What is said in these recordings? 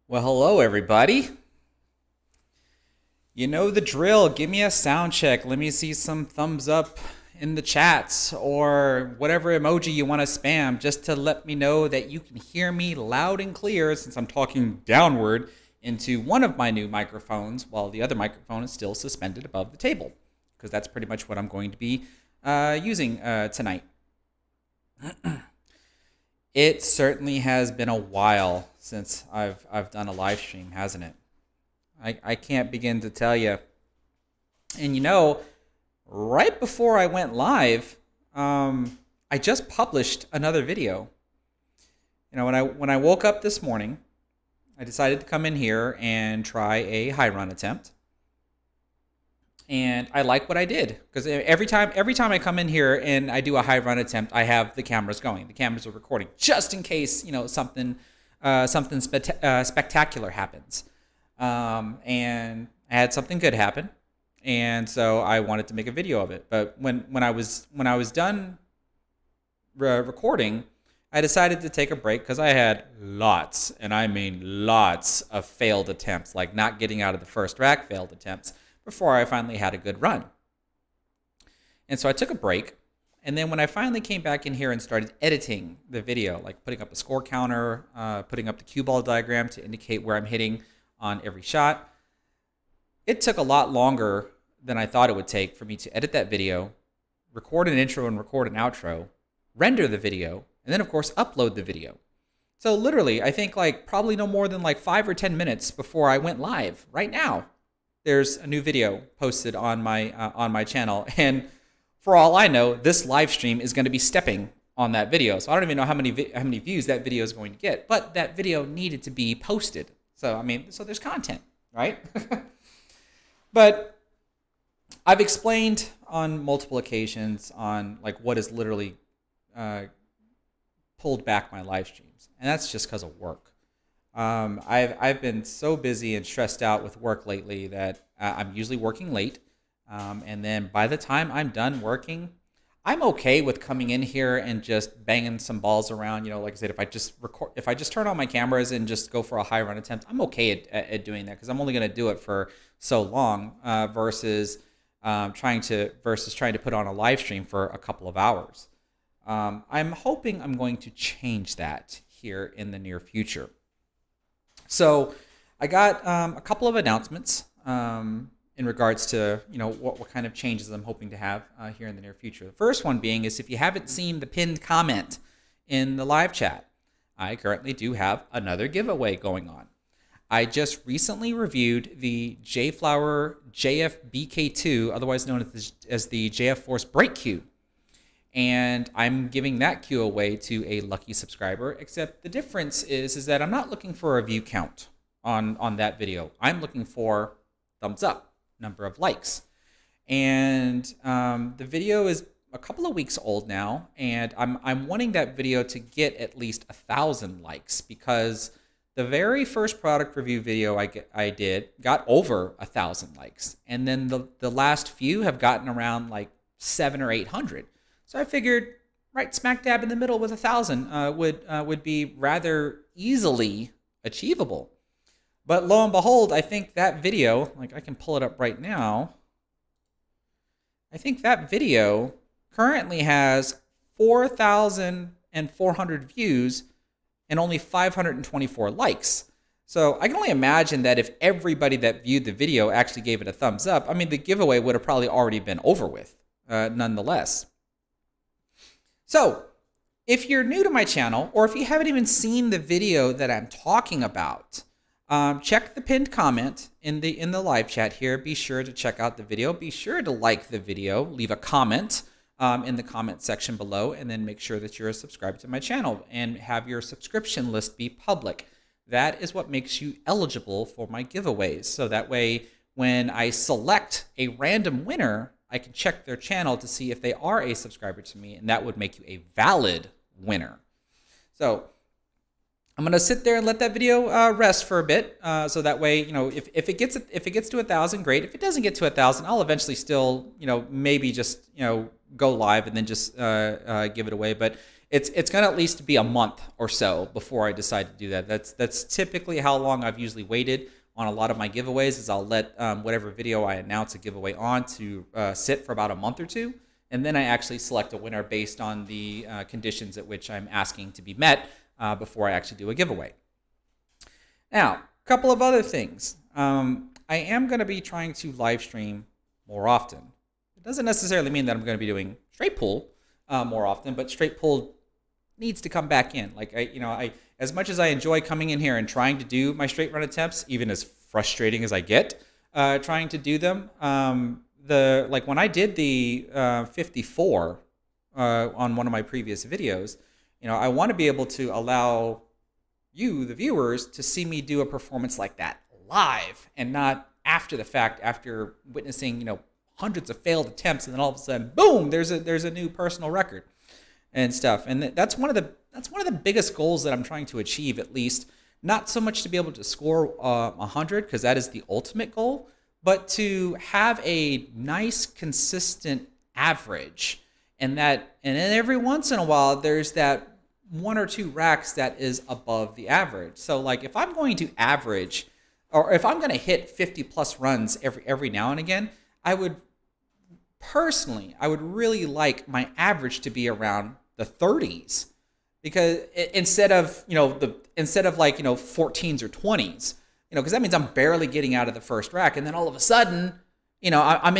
Well, hello, everybody. You know the drill. Give me a sound check. Let me see some thumbs up in the chats or whatever emoji you want to spam just to let me know that you can hear me loud and clear since I'm talking downward into one of my new microphones while the other microphone is still suspended above the table because that's pretty much what I'm going to be using tonight. It certainly has been a while since I've done a live stream, hasn't it? I can't begin to tell you. And right before I went live, I just published another video. When I woke up this morning, I decided to come in here and try a high run attempt. And I like what I did because every time I come in here and I do a high run attempt, I have the cameras going. The cameras are recording just in case something spectacular happens. And I had something good happen, and so I wanted to make a video of it. But when I was done recording, I decided to take a break because I had lots, and I mean lots, of failed attempts, like not getting out of the first rack failed attempts before I finally had a good run. And so I took a break, and then when I finally came back in here and started editing the video, like putting up a score counter, putting up the cue ball diagram to indicate where I'm hitting on every shot, it took a lot longer than I thought it would take for me to edit that video, record an intro and record an outro, render the video, and then of course upload the video. So literally, I think probably no more than 5 or 10 minutes before I went live. Right now, there's a new video posted on my channel, and for all I know, this live stream is going to be stepping on that video. So I don't even know how many views that video is going to get, but that video needed to be posted. So so there's content, right? But I've explained on multiple occasions on what has literally pulled back my live streams, and that's just because of work. I've been so busy and stressed out with work lately that I'm usually working late, and then by the time I'm done working, I'm okay with coming in here and just banging some balls around. Like I said, if I just turn on my cameras and just go for a high run attempt, I'm okay at doing that because I'm only going to do it for so long versus trying to put on a live stream for a couple of hours. I'm hoping I'm going to change that here in the near future. So I got a couple of announcements in regards to what kind of changes I'm hoping to have here in the near future. The first one being is if you haven't seen the pinned comment in the live chat, I currently do have another giveaway going on. I just recently reviewed the JFlower JFBK2, otherwise known as the JFforce brake cue. And I'm giving that cue away to a lucky subscriber, except the difference is that I'm not looking for a view count on that video. I'm looking for thumbs up, number of likes. And the video is a couple of weeks old now, and I'm wanting that video to get at least 1,000 likes because the very first product review video I did got over 1,000 likes. And then the last few have gotten around 700 or 800. So I figured right smack dab in the middle with 1,000 would be rather easily achievable. But lo and behold, I think that video, I can pull it up right now. I think that video currently has 4,400 views and only 524 likes. So I can only imagine that if everybody that viewed the video actually gave it a thumbs up, the giveaway would have probably already been over with, nonetheless. So, if you're new to my channel, or if you haven't even seen the video that I'm talking about, check the pinned comment in the live chat here. Be sure to check out the video. Be sure to like the video. Leave a comment in the comment section below, and then make sure that you're subscribed to my channel and have your subscription list be public. That is what makes you eligible for my giveaways. So that way, when I select a random winner, I can check their channel to see if they are a subscriber to me, and that would make you a valid winner. So I'm gonna sit there and let that video rest for a bit, so that way, if it gets to 1,000, great. If it doesn't get to 1,000, I'll eventually still, maybe just go live and then just give it away. But it's gonna at least be a month or so before I decide to do that. That's typically how long I've usually waited on a lot of my giveaways. Is I'll let whatever video I announce a giveaway on to sit for about a month or two, and then I actually select a winner based on the conditions at which I'm asking to be met. Before I actually do a giveaway. Now, a couple of other things. I am going to be trying to live stream more often. It doesn't necessarily mean that I'm going to be doing straight pull more often, but straight pull needs to come back in. Like I as much as I enjoy coming in here and trying to do my straight run attempts, even as frustrating as I get trying to do them, when I did the 54 on one of my previous videos. I want to be able to allow you, the viewers, to see me do a performance like that live and not after the fact, after witnessing, hundreds of failed attempts, and then all of a sudden, boom, there's a new personal record and stuff. And that's one of the biggest goals that I'm trying to achieve, at least. Not so much to be able to score 100, because that is the ultimate goal, but to have a nice, consistent average. And then every once in a while, there's that one or two racks that is above the average. So like if I'm going to average, or if I'm going to hit 50 plus runs every now and again, I would really like my average to be around the 30s, because instead of 14s or 20s, because that means I'm barely getting out of the first rack, and then all of a sudden, I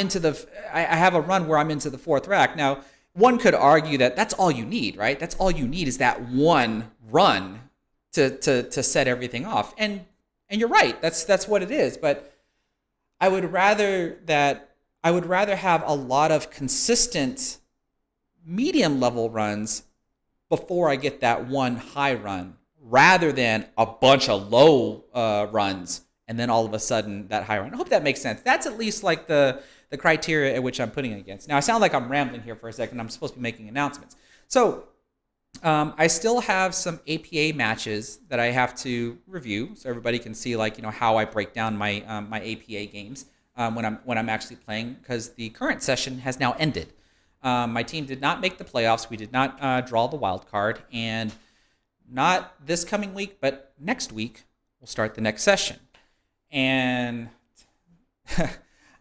have a run where I'm into the fourth rack. Now, one could argue that that's all you need, right? That's all you need is that one run to set everything off. And you're right. That's what it is. But I would rather have a lot of consistent medium level runs before I get that one high run, rather than a bunch of low runs and then all of a sudden that high run. I hope that makes sense. That's at least like the criteria at which I'm putting it against. Now, I sound like I'm rambling here for a second. I'm supposed to be making announcements. So I still have some APA matches that I have to review, so everybody can see how I break down my my APA games when I'm actually playing, because the current session has now ended. My team did not make the playoffs. We did not draw the wild card, and not this coming week, but next week we'll start the next session. And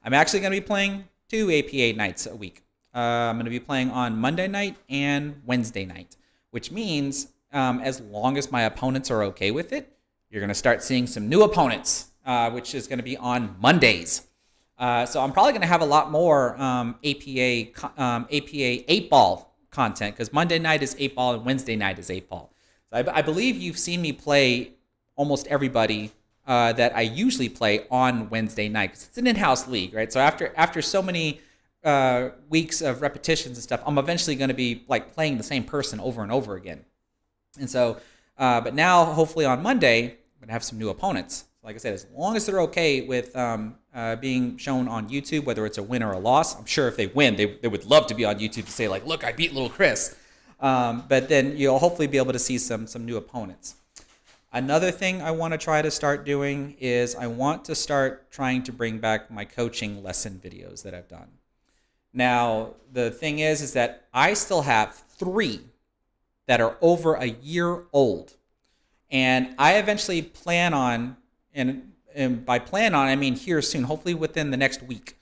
I'm actually going to be playing 2 APA nights a week. I'm going to be playing on Monday night and Wednesday night, which means as long as my opponents are okay with it, you're going to start seeing some new opponents, which is going to be on Mondays. So I'm probably going to have a lot more APA 8-ball content, because Monday night is 8-ball and Wednesday night is 8-ball. So I believe you've seen me play almost everybody that I usually play on Wednesday night, because it's an in-house league, right? So after so many weeks of repetitions and stuff, I'm eventually going to be playing the same person over and over again. And so, but now hopefully on Monday, I'm going to have some new opponents. Like I said, as long as they're okay with being shown on YouTube, whether it's a win or a loss. I'm sure if they win, they would love to be on YouTube to say look, I beat little Chris. But then you'll hopefully be able to see some new opponents. Another thing I want to try to start doing is I want to start trying to bring back my coaching lesson videos that I've done. Now, the thing is that I still have 3 that are over a year old. And I eventually plan on, and by plan on, I mean here soon, hopefully within the next week,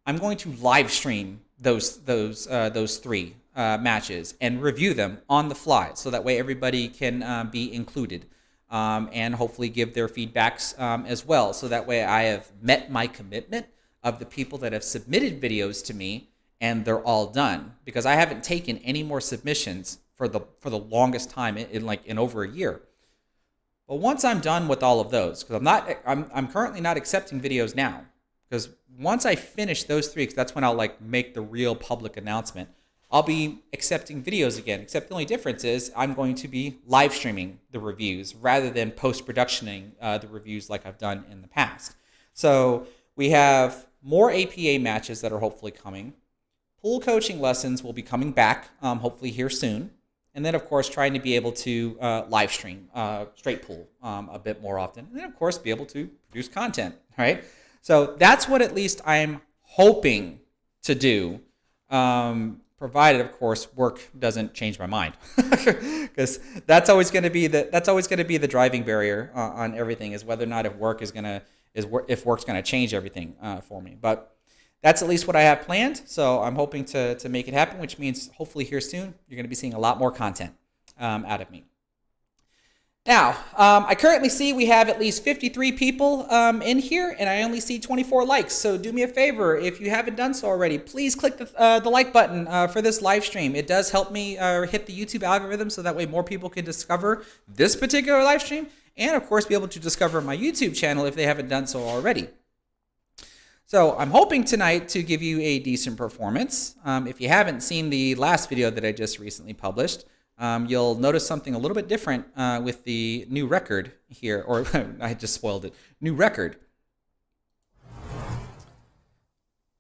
I'm going to live stream those 3 matches and review them on the fly, so that way everybody can be included. And hopefully give their feedbacks as well. So that way I have met my commitment of the people that have submitted videos to me, and they're all done, because I haven't taken any more submissions for the longest time in over a year. But once I'm done with all of those, because I'm currently not accepting videos now, because once I finish those 3, because that's when I'll make the real public announcement, I'll be accepting videos again, except the only difference is I'm going to be live streaming the reviews rather than post-productioning the reviews like I've done in the past. So we have more APA matches that are hopefully coming. Pool coaching lessons will be coming back hopefully here soon. And then, of course, trying to be able to live stream straight pool a bit more often. And then, of course, be able to produce content, right? So that's what at least I'm hoping to do, provided, of course, work doesn't change my mind, because that's always going to be the driving barrier on everything, is whether or not if work's going to change everything for me. But that's at least what I have planned. So I'm hoping to make it happen, which means hopefully here soon you're going to be seeing a lot more content out of me. Now, I currently see we have at least 53 people in here, and I only see 24 likes. So do me a favor, if you haven't done so already, please click the like button for this live stream. It does help me hit the YouTube algorithm, so that way more people can discover this particular live stream, and of course be able to discover my YouTube channel if they haven't done so already. So I'm hoping tonight to give you a decent performance. If you haven't seen the last video that I just recently published, you'll notice something a little bit different with the new record here, or I just spoiled it, new record.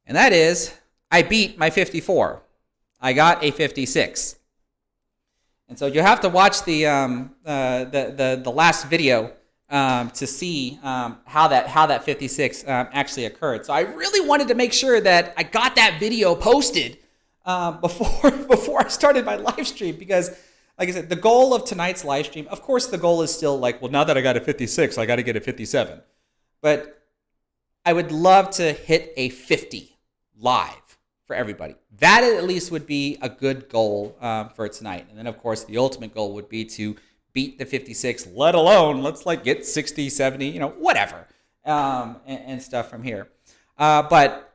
And that is, I beat my 54. I got a 56. And so you'll have to watch the last video to see how that 56 actually occurred. So I really wanted to make sure that I got that video posted before I started my live stream, because, like I said, the goal of tonight's live stream, of course, the goal is still like, well, now that I got a 56, I got to get a 57. But I would love to hit a 50 live for everybody. That at least would be a good goal for tonight. And then, of course, the ultimate goal would be to beat the 56, let alone let's like get 60, 70, whatever, and stuff from here. But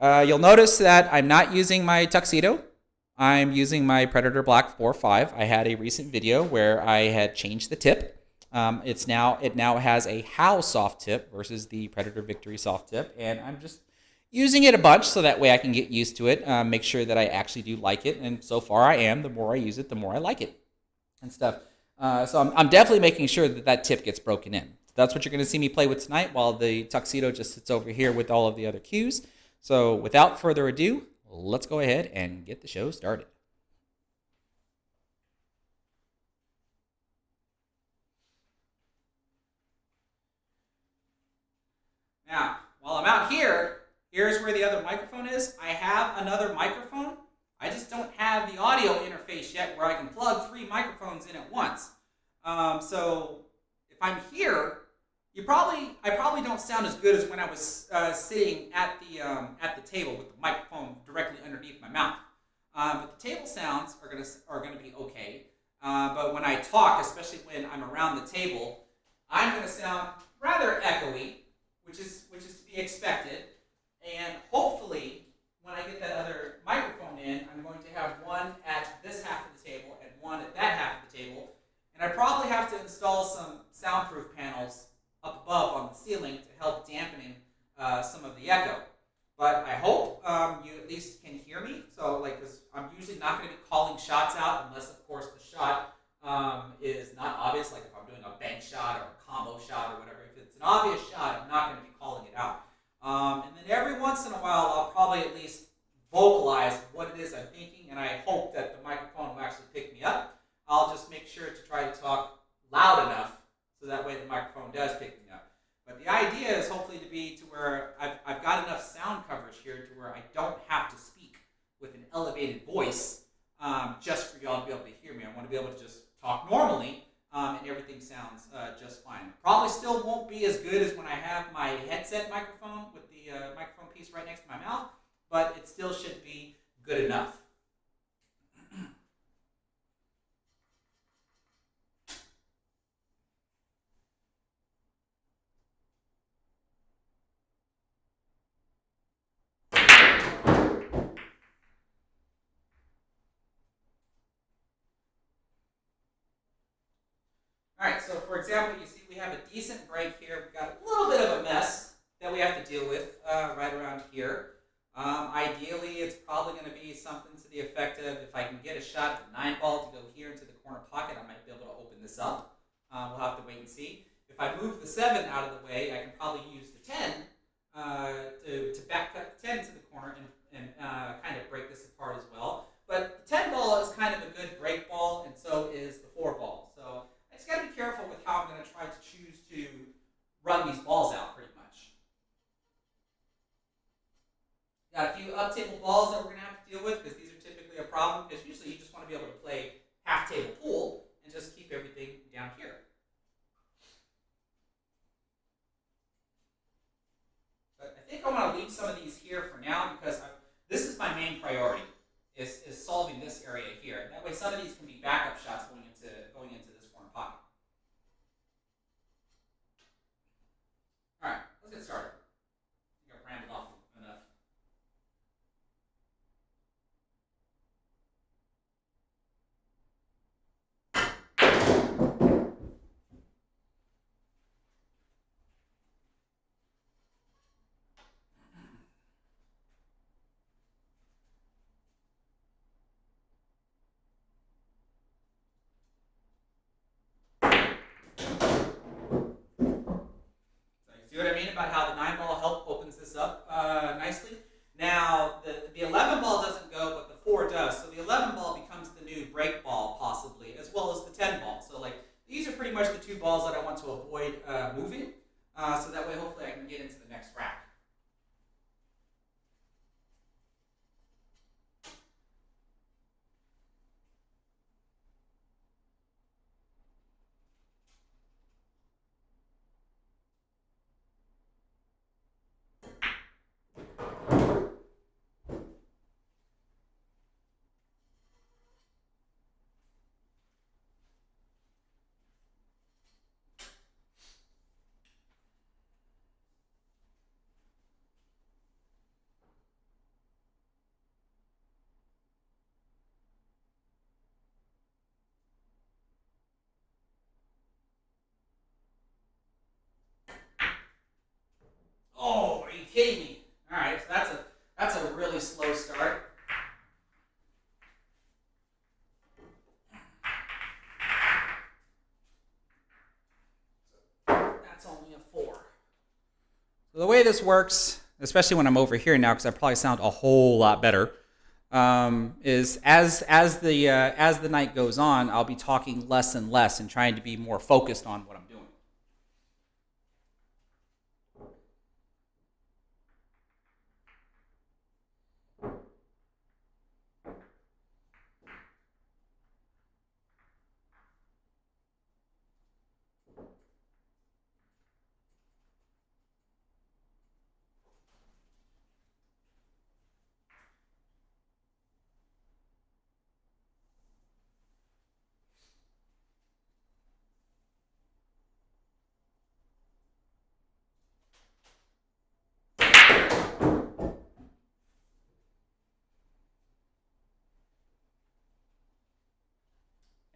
you'll notice that I'm not using my tuxedo. I'm using my Predator Black 4.5. I had a recent video where I had changed the tip. It now has a Howe soft tip versus the Predator Victory soft tip, and I'm just using it a bunch so that way I can get used to it, make sure that I actually do like it, and so far I am. The more I use it, the more I like it and stuff. So I'm definitely making sure that tip gets broken in. That's what you're going to see me play with tonight, while the tuxedo just sits over here with all of the other cues. So without further ado, let's go ahead and get the show started. Now, while I'm out here, here's where the other microphone is. I have another microphone. I just don't have the audio interface yet where I can plug 3 microphones in at once. So if I'm here, I probably don't sound as good as when I was sitting at the table with the microphone directly underneath my mouth. But the table sounds are gonna be okay. But when I talk, especially when I'm around the table, I'm gonna sound rather echoey, which is to be expected. And hopefully, when I get that other microphone in, I'm going to have one at this half of the table and one at that half of the table. And I probably have to install some soundproof panels up above on the ceiling to help dampening some of the echo. But I hope you at least can hear me. So, cause I'm usually not going to be calling shots out unless, of course, the shot is not obvious. Like if I'm doing a bank shot or a combo shot or whatever. If it's an obvious shot, I'm not going to be calling it out. And then every once in a while, I'll probably at least vocalize what it is I'm thinking, and I hope that the microphone will actually pick me up. I'll just make sure to try to talk loud enough so that way the microphone does pick me up. But the idea is hopefully to be to where I've got enough sound coverage here to where I don't have to speak with an elevated voice just for y'all to be able to hear me. I want to be able to just talk normally, and everything sounds just fine. Probably still won't be as good as when I have my headset microphone with the microphone piece right next to my mouth, but it still should be good enough. Alright, so for example, you see we have a decent break here. We've got a little bit of a mess that we have to deal with right around here. Ideally, it's probably going to be something to the effect of if I can get a shot at the 9-ball to go here into the corner pocket, I might be able to open this up. We'll have to wait and see. If I move the 7 out of the way, I can probably use the 10 to back cut the 10 to the corner and kind of break this apart as well. But the 10-ball is kind of a good break ball and to deal with, because these are typically a problem, because usually you just want to be able to play half table pool and just keep everything down here. But I think I want to leave some of these here for now, because this is my main priority, is solving this area here. That way some of these can be backup shots going into this corner pocket. All right, let's get started. I think I've rambled off enough. See what I mean about how the 9-ball help opens this up nicely? Now, the 11 ball doesn't go, but the 4 does. So the 11 ball becomes the new break ball, possibly, as well as the 10 ball. So like these are pretty much the 2 balls that I want to avoid moving. So that way, hopefully, I can get into the next rack. Oh, are you kidding me? All right, so that's a really slow start. That's only a 4. So the way this works, especially when I'm over here now, because I probably sound a whole lot better, is as the night goes on, I'll be talking less and less and trying to be more focused on what I'm doing.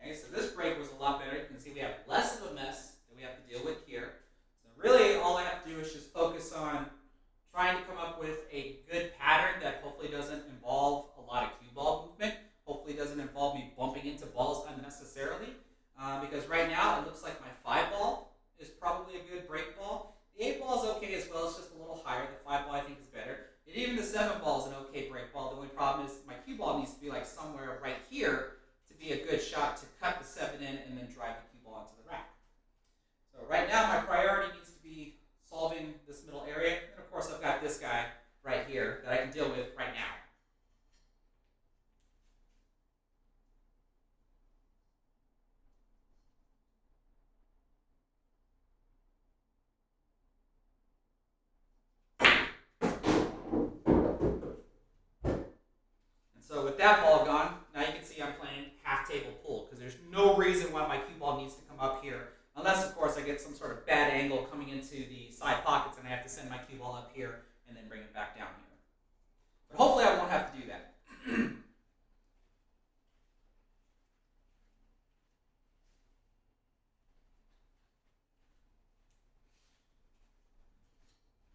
Okay, so this break was a lot better. You can see we have less of a mess that we have to deal with here. So really all I have to do is just focus on trying to come up with a good pattern that hopefully doesn't involve a lot of cue ball movement. Hopefully doesn't involve me bumping into balls unnecessarily. Because right now it looks like my 5 ball is probably a good break ball. The 8 ball is okay as well, it's just a little higher. The 5 ball I think is better. And even the 7 ball is an okay break ball. The only problem is my cue ball needs to be like somewhere right here to be a good shot to cut the 7 in and then drive the cue ball into the rack. So right now my priority needs to be solving this middle area. And of course I've got this guy right here that I can deal with right now. So with that ball gone, now you can see I'm playing half table pool, because there's no reason why my cue ball needs to come up here, unless of course I get some sort of bad angle coming into the side pockets and I have to send my cue ball up here and then bring it back down here. But hopefully I won't have to do that.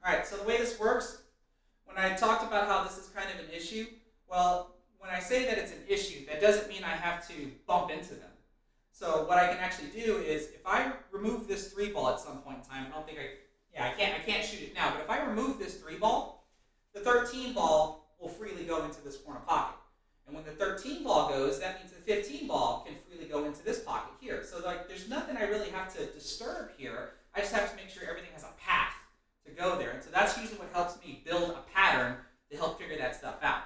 Alright, so the way this works, when I talked about how this is kind of an issue, well, when I say that it's an issue, that doesn't mean I have to bump into them. So what I can actually do is, if I remove this 3 ball at some point in time, I can't shoot it now, but if I remove this 3 ball, the 13 ball will freely go into this corner pocket. And when the 13 ball goes, that means the 15 ball can freely go into this pocket here. So like, there's nothing I really have to disturb here. I just have to make sure everything has a path to go there. And so that's usually what helps me build a pattern to help figure that stuff out.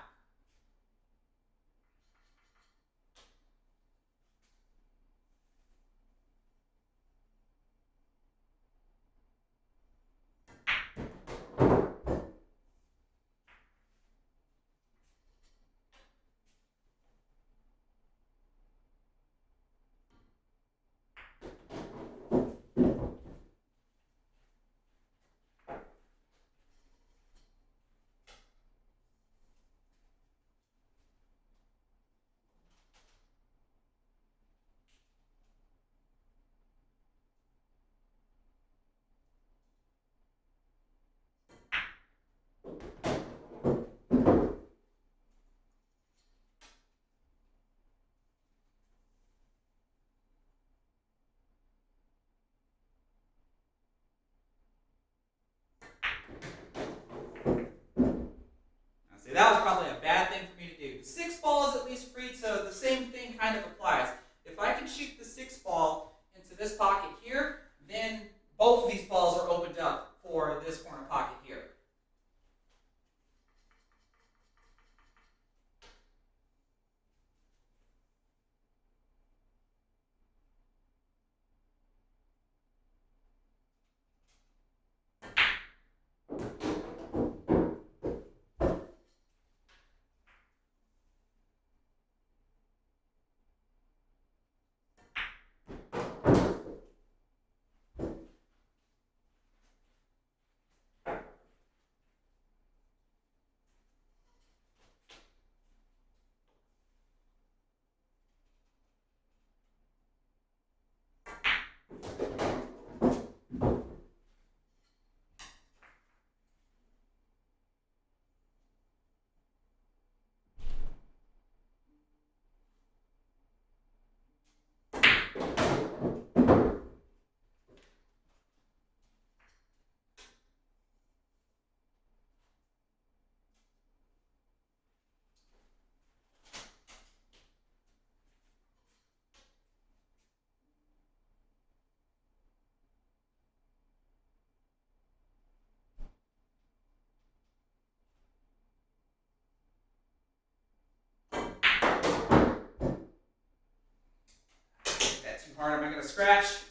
hard. Am I going to scratch?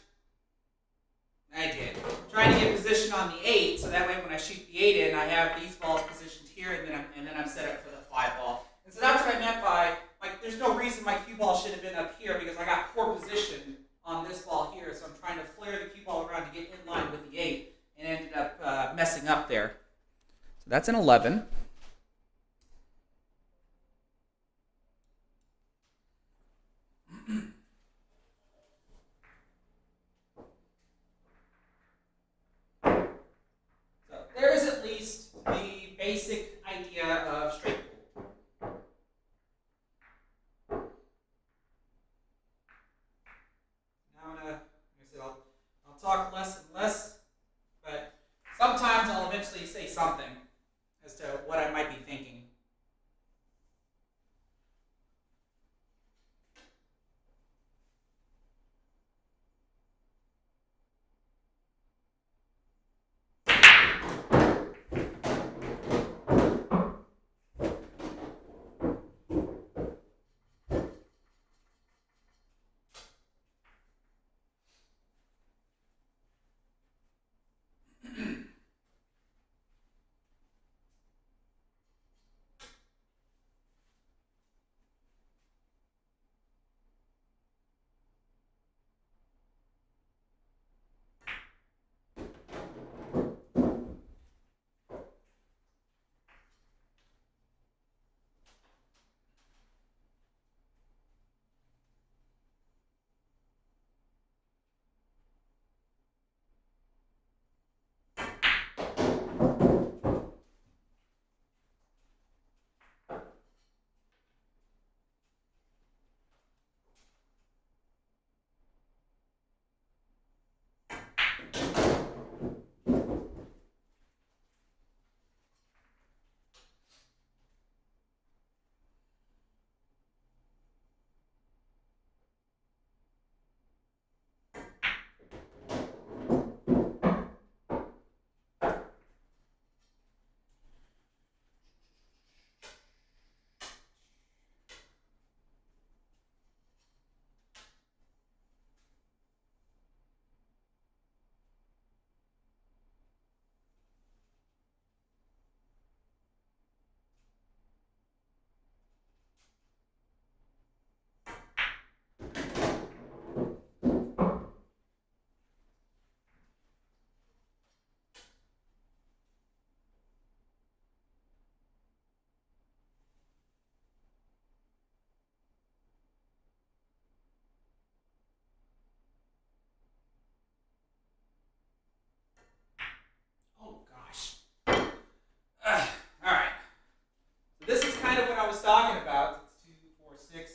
I did. I'm trying to get position on the 8, so that way when I shoot the 8 in, I have these balls positioned here, and then I'm set up for the 5 ball. And so that's what I meant by, like, there's no reason my cue ball should have been up here because I got poor position on this ball here, so I'm trying to flare the cue ball around to get in line with the 8, and ended up messing up there. So that's an 11. So there's at least the basic idea of straight pull. Now I'm gonna, like I said, I'll talk less and less, but sometimes I'll eventually say something as to what I might be thinking. Oh gosh. All right. So this is kind of what I was talking about. It's 2, 4, 6.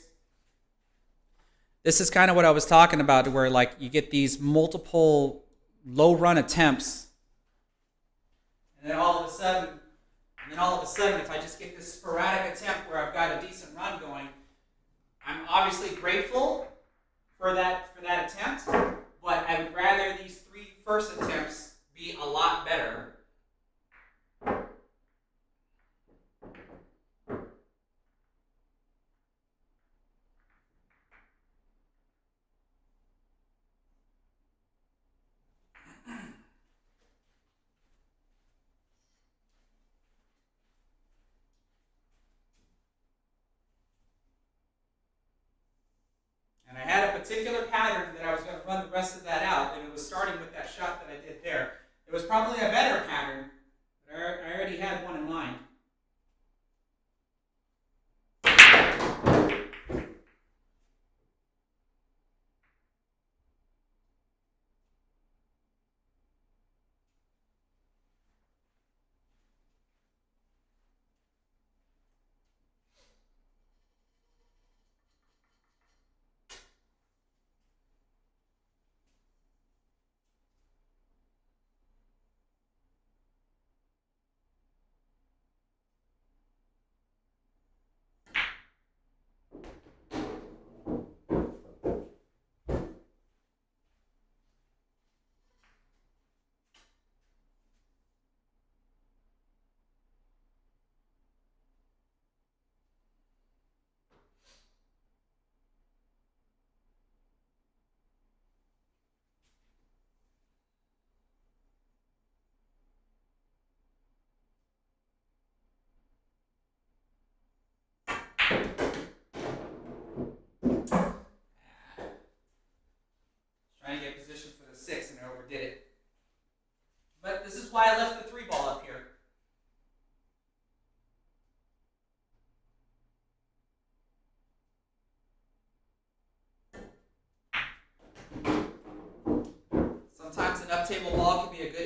This is kind of what I was talking about, where like you get these multiple low run attempts, and then all of a sudden, if I just get this sporadic attempt where I've got a decent run going, I'm obviously grateful for that attempt, but I would rather these 3 first attempts be a lot better. And I had a particular pattern that I was going to run the rest of that out, and it was starting with that shot that I did there. It was probably a better pattern, but I already had one in mind.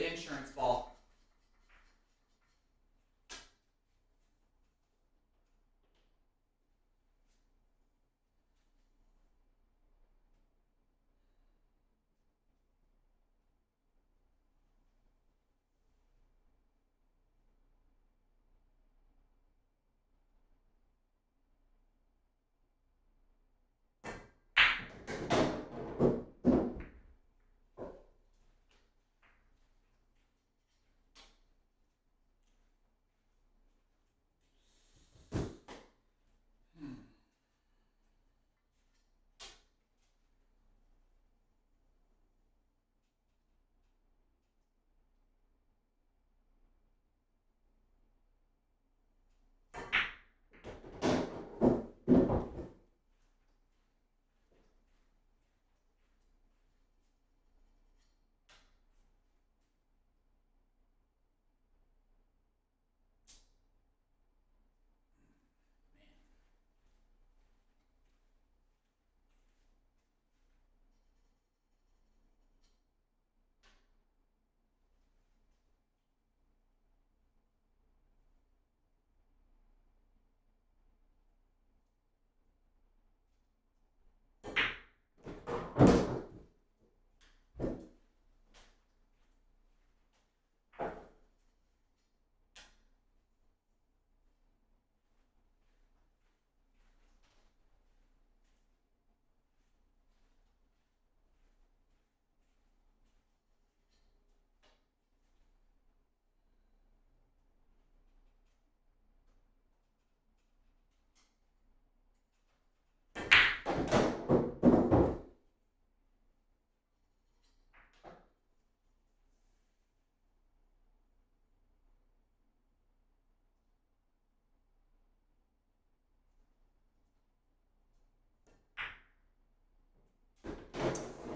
good insurance ball.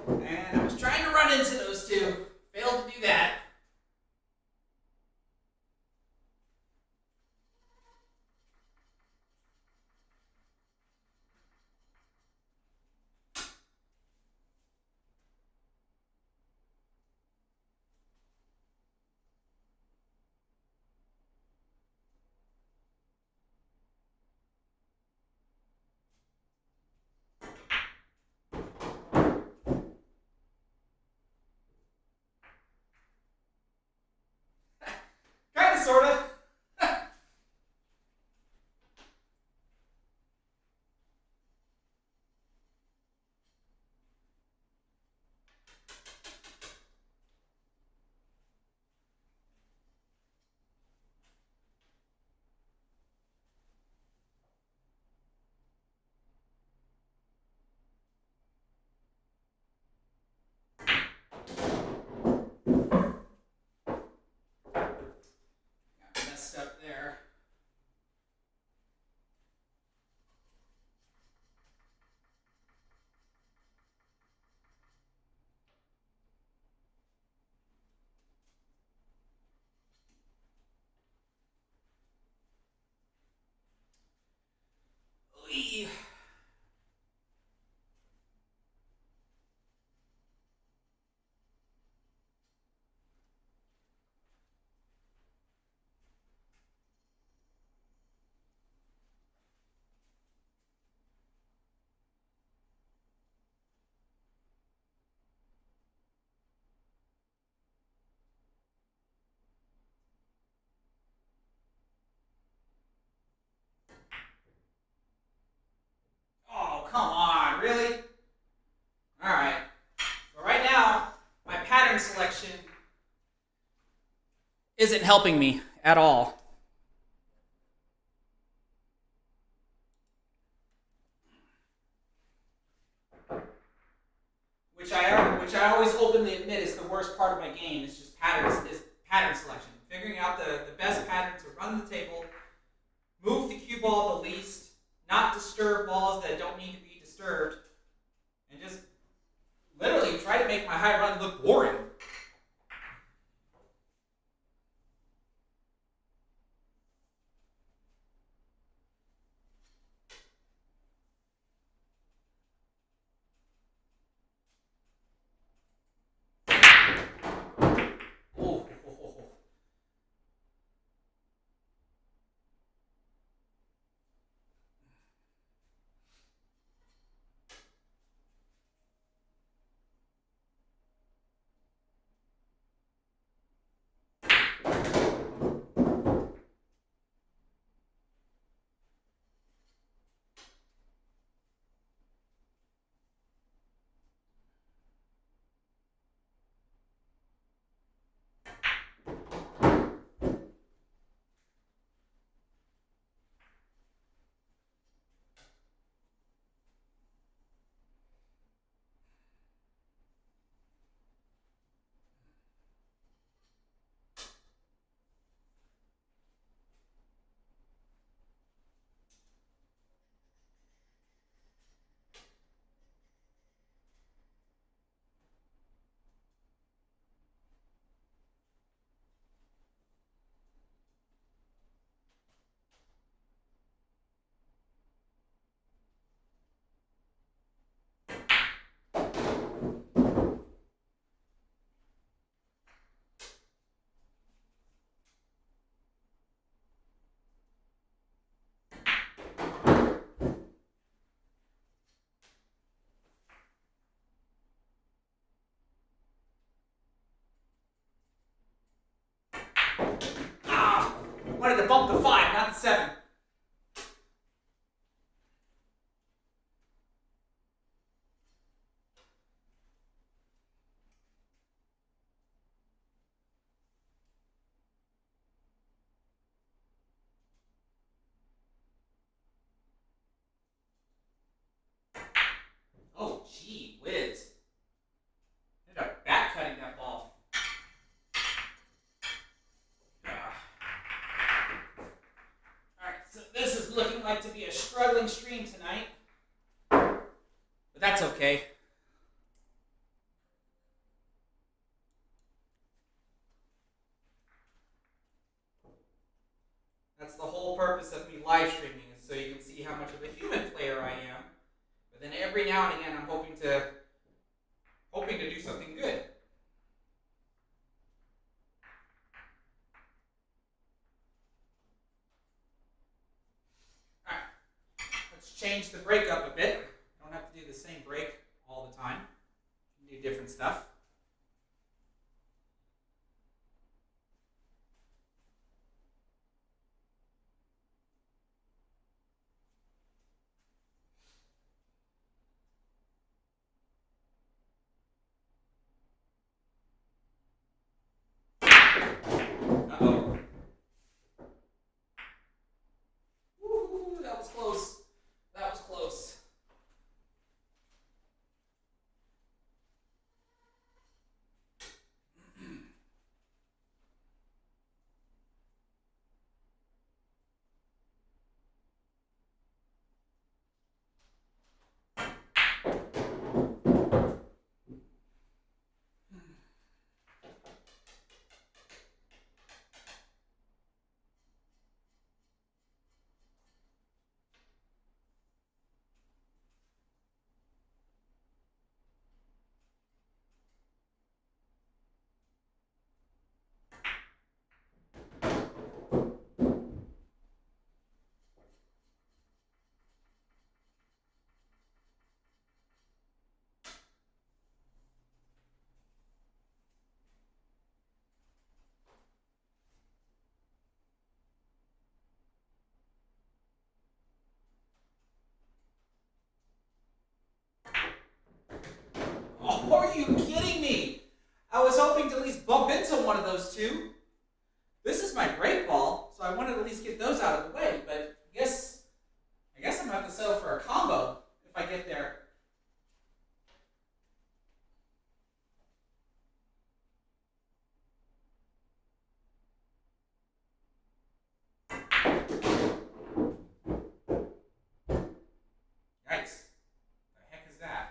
And I was trying to run into those two. Failed to do that. Kind of, sort of. Got messed up there. Oy. Oh, come on, really? All right. So right now, my pattern selection isn't helping me at all. Which I always openly admit is the worst part of my game. Is just patterns. Is pattern selection. Figuring out the best pattern to run the table, move the cue ball the least, not disturb balls that don't need to be disturbed, and just literally try to make my high run look boring. Ooh. wanted to bump the 5, not the 7. Oh, gee whiz. Ended up back cutting that ball. Alright, so this is looking like to be a struggling stream tonight. But that's okay. That's the whole purpose of me live streaming, is so you can see how much of a human player I am. But then every now and again I'm hoping to do something good. Alright. Let's change the break up a bit. Don't have to do the same break all the time. You can do different stuff. Uh-oh. Woo, that was close. That was close. Oh, are you kidding me? I was hoping to at least bump into one of those two. This is my great ball, so I wanted to at least get those out of the way, but I guess I'm gonna have to settle for a combo if I get there. Yikes. The heck is that?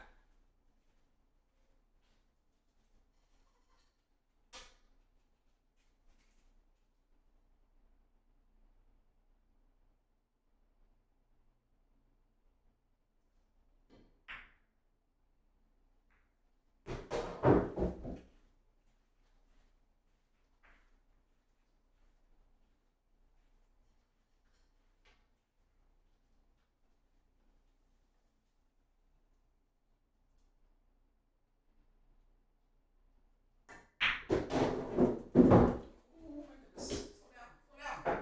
Oh my goodness. Slow down, slow down.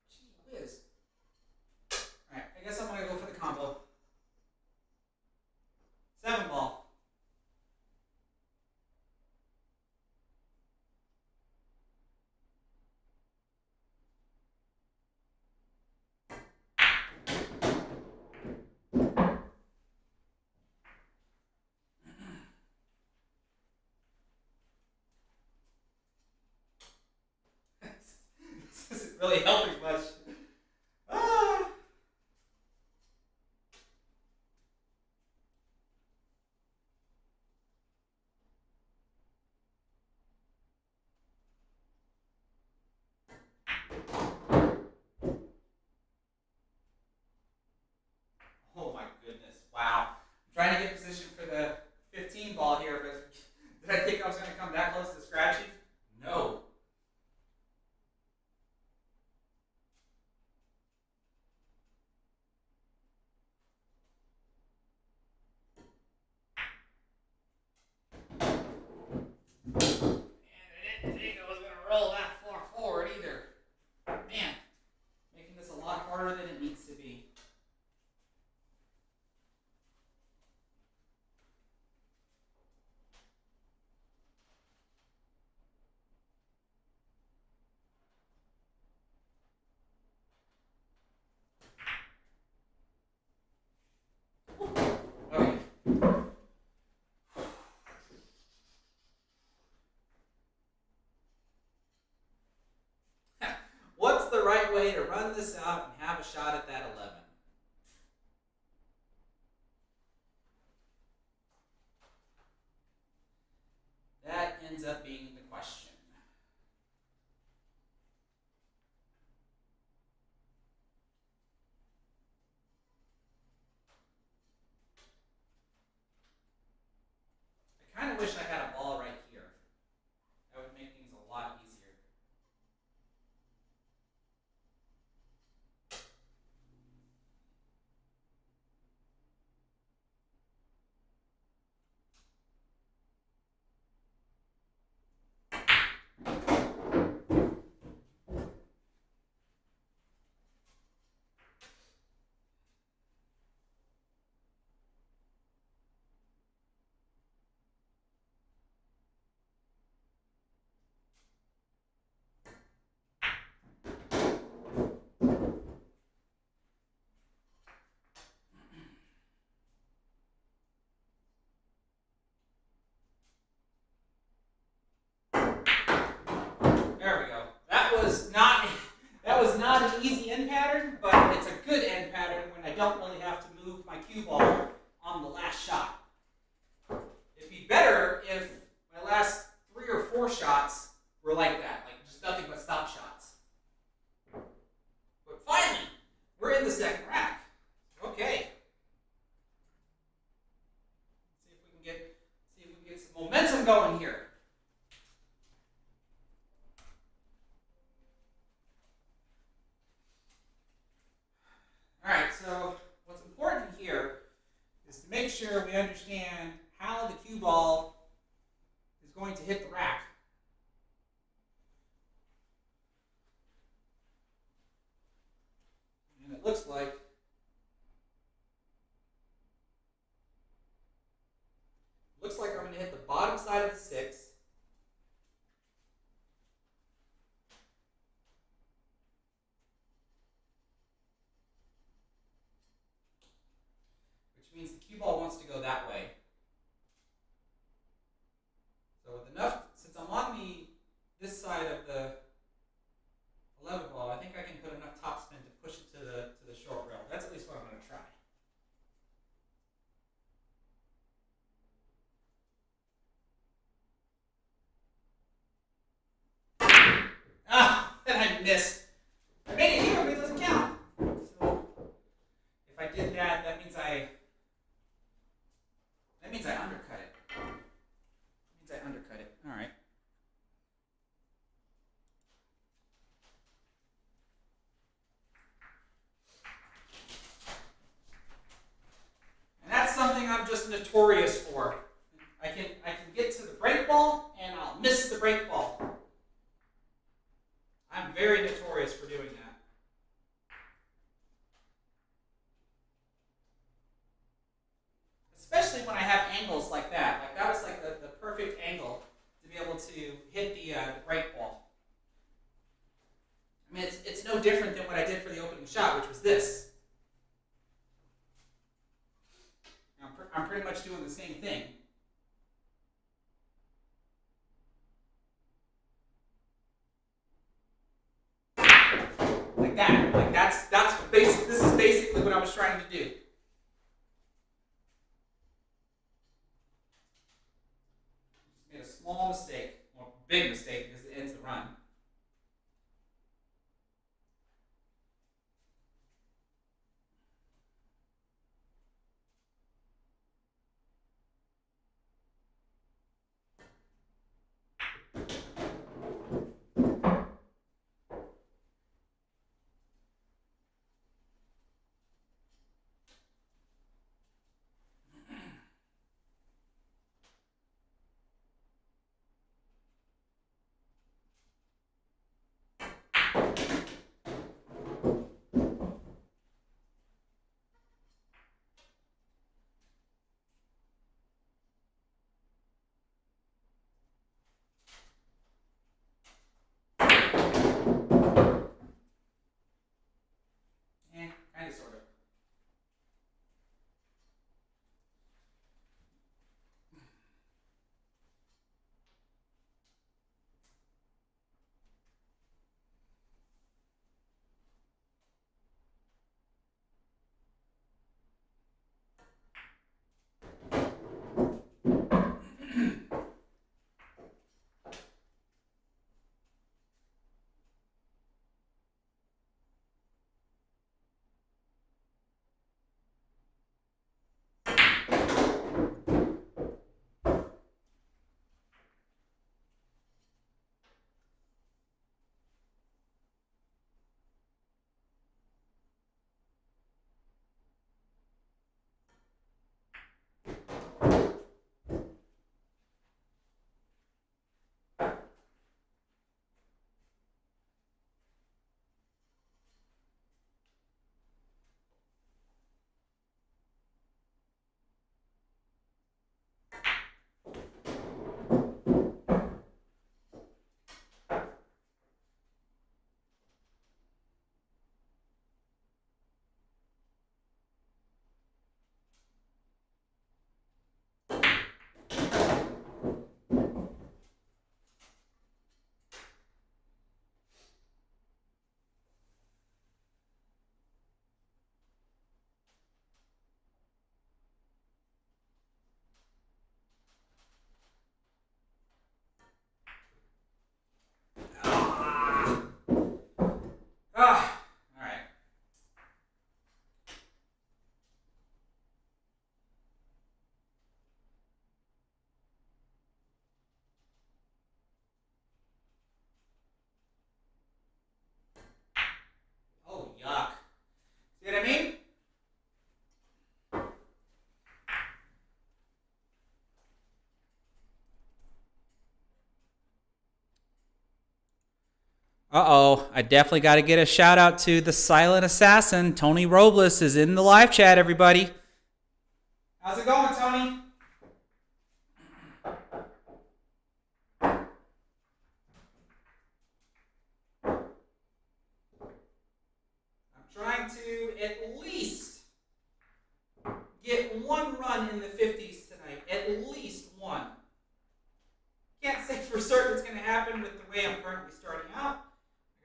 Gee whiz. Alright, I guess I'm gonna go for the combo. 7 ball. This isn't really helping much. Ah. Oh my goodness. Wow. I'm trying to get position for the 15 ball here, but did I think I was going to come that close to scratching? No. run this out and have a shot at that 11? That ends up being the question. I kind of wish I had a ball right here. That would make things a lot easier. There we go. That was not an easy end pattern, but it's a good end pattern when I don't really have to move my cue ball on the last shot. It'd be better if my last 3 or 4 shots were like that, like just nothing but stop shots. But finally, we're in the second rack. Okay. See if we can get some momentum going here. Alright, so what's important here is to make sure we understand how the cue ball is going to hit the rack. And it looks like I'm going to hit the bottom side of the 6. Which means the cue ball wants to go that way. So with enough, since I'm on this side of the 11 ball, I think I can put enough topspin to push it to the short rail. That's at least what I'm going to try. And I missed. I made it here, but it doesn't count. So if I did that, that means I undercut it. All right. And that's something I'm just notorious for. I can get to the break ball and I'll miss the break ball. I'm very notorious for doing that. Especially when I have angles like that. Like that was like the perfect angle to be able to hit the break ball. I mean, it's no different than what I did for the opening shot, which was this. I'm pretty much doing the same thing. Like that. Like this is basically what I was trying to do. Just made a small mistake, or big mistake because it ends the run. Uh-oh, I definitely got to get a shout out to the silent assassin. Tony Robles is in the live chat, everybody. How's it going, Tony? I'm trying to at least get one run in the 50s tonight. At least one. Can't say for certain it's going to happen with the way I'm currently starting out.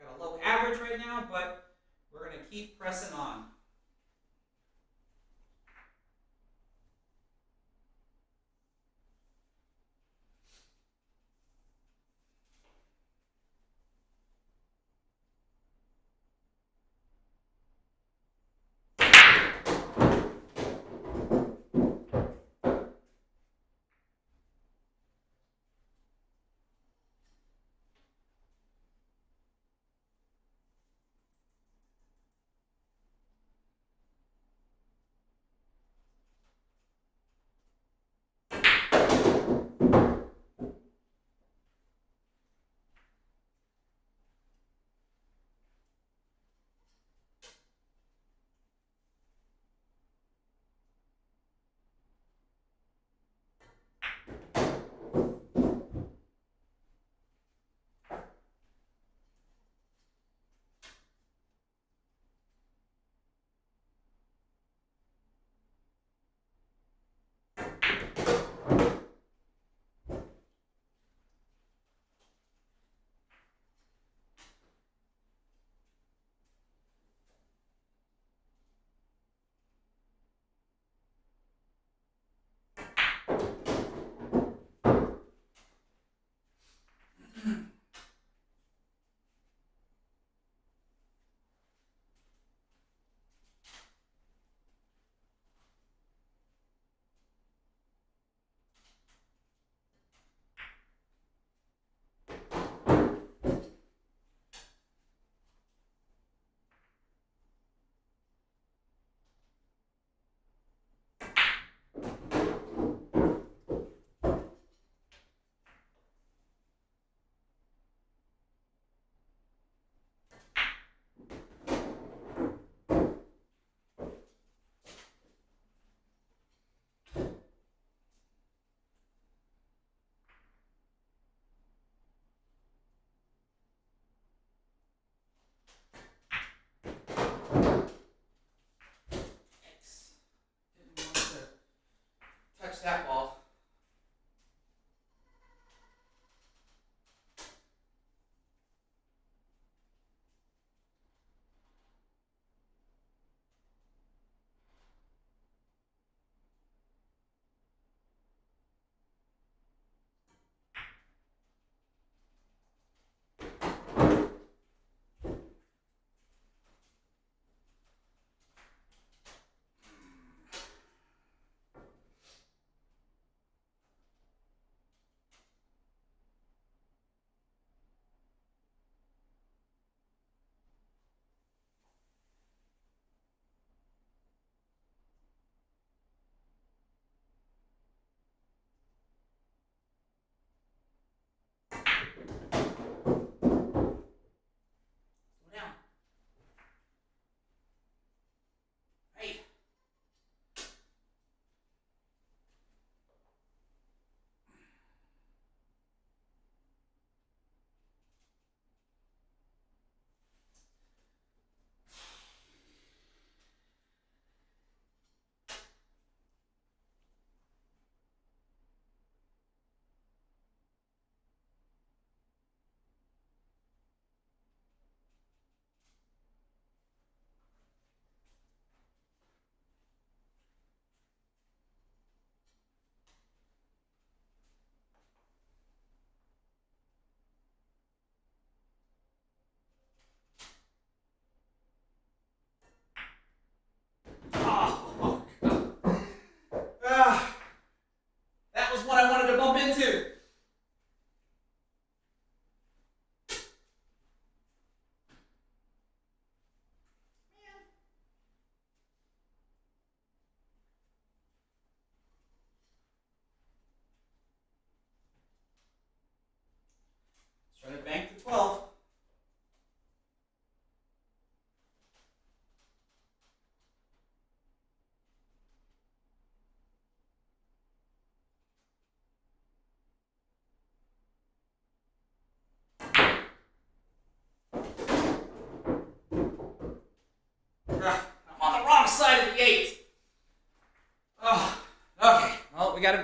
I got a low average right now, but we're going to keep pressing on.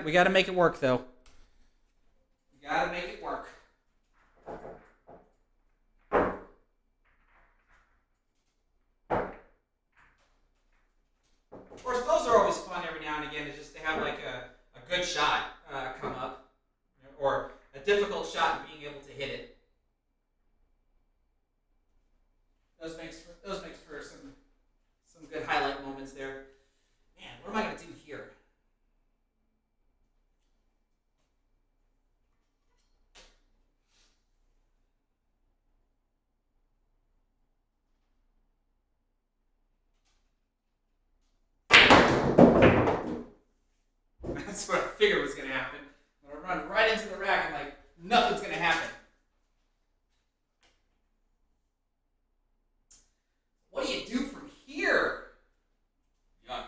we gotta make it work though. We gotta make it work. Of course, those are always fun every now and again, to just to have like a good shot come up, or a difficult shot and being able to hit it. Those makes for some good highlight moments there. Man, what am I gonna do here? That's what I figured was gonna happen. I'm gonna run right into the rack and like nothing's gonna happen. What do you do from here? Yuck.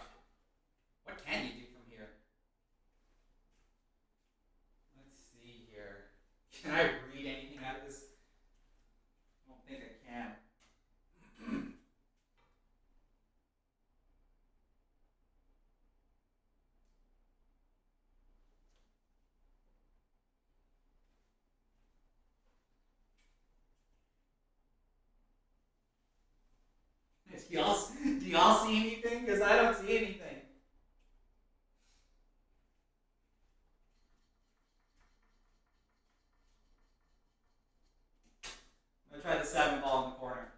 What can you do from here? Let's see here. Can I read anything out of this? I don't think I can. Do y'all see anything? Because I don't see anything. I'm gonna try the 7 ball in the corner.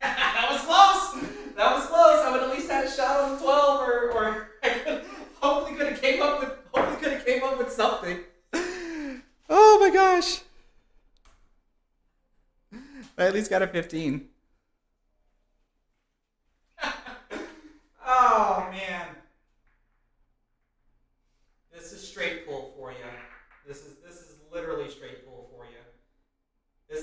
That was close. That was close. I would at least had a shot on the 12, or I could, hopefully could have came up with something. Oh my gosh! I at least got a 15. Oh man, this is straight pull for you. This is literally straight pull for you.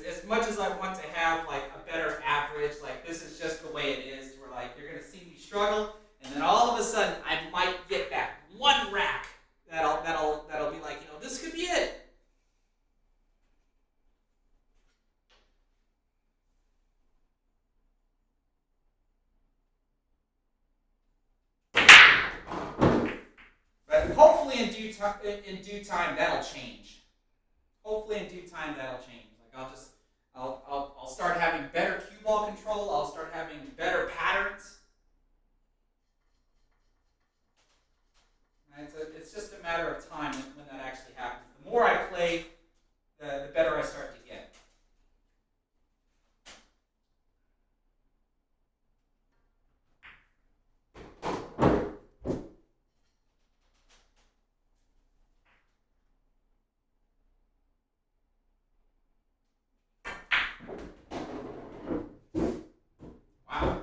As much as I want to have like a better average, like this is just the way it is. Where like you're gonna see me struggle, and then all of a sudden I might get that one rack that'll be like, this could be it. But hopefully in due time that'll change. Hopefully in due time that'll change. Like I'll start having better cue ball control. I'll start having better patterns. And it's just a matter of time when that actually happens. The more I play, the better I start to get. Wow.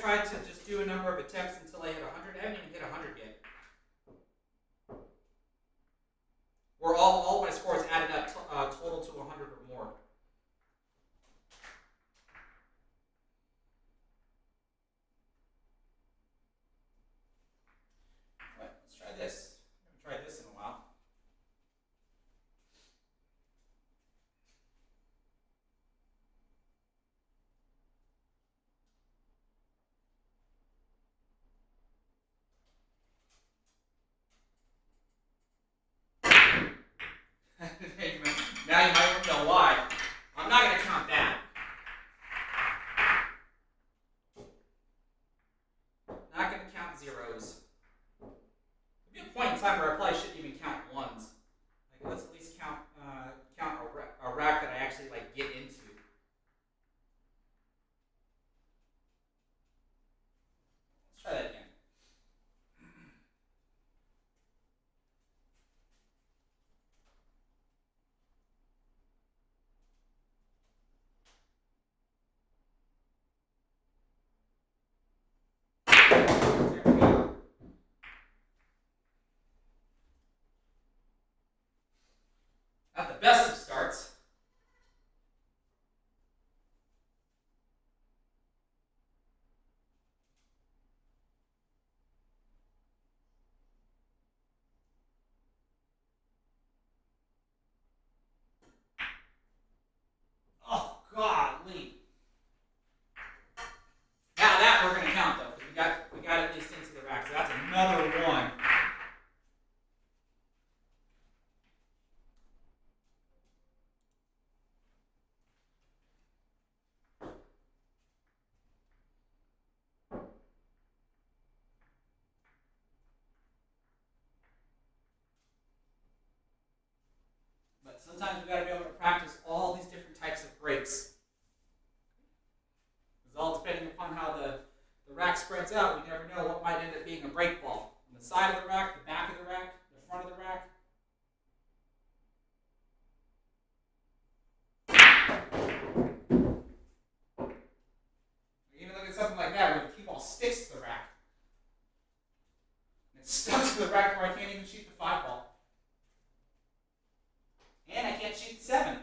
tried to just do a number of attempts until I hit 100. I haven't even hit 100 yet. Where all my scores added up total to 100 or more. Right, let's try this. I haven't tried this in a while. Now you might know why. I'm not going to count that. Not going to count zeros. There'll be a point in time where I probably shouldn't even count ones. Like, let's at least count a rack that I actually like get into. Let's try that again. There we go. Not the best of starts. Oh, golly. Now that we're going to count though, because we got at least into the rack, so that's another one. But sometimes we got to be able to practice all these different types of breaks. It's all depending upon how the rack spreads out. We never know what might end up being a break ball. On the side of the rack, the back of the rack, the front of the rack. Even look at something like that where the cue ball sticks to the rack. And it's stuck to the rack where I can't even shoot the 5 ball. And I can't shoot the 7.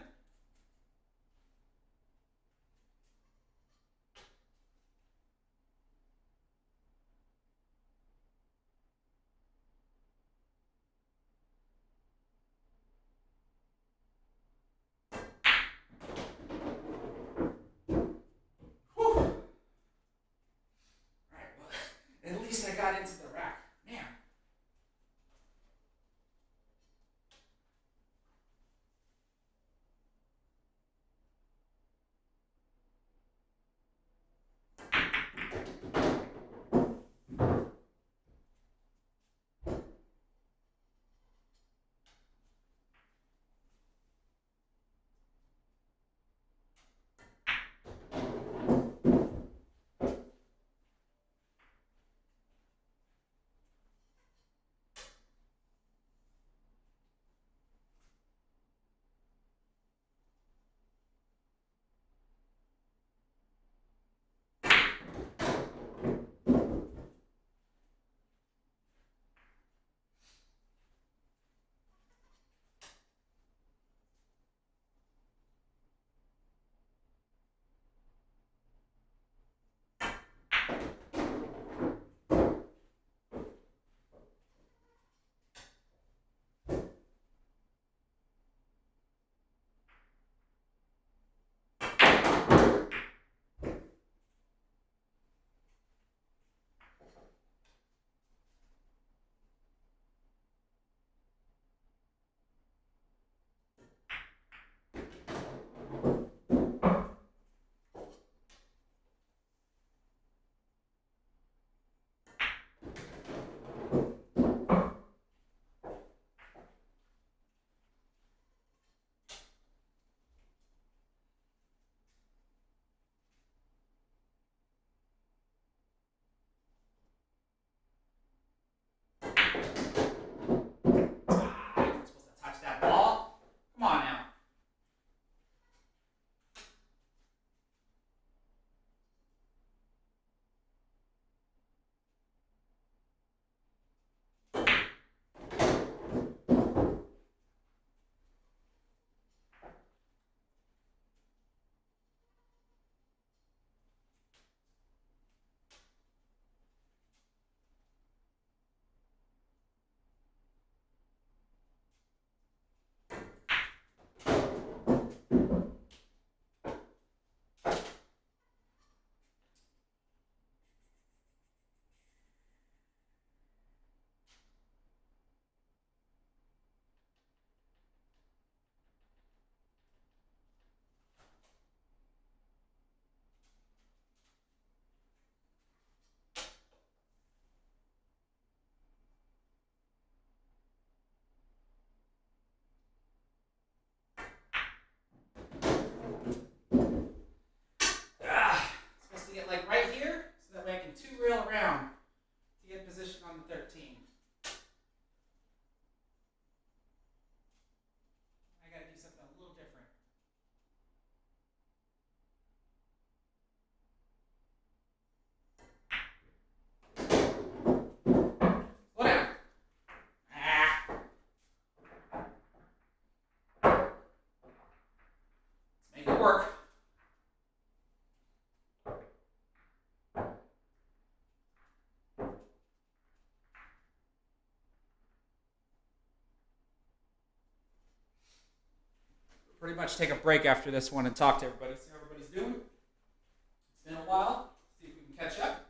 pretty much take a break after this one and talk to everybody, see how everybody's doing. It's been a while. See if we can catch up.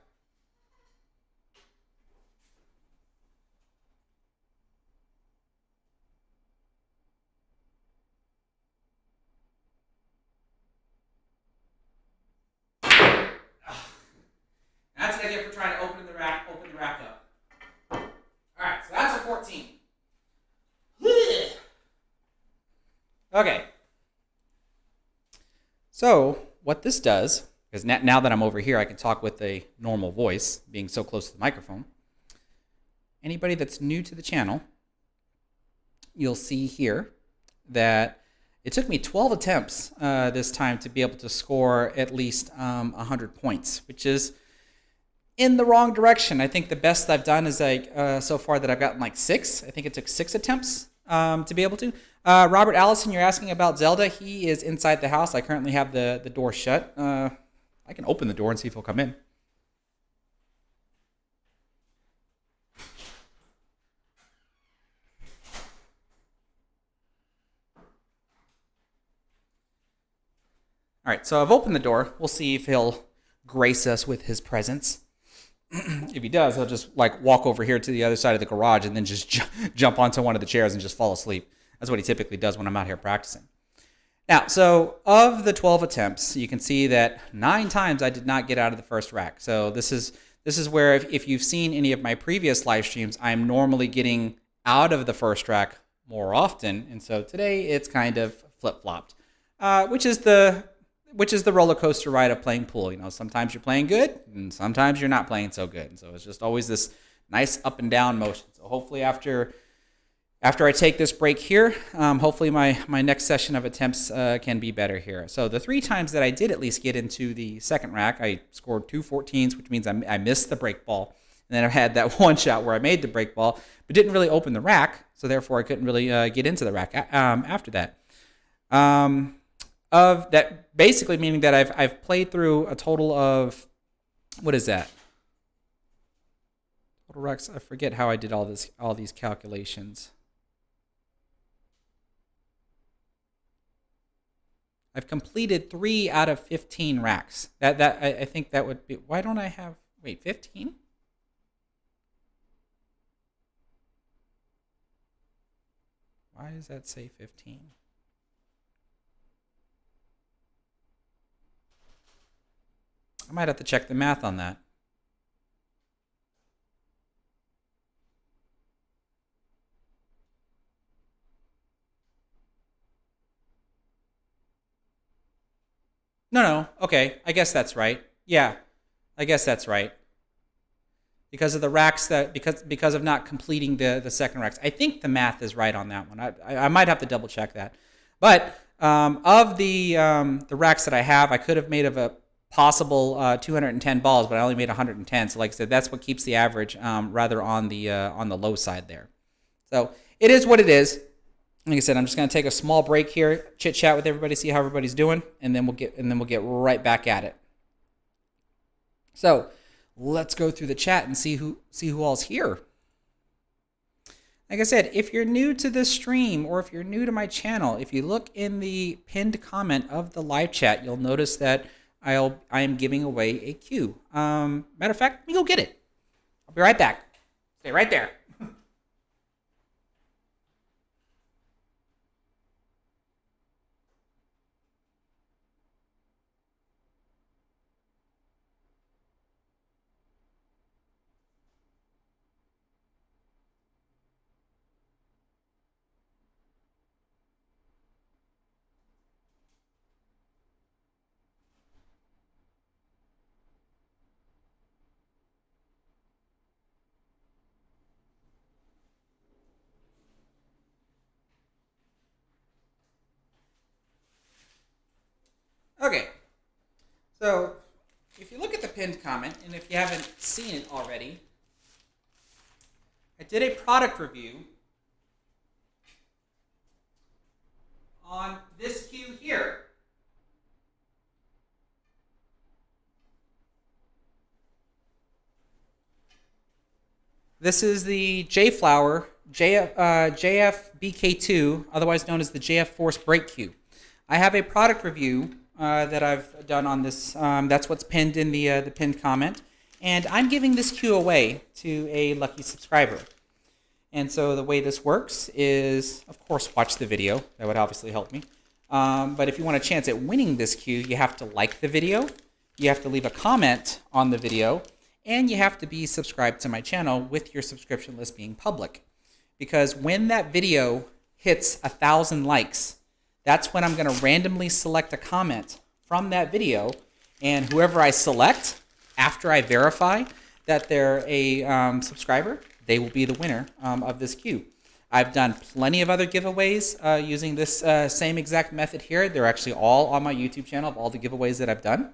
That's what I get for trying to open the rack up. All right, so that's a 14. Okay. So what this does, because now that I'm over here, I can talk with a normal voice, being so close to the microphone. Anybody that's new to the channel, you'll see here that it took me 12 attempts this time to be able to score at least 100 points, which is in the wrong direction. I think the best I've done is so far that I've gotten like 6. I think it took 6 attempts to be able to. Robert Allison, you're asking about Zelda. He is inside the house. I currently have the door shut. I can open the door and see if he'll come in. All right, so I've opened the door. We'll see if he'll grace us with his presence. If he does, he'll just like walk over here to the other side of the garage and then just jump onto one of the chairs and just fall asleep. That's what he typically does when I'm out here practicing. Now, so of the 12 attempts, you can see that 9 times I did not get out of the first rack. So this is where if you've seen any of my previous live streams, I'm normally getting out of the first rack more often. And so today it's kind of flip-flopped, which is the roller coaster ride of playing pool. You know, sometimes you're playing good and sometimes you're not playing so good. And so it's just always this nice up and down motion. So hopefully after I take this break here, hopefully my next session of attempts can be better here. So the 3 times that I did at least get into the second rack, I scored 2 14s, which means I missed the break ball. And then I had that one shot where I made the break ball, but didn't really open the rack. So therefore I couldn't really get into the rack after that. Of that, basically meaning that I've played through a total of, what is that? Total racks. I forget how I did all these calculations. I've completed 3 out of 15 racks. I think that would be. Why don't I have? Wait, 15? Why does that say 15? I might have to check the math on that. No. Okay, I guess that's right. Yeah, I guess that's right. Because of the racks because of not completing the second racks. I think the math is right on that one. I might have to double check that. But of the racks that I have, I could have made of a possible 210 balls, but I only made 110. So like I said, that's what keeps the average rather on the low side there. So it is what it is. Like I said, I'm just going to take a small break here, chit chat with everybody, see how everybody's doing, and then we'll get right back at it. So let's go through the chat and see who all's here. Like I said, if you're new to this stream or if you're new to my channel, if you look in the pinned comment of the live chat, you'll notice that I am giving away a cue. Matter of fact, let me go get it. I'll be right back. Stay right there. Okay, so if you look at the pinned comment, and if you haven't seen it already, I did a product review on this cue here. This is the JFlower JFBK2, otherwise known as the JF Force Brake Cue. I have a product review that I've done on this. That's what's pinned in the pinned comment, and I'm giving this cue away to a lucky subscriber. And so the way this works is, of course, watch the video. That would obviously help me. But if you want a chance at winning this cue, you have to like the video, you have to leave a comment on the video, and you have to be subscribed to my channel with your subscription list being public. Because when that video hits 1,000 likes, that's when I'm going to randomly select a comment from that video, and whoever I select after I verify that they're a subscriber, they will be the winner of this cue. I've done plenty of other giveaways using this same exact method here. They're actually all on my YouTube channel of all the giveaways that I've done.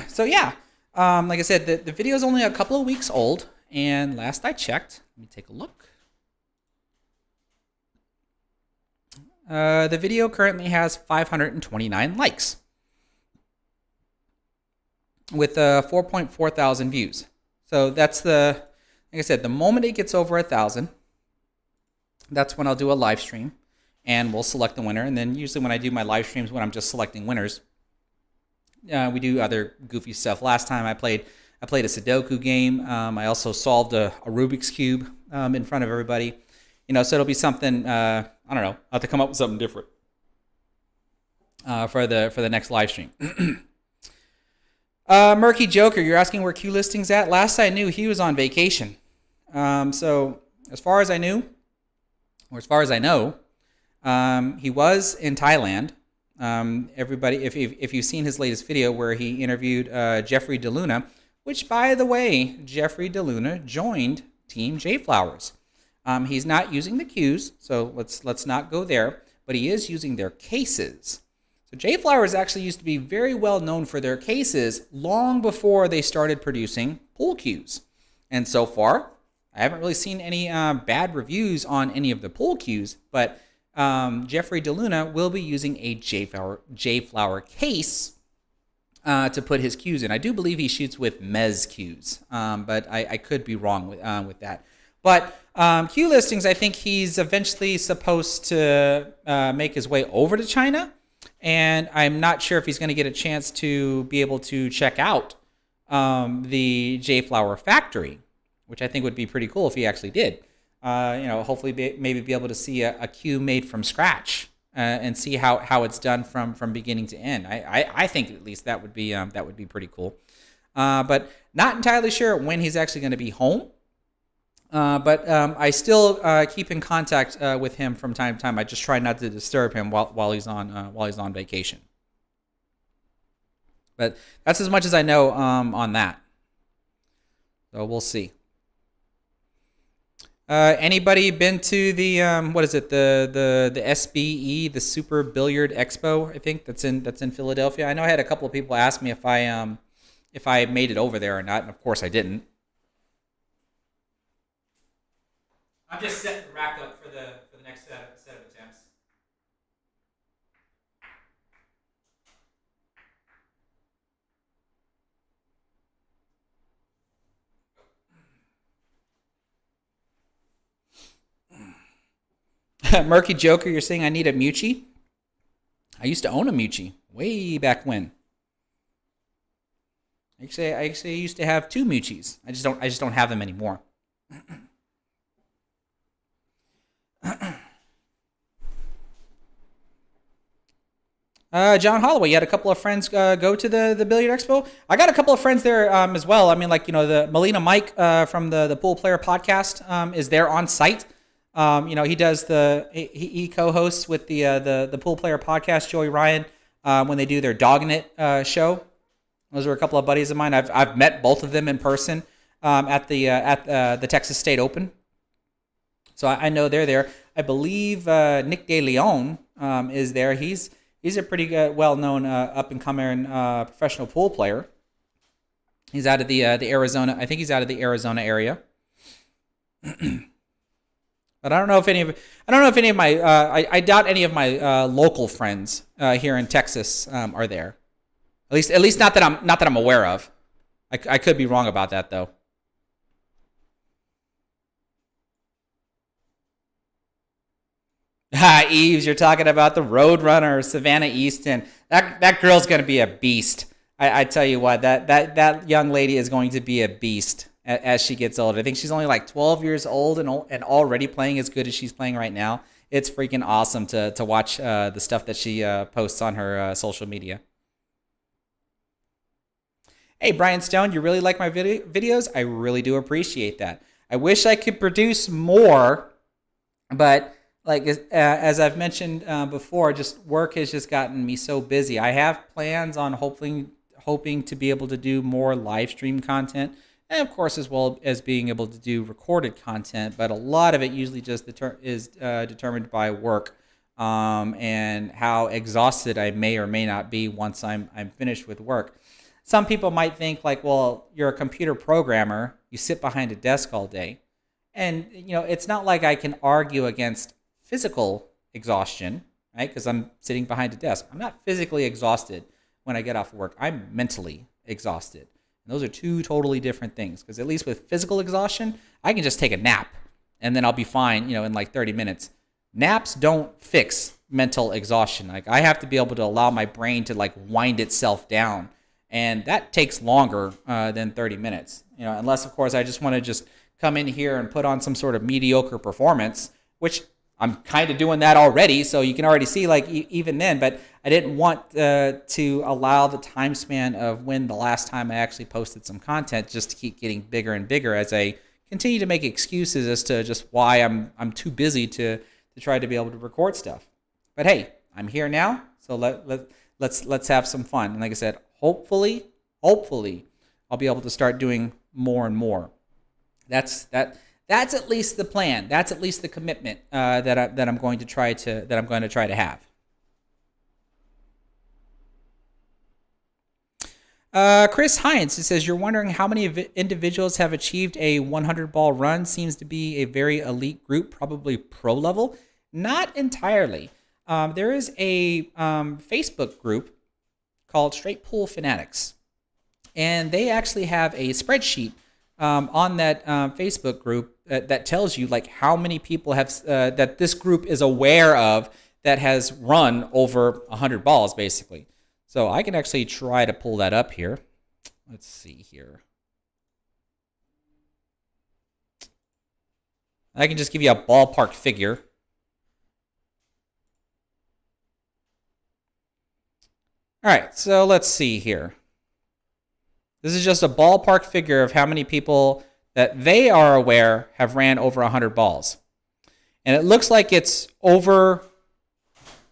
So yeah, like I said, the video is only a couple of weeks old, and last I checked, let me take a look. The video currently has 529 likes with 4.4 thousand views. So that's like I said, the moment it gets over 1,000, that's when I'll do a live stream and we'll select the winner. And then usually when I do my live streams, when I'm just selecting winners, we do other goofy stuff. Last time I played a Sudoku game. I also solved a Rubik's Cube in front of everybody. So it'll be something, I don't know, I'll have to come up with something different for the next live stream. Murky Joker, you're asking where Q Listing's at? Last I knew, he was on vacation. So as far as I knew, or as far as I know, he was in Thailand. Everybody, if you've seen his latest video where he interviewed Jeffrey DeLuna, which, by the way, Jeffrey DeLuna joined Team JFlowers. He's not using the cues, so let's not go there, but he is using their cases. So JFlowers actually used to be very well known for their cases long before they started producing pool cues. And so far, I haven't really seen any bad reviews on any of the pool cues, but Jeffrey DeLuna will be using a JFlower case to put his cues in. I do believe he shoots with Mez cues, but I could be wrong with that. But Q Listings, I think he's eventually supposed to make his way over to China, and I'm not sure if he's going to get a chance to be able to check out the JFlower factory, which I think would be pretty cool if he actually did. Hopefully maybe be able to see a cue made from scratch and see how it's done from beginning to end. I think at least that would be pretty cool. But not entirely sure when he's actually going to be home. But I still keep in contact with him from time to time. I just try not to disturb him while he's on vacation. But that's as much as I know on that. So we'll see. Anybody been to the what is it, the SBE, the Super Billiard Expo? I think that's in Philadelphia. I know I had a couple of people ask me if I made it over there or not, and of course I didn't. I'm just setting the rack up for the next set of attempts. Murky Joker, you're saying I need a Mucci? I used to own a Mucci way back when. Actually, I used to have 2 Muccis. I just don't have them anymore. John Holloway, you had a couple of friends go to the Billiard Expo. I got a couple of friends there as well. I mean, the Melina Mike from the Pool Player podcast is there on site. He does he co-hosts with the Pool Player podcast, Joey Ryan, when they do their Dogging It show. Those are a couple of buddies of mine. I've met both of them in person at the Texas State Open. So I know they're there. I believe Nick De Leon is there. He's a pretty well-known up-and-coming professional pool player. He's out of the Arizona. I think he's out of the Arizona area. But I don't know if any of my I doubt any of my local friends here in Texas are there. At least not that I'm aware of. I could be wrong about that though. Eves, you're talking about the Roadrunner, Savannah Easton. That girl's gonna be a beast. I tell you what, that young lady is going to be a beast as she gets older. I think she's only like 12 years old and already playing as good as she's playing right now. It's freaking awesome to watch the stuff that she posts on her social media. Hey, Brian Stone, you really like my videos? I really do appreciate that. I wish I could produce more, but like as I've mentioned before, just work has just gotten me so busy. I have plans on hoping to be able to do more live stream content, and of course as well as being able to do recorded content. But a lot of it usually just is determined by work and how exhausted I may or may not be once I'm finished with work. Some people might think like, well, you're a computer programmer, you sit behind a desk all day. And, it's not like I can argue against physical exhaustion, right? Because I'm sitting behind a desk. I'm not physically exhausted when I get off work. I'm mentally exhausted. And those are two totally different things. Because at least with physical exhaustion, I can just take a nap and then I'll be fine, in like 30 minutes. Naps don't fix mental exhaustion. Like I have to be able to allow my brain to like wind itself down. And that takes longer than 30 minutes, unless, of course, I just want to just come in here and put on some sort of mediocre performance, which I'm kind of doing that already. So you can already see like even then, but I didn't want to allow the time span of when the last time I actually posted some content just to keep getting bigger and bigger as I continue to make excuses as to just why I'm too busy to try to be able to record stuff. But hey, I'm here now. So let's have some fun. And like I said, hopefully, I'll be able to start doing more and more. That's at least the plan. That's at least the commitment that I'm going to try to have. Chris Hines, it says you're wondering how many individuals have achieved a 100 ball run. Seems to be a very elite group, probably pro level. Not entirely. There is a Facebook group called Straight Pool Fanatics. And they actually have a spreadsheet on that Facebook group that tells you like how many people have that this group is aware of that has run over 100 balls, basically. So I can actually try to pull that up here. Let's see here. I can just give you a ballpark figure. All right, so let's see here. This is just a ballpark figure of how many people that they are aware have ran over 100 balls. And it looks like it's over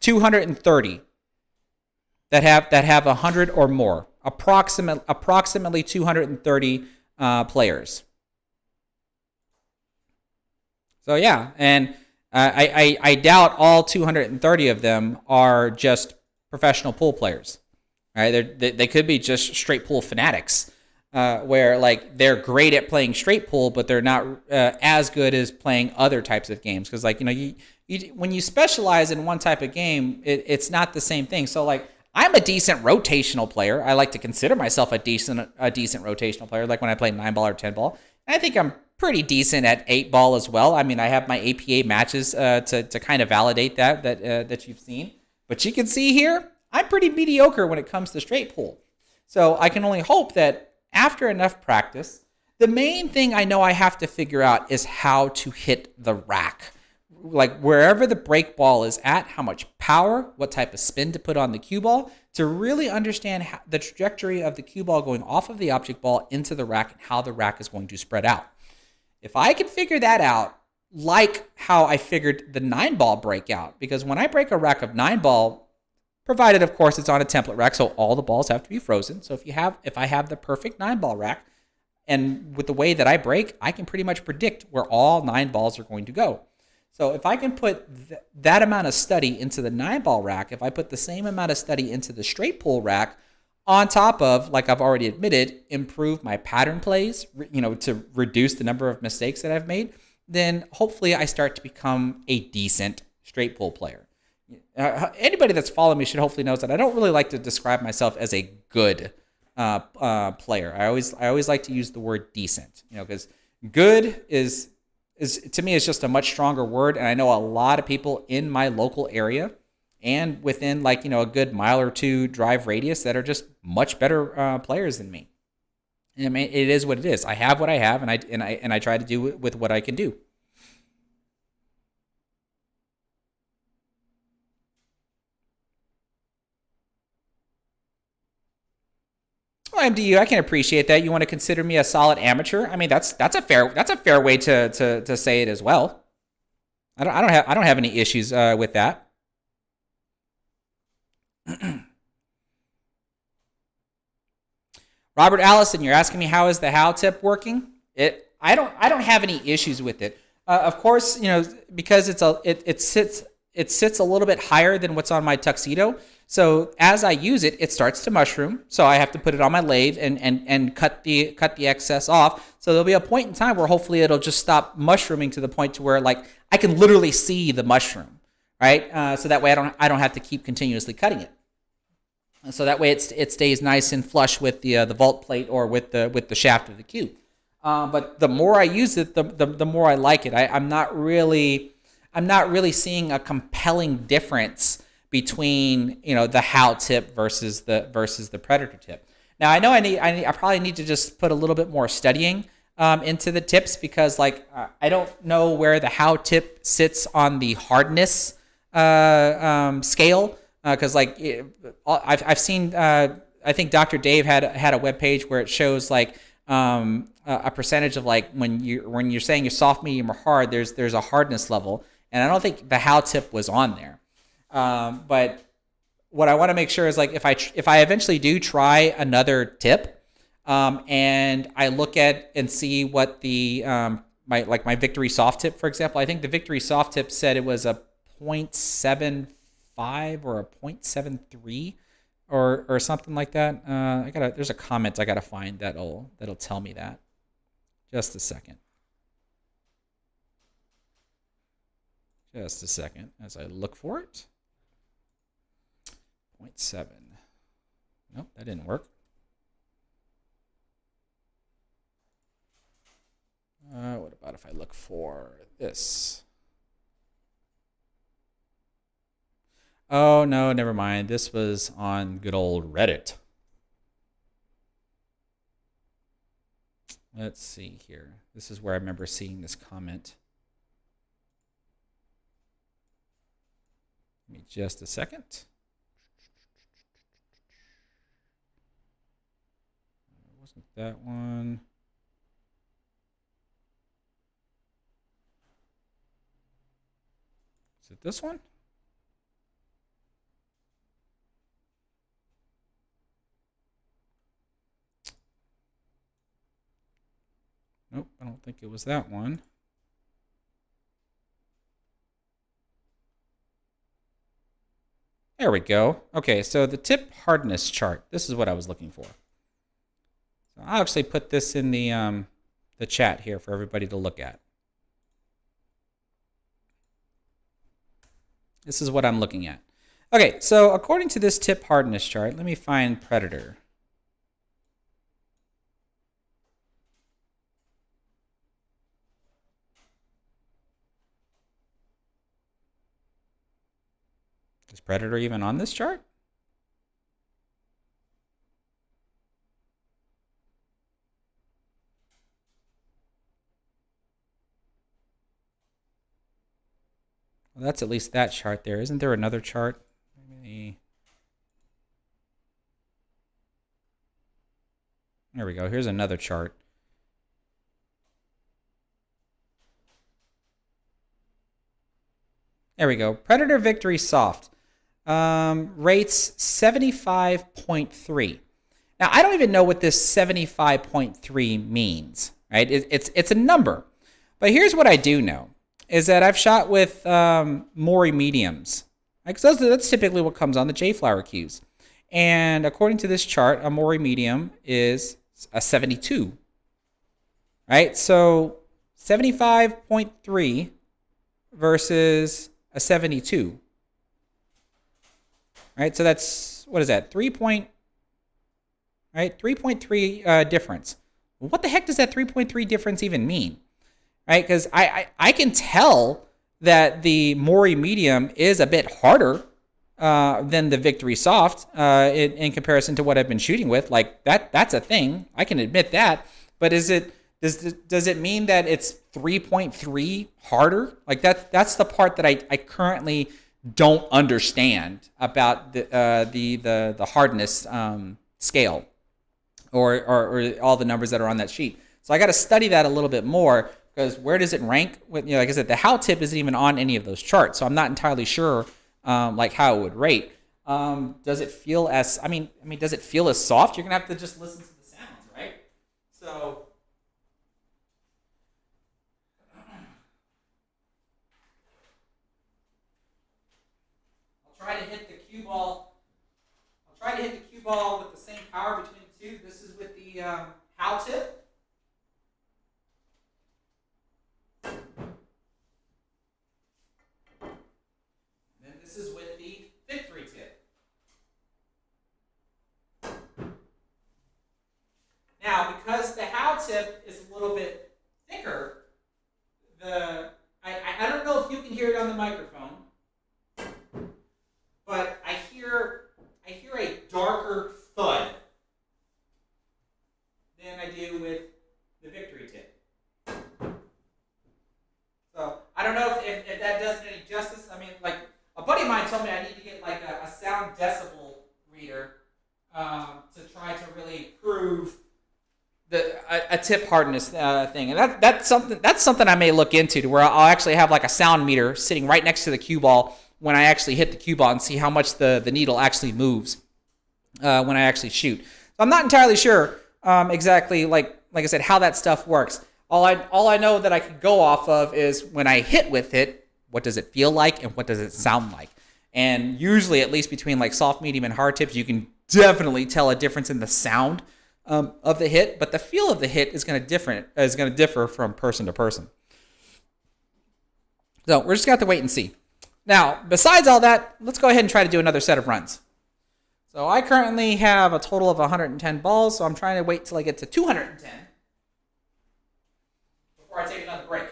230 that have 100 or more. Approximately 230 players. So yeah, and I doubt all 230 of them are just professional pool players. Right? They could be just straight pool fanatics, where like they're great at playing straight pool, but they're not as good as playing other types of games. Because like you when you specialize in one type of game, it's not the same thing. So like I'm a decent rotational player. I like to consider myself a decent rotational player. Like when I play 9 ball or 10 ball, and I think I'm pretty decent at 8 ball as well. I mean, I have my APA matches to kind of validate that you've seen. But you can see here, I'm pretty mediocre when it comes to straight pool. So I can only hope that after enough practice, the main thing I know I have to figure out is how to hit the rack. Like wherever the break ball is at, how much power, what type of spin to put on the cue ball, to really understand the trajectory of the cue ball going off of the object ball into the rack and how the rack is going to spread out. If I can figure that out, like how I figured the 9 ball breakout, because when I break a rack of 9 ball, provided of course it's on a template rack, so all the balls have to be frozen. So if I have the perfect 9 ball rack, and with the way that I break, I can pretty much predict where all 9 balls are going to go. So if I can put that amount of study into the 9 ball rack, if I put the same amount of study into the straight pool rack, on top of, like I've already admitted, improve my pattern plays, to reduce the number of mistakes that I've made, then hopefully I start to become a decent straight pool player. Anybody that's followed me should hopefully knows that I don't really like to describe myself as a good player. I always like to use the word decent, because good is is to me is just a much stronger word, and I know a lot of people in my local area and within like a good mile or two drive radius that are just much better players than me. And I mean, it is what it is. I have what I have, and I try to do it with what I can do. Well, MDU, I can appreciate that. You want to consider me a solid amateur. I mean, that's a fair way to say it as well. I don't have any issues with that. Robert Allison, you're asking me how is the how tip working? I don't have any issues with it. Of course, because it sits a little bit higher than what's on my tuxedo. So as I use it, it starts to mushroom. So I have to put it on my lathe and cut the excess off. So there'll be a point in time where hopefully it'll just stop mushrooming to the point to where like I can literally see the mushroom, right? So that way I don't have to keep continuously cutting it. So that way it stays nice and flush with the vault plate or with the shaft of the cube. But the more I use it, the more I like it. I'm not really seeing a compelling difference between the how tip versus the predator tip. Now I know I probably need to just put a little bit more studying into the tips because like I don't know where the how tip sits on the hardness scale. Because I've seen, I think Dr. Dave had a webpage where it shows like a percentage of like when you're saying you're soft, medium, or hard. There's a hardness level, and I don't think the how tip was on there. But what I want to make sure is like if I eventually do try another tip, and I look at and see what the my Victory soft tip, for example, I think the Victory soft tip said it was a 0.75 or a 0.73 or something like that. There's a comment I gotta find that'll tell me that. Just a second. Just a second as I look for it. 0.7. Nope, that didn't work. What about if I look for this? Oh, no, never mind. This was on good old Reddit. Let's see here. This is where I remember seeing this comment. Give me just a second. Wasn't that one? Is it this one? Nope, I don't think it was that one. There we go. Okay, so the tip hardness chart. This is what I was looking for. So I'll actually put this in the chat here for everybody to look at. This is what I'm looking at. Okay, so according to this tip hardness chart, let me find Predator. Is Predator even on this chart? Well, that's at least that chart there. Isn't there another chart? Maybe... There we go. Here's another chart. There we go. Predator Victory Soft. Rates 75.3. Now, I don't even know what this 75.3 means, right? It's a number. But here's what I do know, is that I've shot with Mori mediums. Because that's typically what comes on the JFlower cues. And according to this chart, a Mori medium is a 72. Right? So 75.3 versus a 72. Right? So that's, what is that? 3.3 difference. Well, what the heck does that 3.3 difference even mean? right? Because I can tell that the Mori medium is a bit harder than the Victory Soft in comparison to what I've been shooting with. Like that's a thing. I can admit that. But does it mean that it's 3.3 harder? Like that's the part that I currently don't understand about the hardness scale or all the numbers that are on that sheet. So I got to study that a little bit more because where does it rank? With, like I said, the how tip isn't even on any of those charts, so I'm not entirely sure like how it would rate. Does it feel as? Does it feel as soft? You're gonna have to just listen to the sounds, right? So I'll try to hit the cue ball. I'll try to hit the cue ball with the same power between the two. This is with the how tip. And this is with the Victory tip. Now, because the how tip is a little bit thicker, I don't know if you can hear it on the microphone, but I hear a darker thud than I do with the Victory tip. So I don't know if that does it any justice. I mean, like a buddy of mine told me I need to get like a sound decibel reader to try to really prove a tip hardness thing, and that's something I may look into to where I'll actually have like a sound meter sitting right next to the cue ball when I actually hit the cue ball and see how much the needle actually moves when I actually shoot. So I'm not entirely sure exactly like I said how that stuff works. All I know that I could go off of is when I hit with it, what does it feel like and what does it sound like? And usually, at least between like soft, medium, and hard tips, you can definitely tell a difference in the sound of the hit, but the feel of the hit is going to differ from person to person. So we're just going to have to wait and see. Now, besides all that, let's go ahead and try to do another set of runs. So I currently have a total of 110 balls, so I'm trying to wait till I get to 210 before I take another break.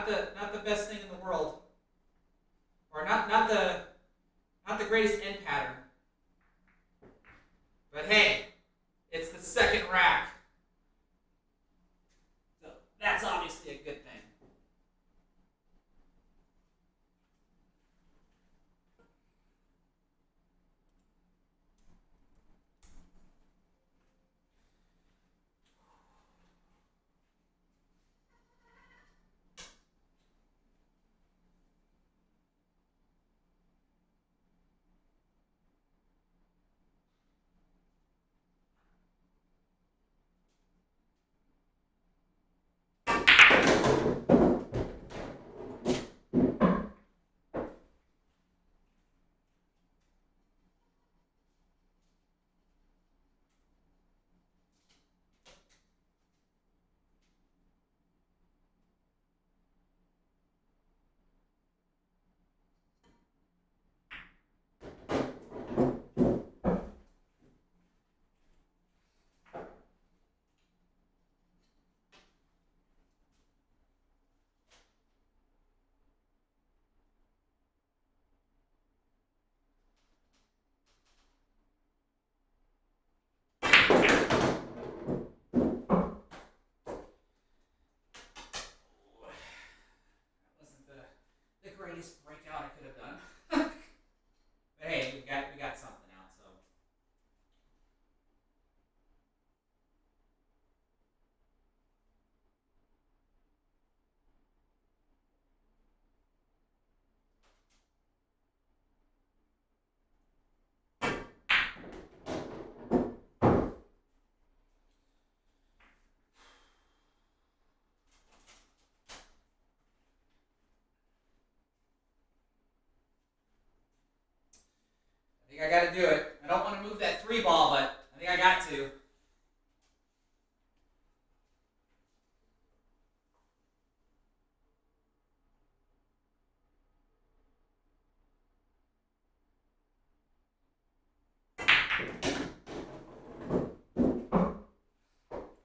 not the best thing in the world, or not the greatest end pattern. But hey, it's the second rack, so that's obviously a good thing. Wasn't the greatest breakout I could have done. But hey, we got something out. So I think I got to do it. I don't want to move that three ball, but I think I got to.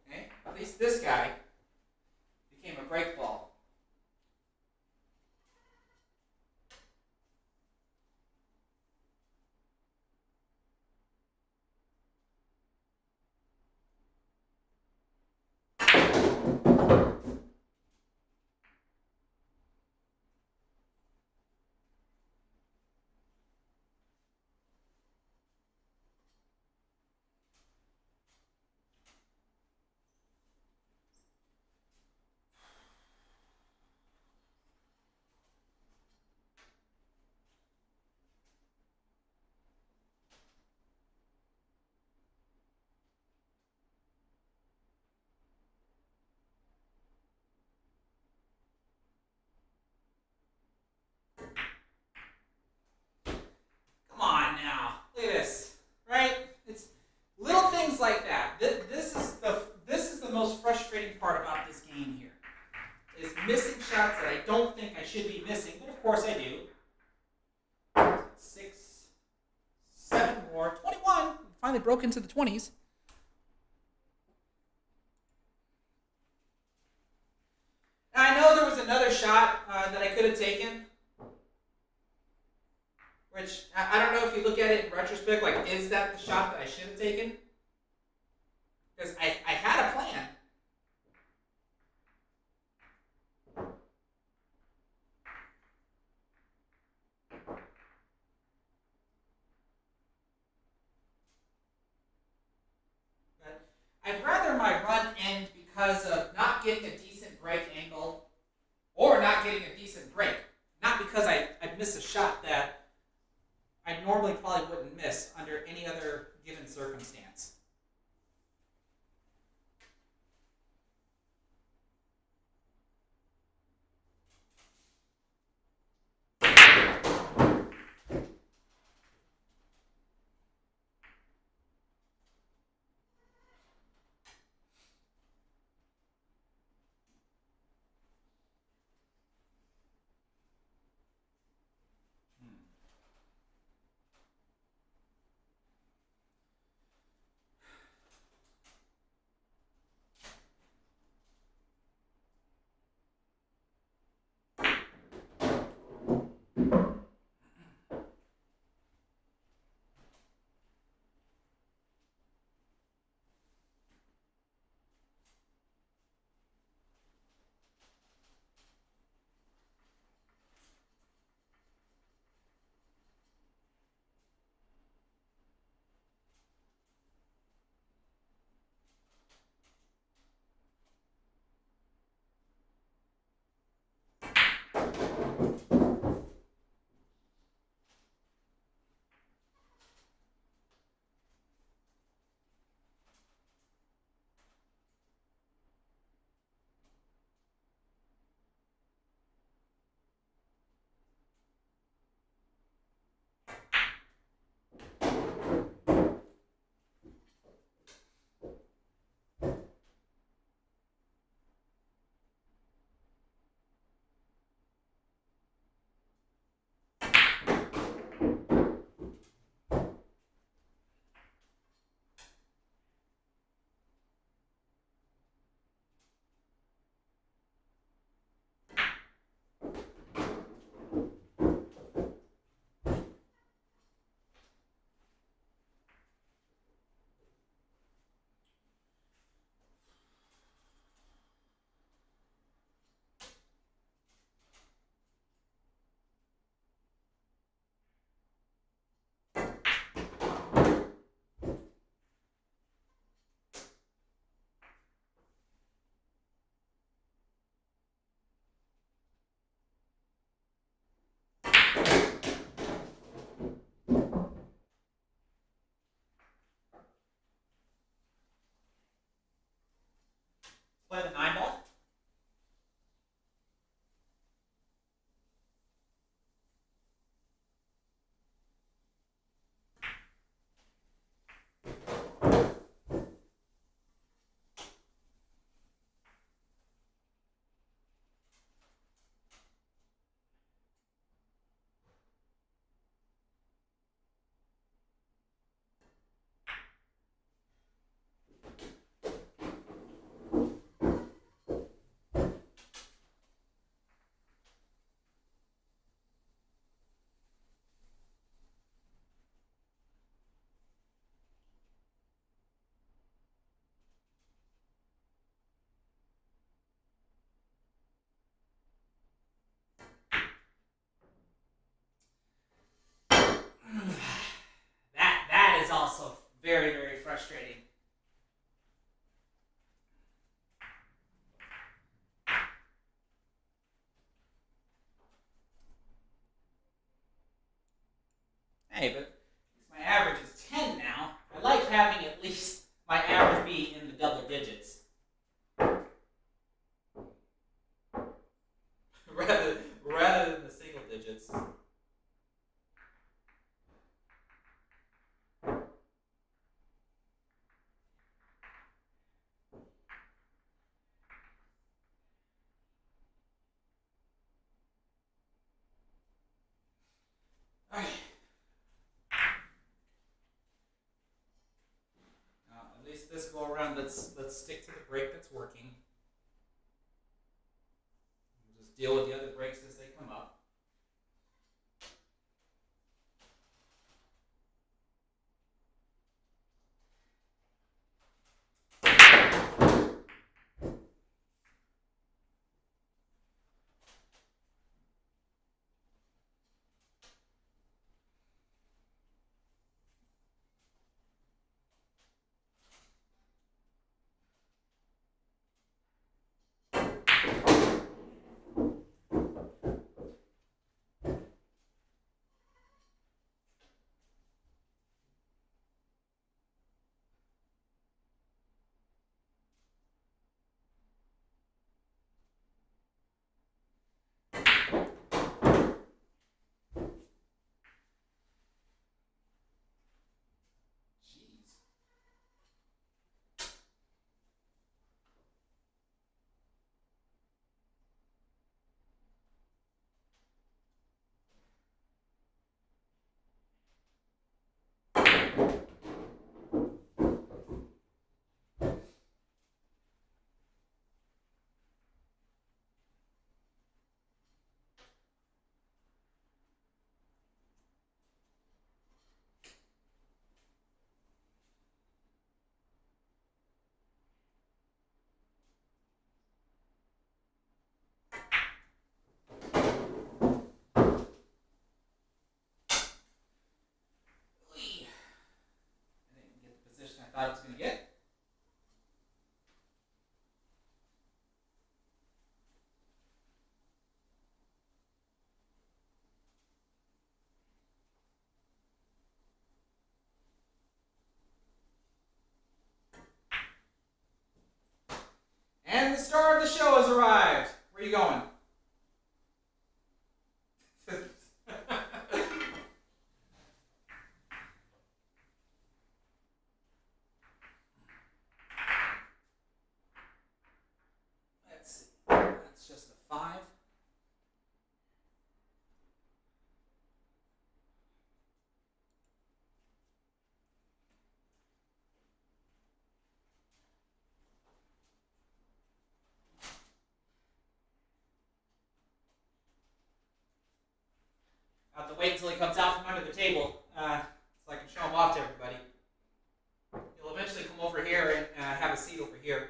Okay, at least this guy became a break ball. Come on now, look at this, right? It's little things like that. This is the most frustrating part about this game here. Is missing shots that I don't think I should be missing, but of course I do. 6, 7 more, 21. Finally broke into the 20s. Now, I know there was another shot that I could have taken, which I don't know if you look at it in retrospect, like, is that the shot that I should have taken? Because I had a plan. But I'd rather my run end because of not getting a decent break angle or not getting a decent break. Not because I'd miss a shot that I normally probably wouldn't miss under any other given circumstance. Play the 9 ball. That is also very, very frustrating. Hey, but my average is 10 now. I like having at least my average be in the double digits. rather than the single digits. Alright. At least this go around, let's stick to the brake that's working. We'll just deal with the other brakes as they come up. Jeez. I didn't get the position I thought it was going to get. And the star of the show has arrived. Where are you going? Let's see. That's just a 5. I'll have to wait until he comes out from under the table so I can show him off to everybody. He'll eventually come over here and have a seat over here.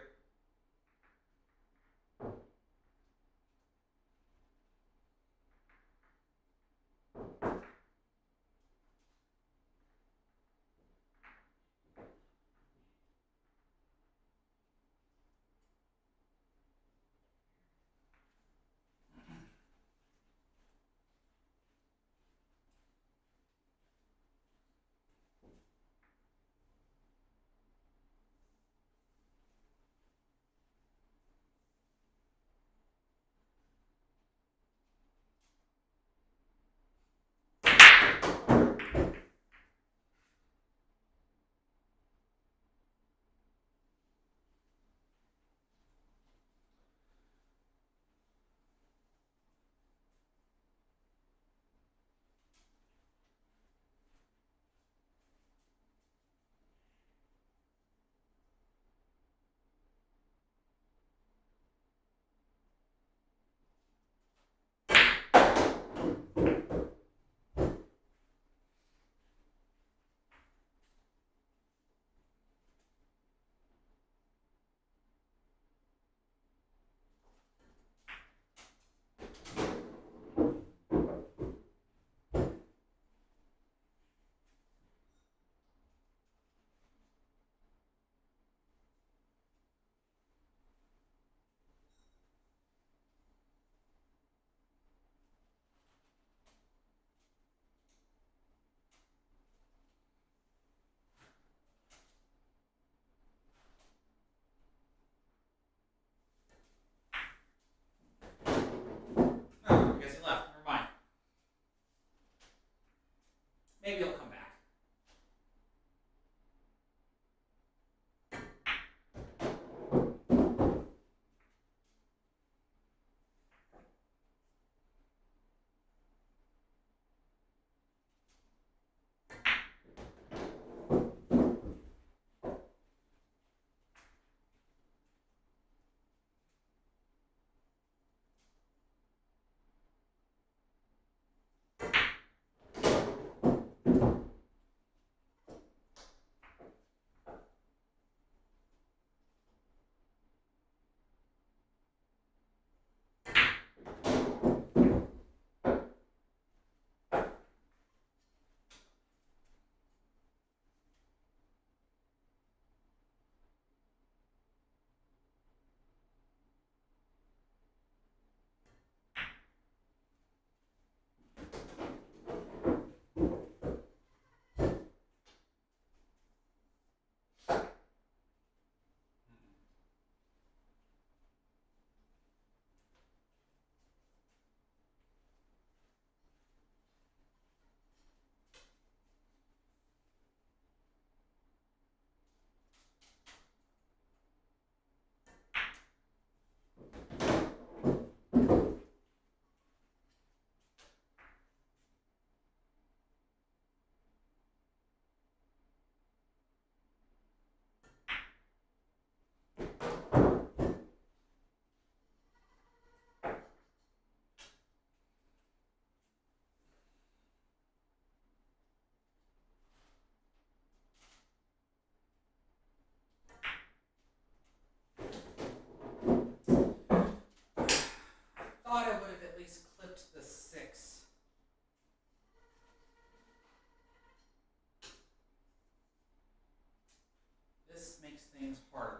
Thought I would have at least clipped the 6. This makes things harder.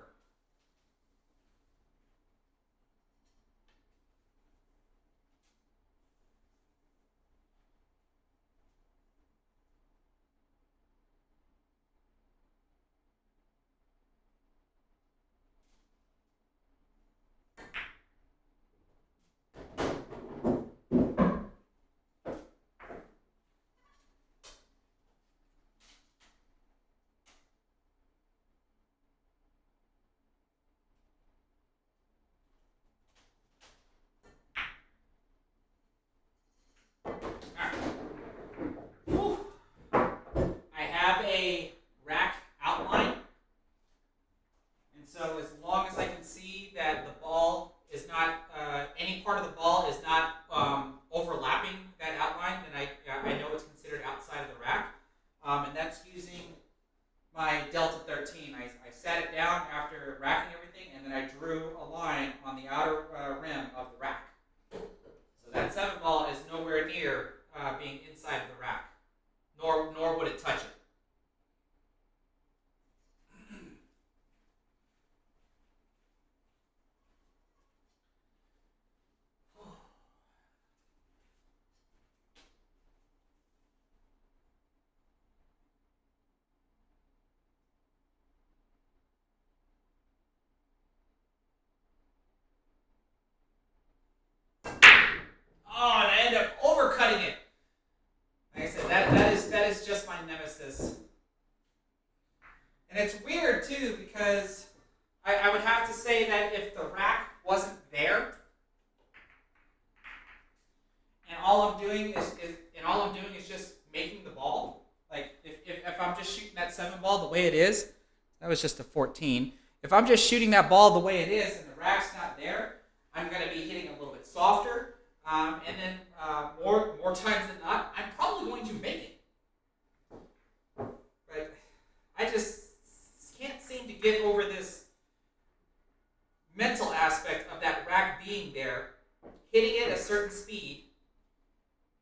Whew. I have a rack outline, and so as long as I can see that the ball is not, any part of the ball is not overlapping that outline, then I know it's considered outside of the rack. And that's using my Delta 13. I sat it down after racking everything, and then I drew a line on the outer rim of the rack. So that 7 ball is nowhere near being inside of the rack, nor would it touch it. Oh, and I end up overcutting it. Like I said, that is just my nemesis. And it's weird too, because I would have to say that if the rack wasn't there, and all I'm doing is just making the ball. Like if I'm just shooting that 7 ball the way it is, that was just a 14. If I'm just shooting that ball the way it is and the rack's not there, I'm going to be hitting a little bit softer. And then more times than not, I'm probably going to make it. But I just can't seem to get over this mental aspect of that rack being there, hitting it at a certain speed,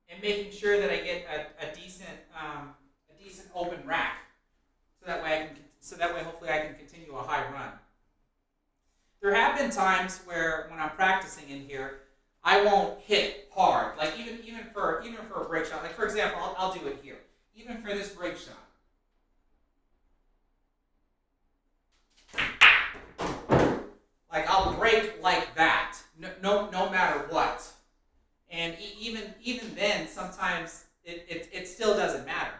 and making sure that I get a decent open rack, so that way hopefully I can continue a high run. There have been times where when I'm practicing in here, I won't hit hard, like even for a break shot. Like for example, I'll do it here. Even for this break shot, like I'll break like that, no matter what. And even then, sometimes it still doesn't matter.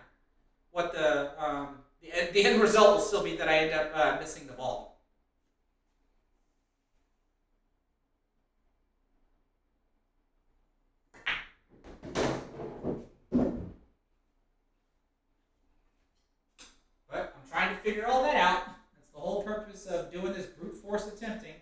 What the end result will still be that I end up missing the ball. But I'm trying to figure all that out. That's the whole purpose of doing this brute force attempting.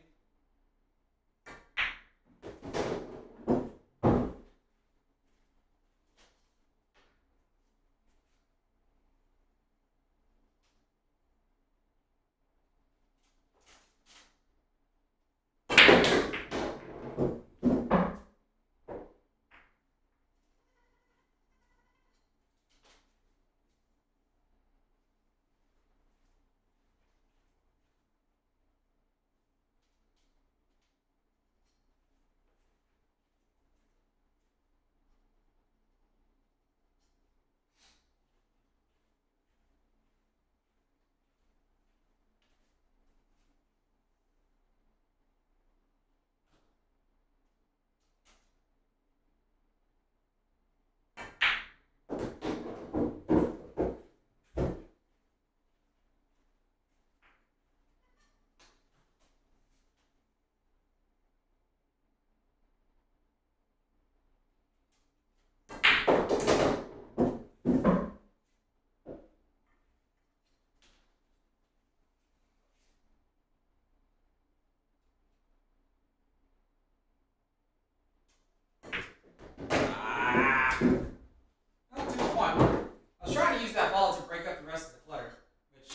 Not 2-1. I was trying to use that ball to break up the rest of the clutter, which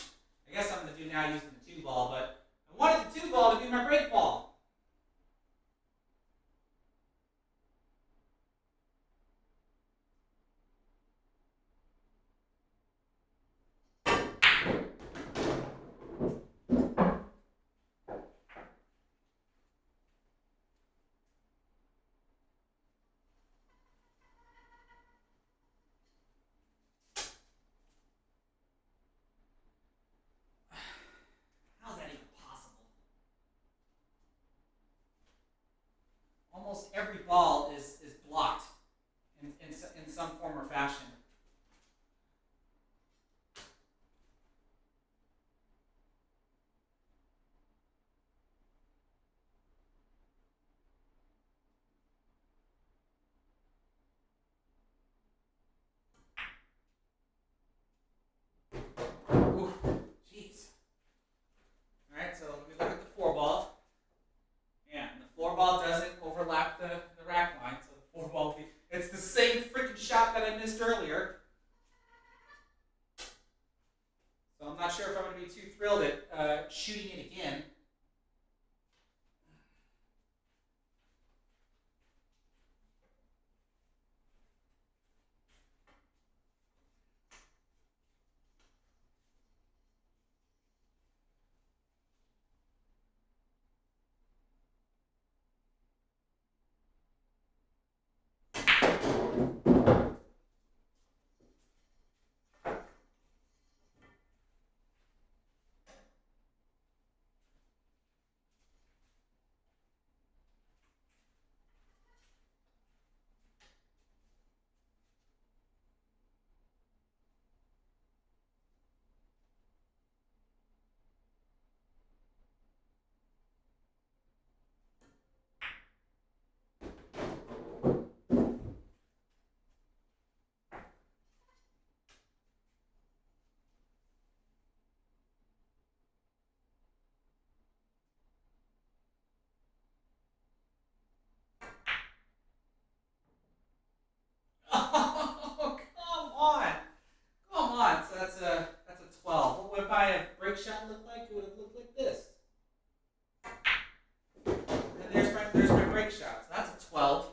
I guess I'm going to do now using the 2 ball, but I wanted the 2 ball to be my break ball. How's that even possible? Almost every ball is blocked in some form or fashion. Ooh, jeez. All right, so we look at the 4 ball. Yeah, and the 4 ball doesn't overlap the rack line, so the 4 ball will be. It's the same freaking shot that I missed earlier. So I'm not sure if I'm going to be too thrilled at shooting it again. Oh, come on. Come on. So that's a 12. What would my break shot look like? It would have looked like this. And there's my break shot. So that's a 12.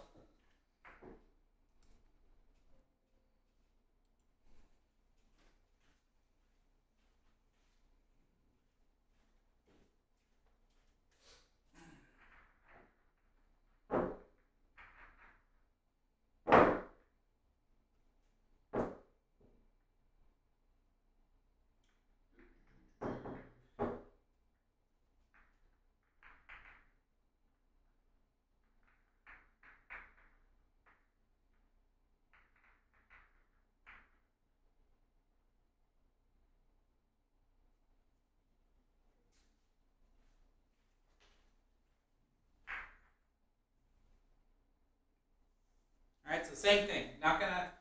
All right, so same thing. Not gonna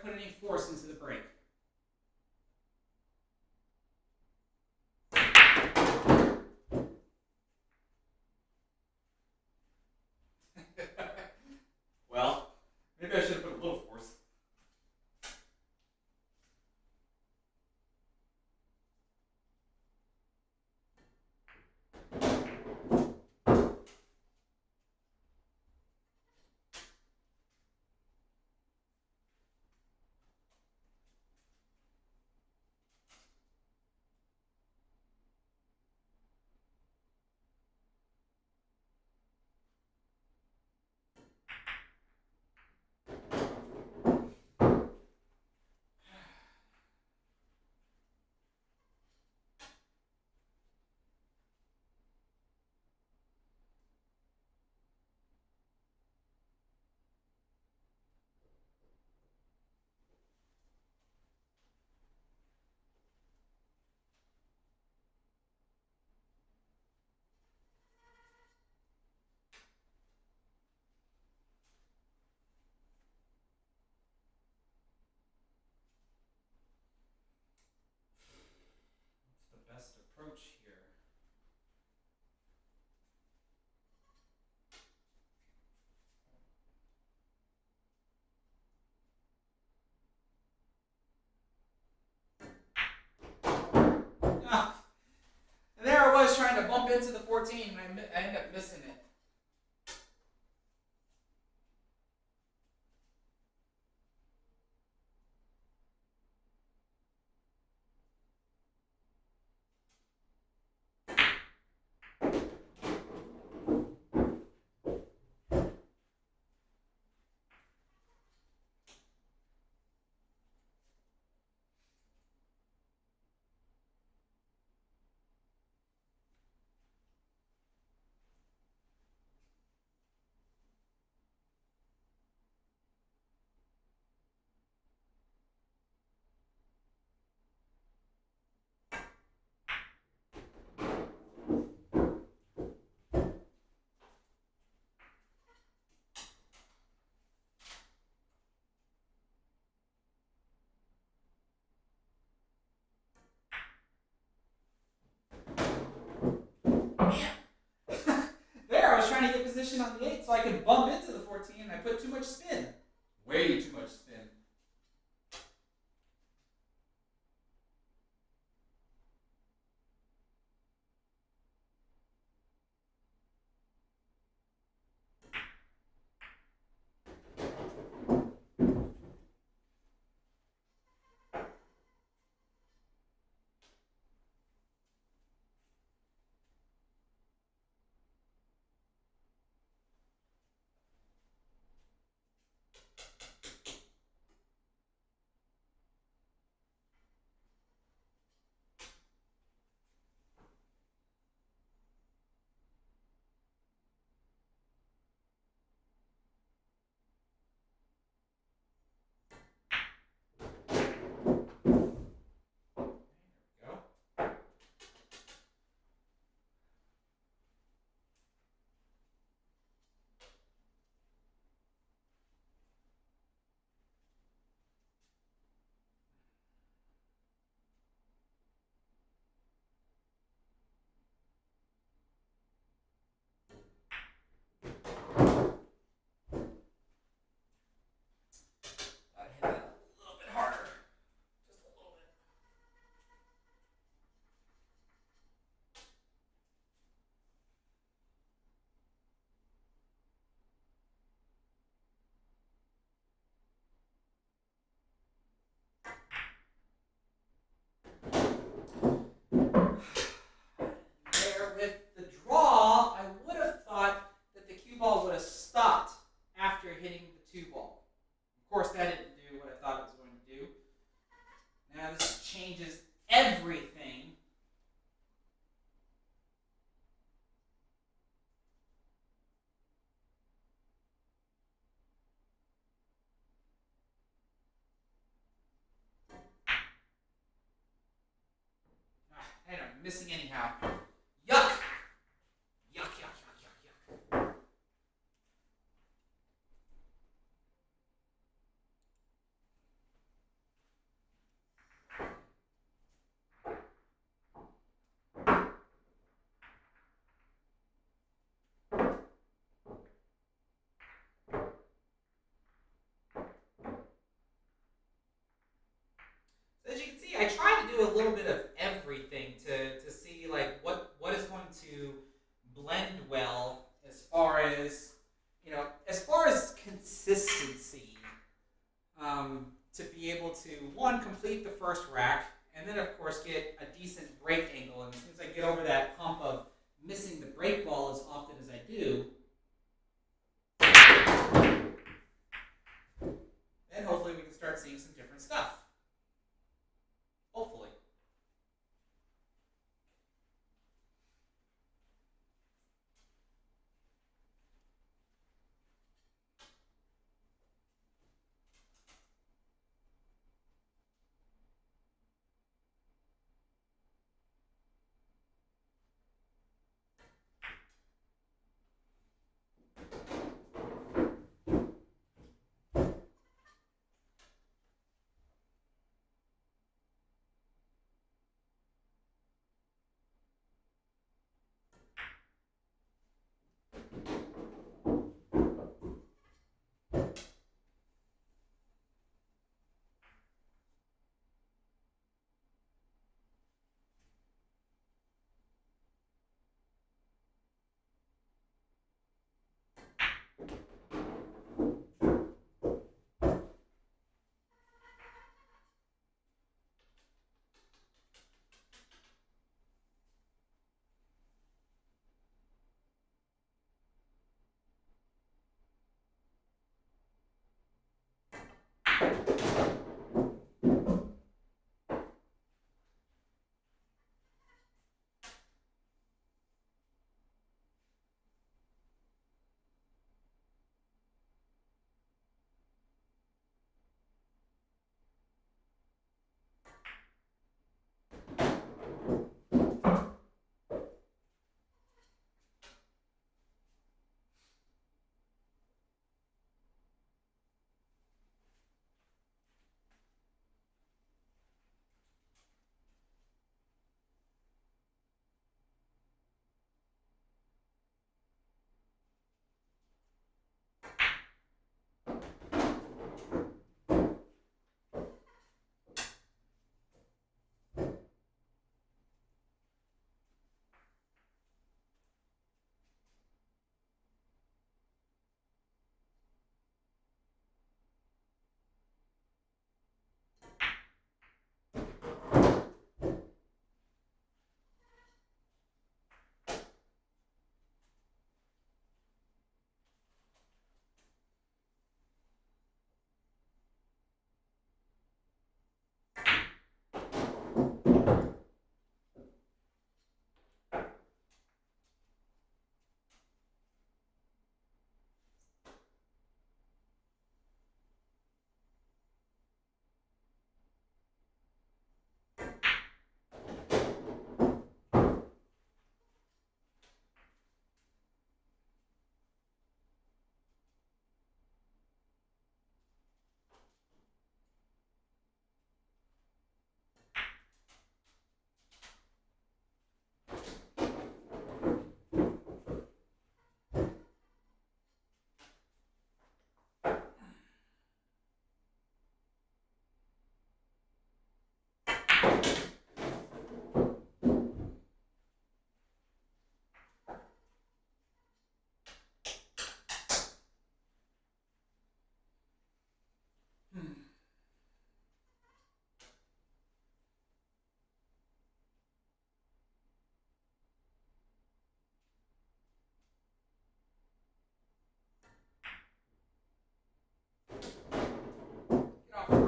put any force into the break. Well, maybe I should have put a little force. into the 14 and I end up missing it. There, I was trying to get position on the 8 so I could bump into the 14 and I put too much spin. Way too much spin. There we go. Gotta hit that a little bit harder. Just a little bit. There with the draw, I would have thought that the cue ball would have stopped after hitting the 2 ball. Of course, that didn't do what I thought it was going to do. Now this changes everything. I know, I'm missing anyhow. Yuck! Yuck, yuck, yuck, yuck, yuck. So as you can see, I try to do a little bit of everything to see like what is going to blend well as far as as far as consistency, to be able to one complete the first rack and then of course get a decent break angle. And as soon as I get over that hump of missing the break ball as often as I do, then hopefully we can start seeing some different stuff. Hopefully.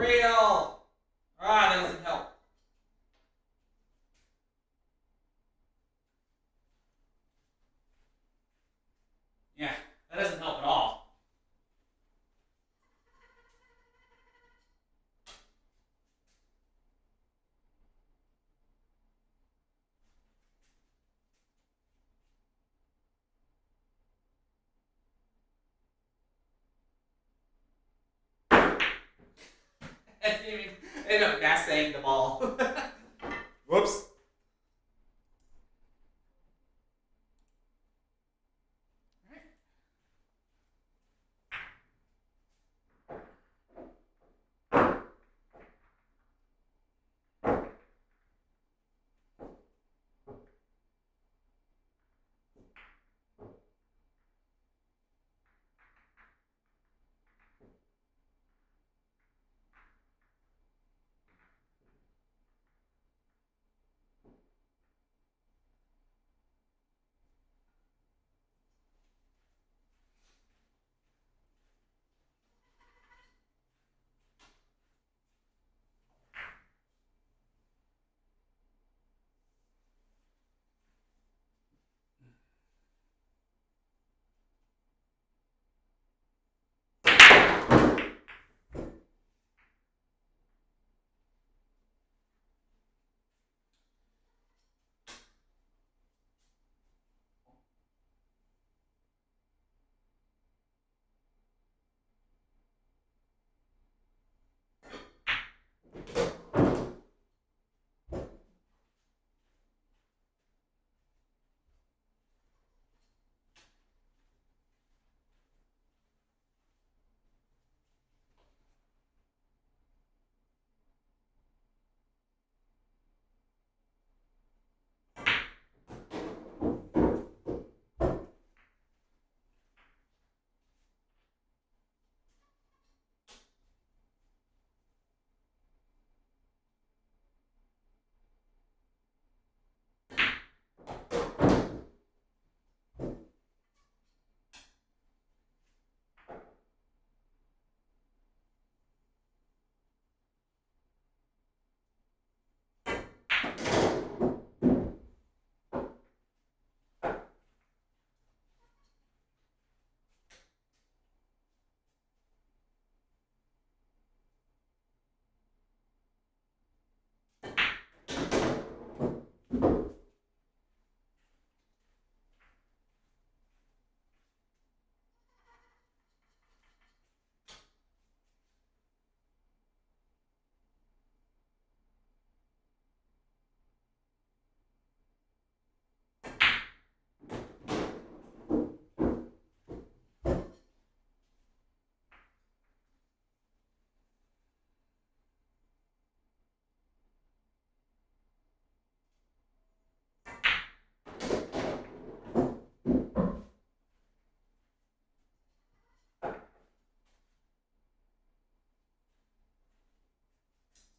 real. Ah, that doesn't help. Yeah, that doesn't help at all. I didn't even end up nasaing the ball. Whoops.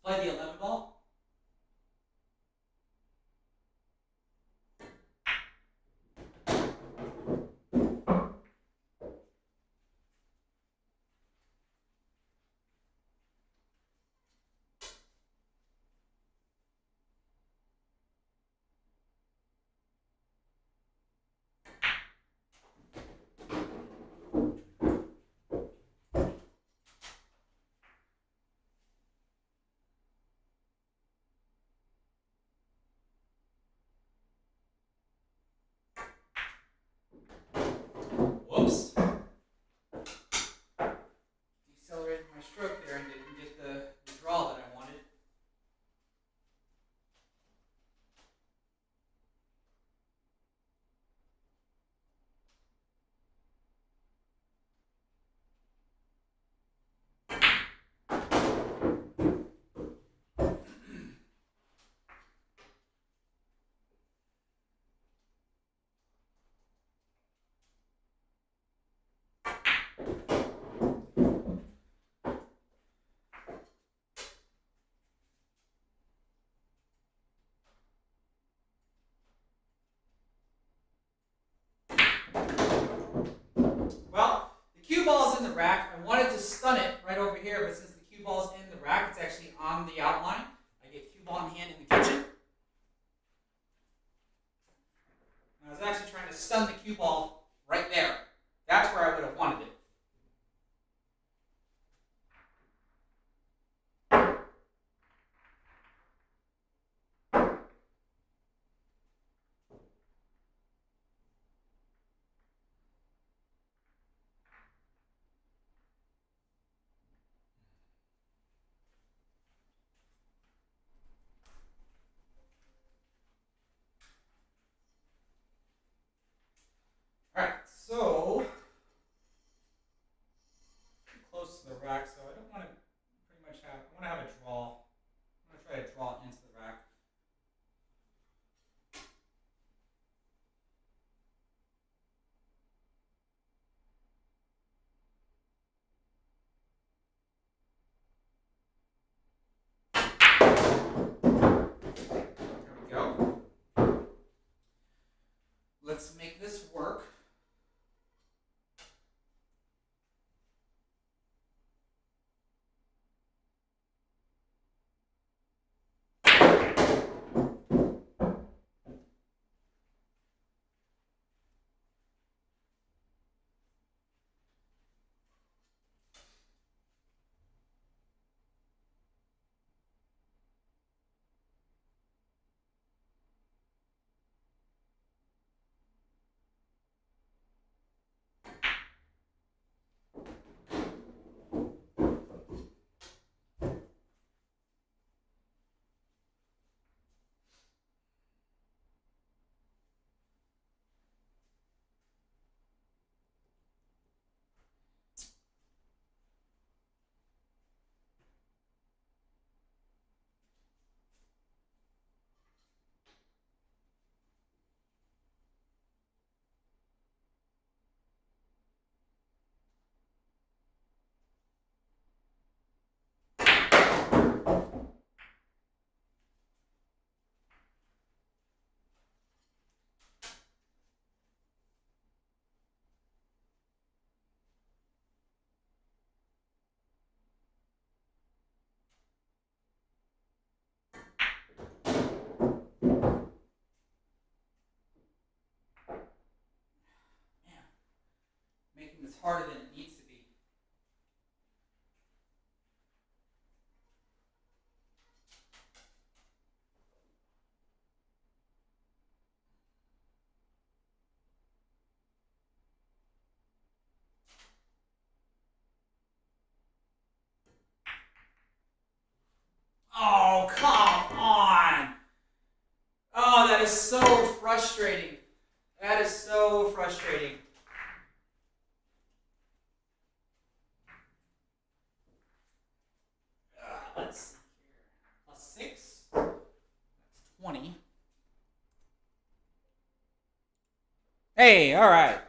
Play the 11 ball. let's make this work. Making this harder than it needs to be. Oh, come on. Oh, that is so frustrating. That is so frustrating. Let's see here. Plus 6. That's 20. Hey, all right.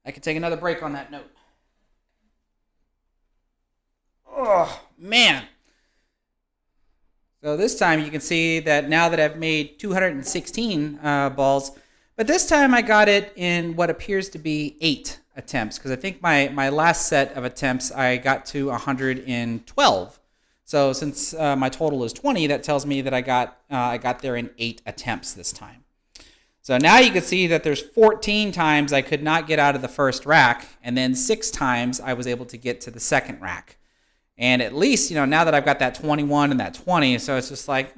I could take another break on that note. Oh, man. So this time you can see that now that I've made 216 balls, but this time I got it in what appears to be 8 attempts, because I think my last set of attempts I got to 112. So since my total is 20, that tells me that I got there in 8 attempts this time. So now you can see that there's 14 times I could not get out of the first rack, and then 6 times I was able to get to the second rack. And at least, now that I've got that 21 and that 20, so it's just like,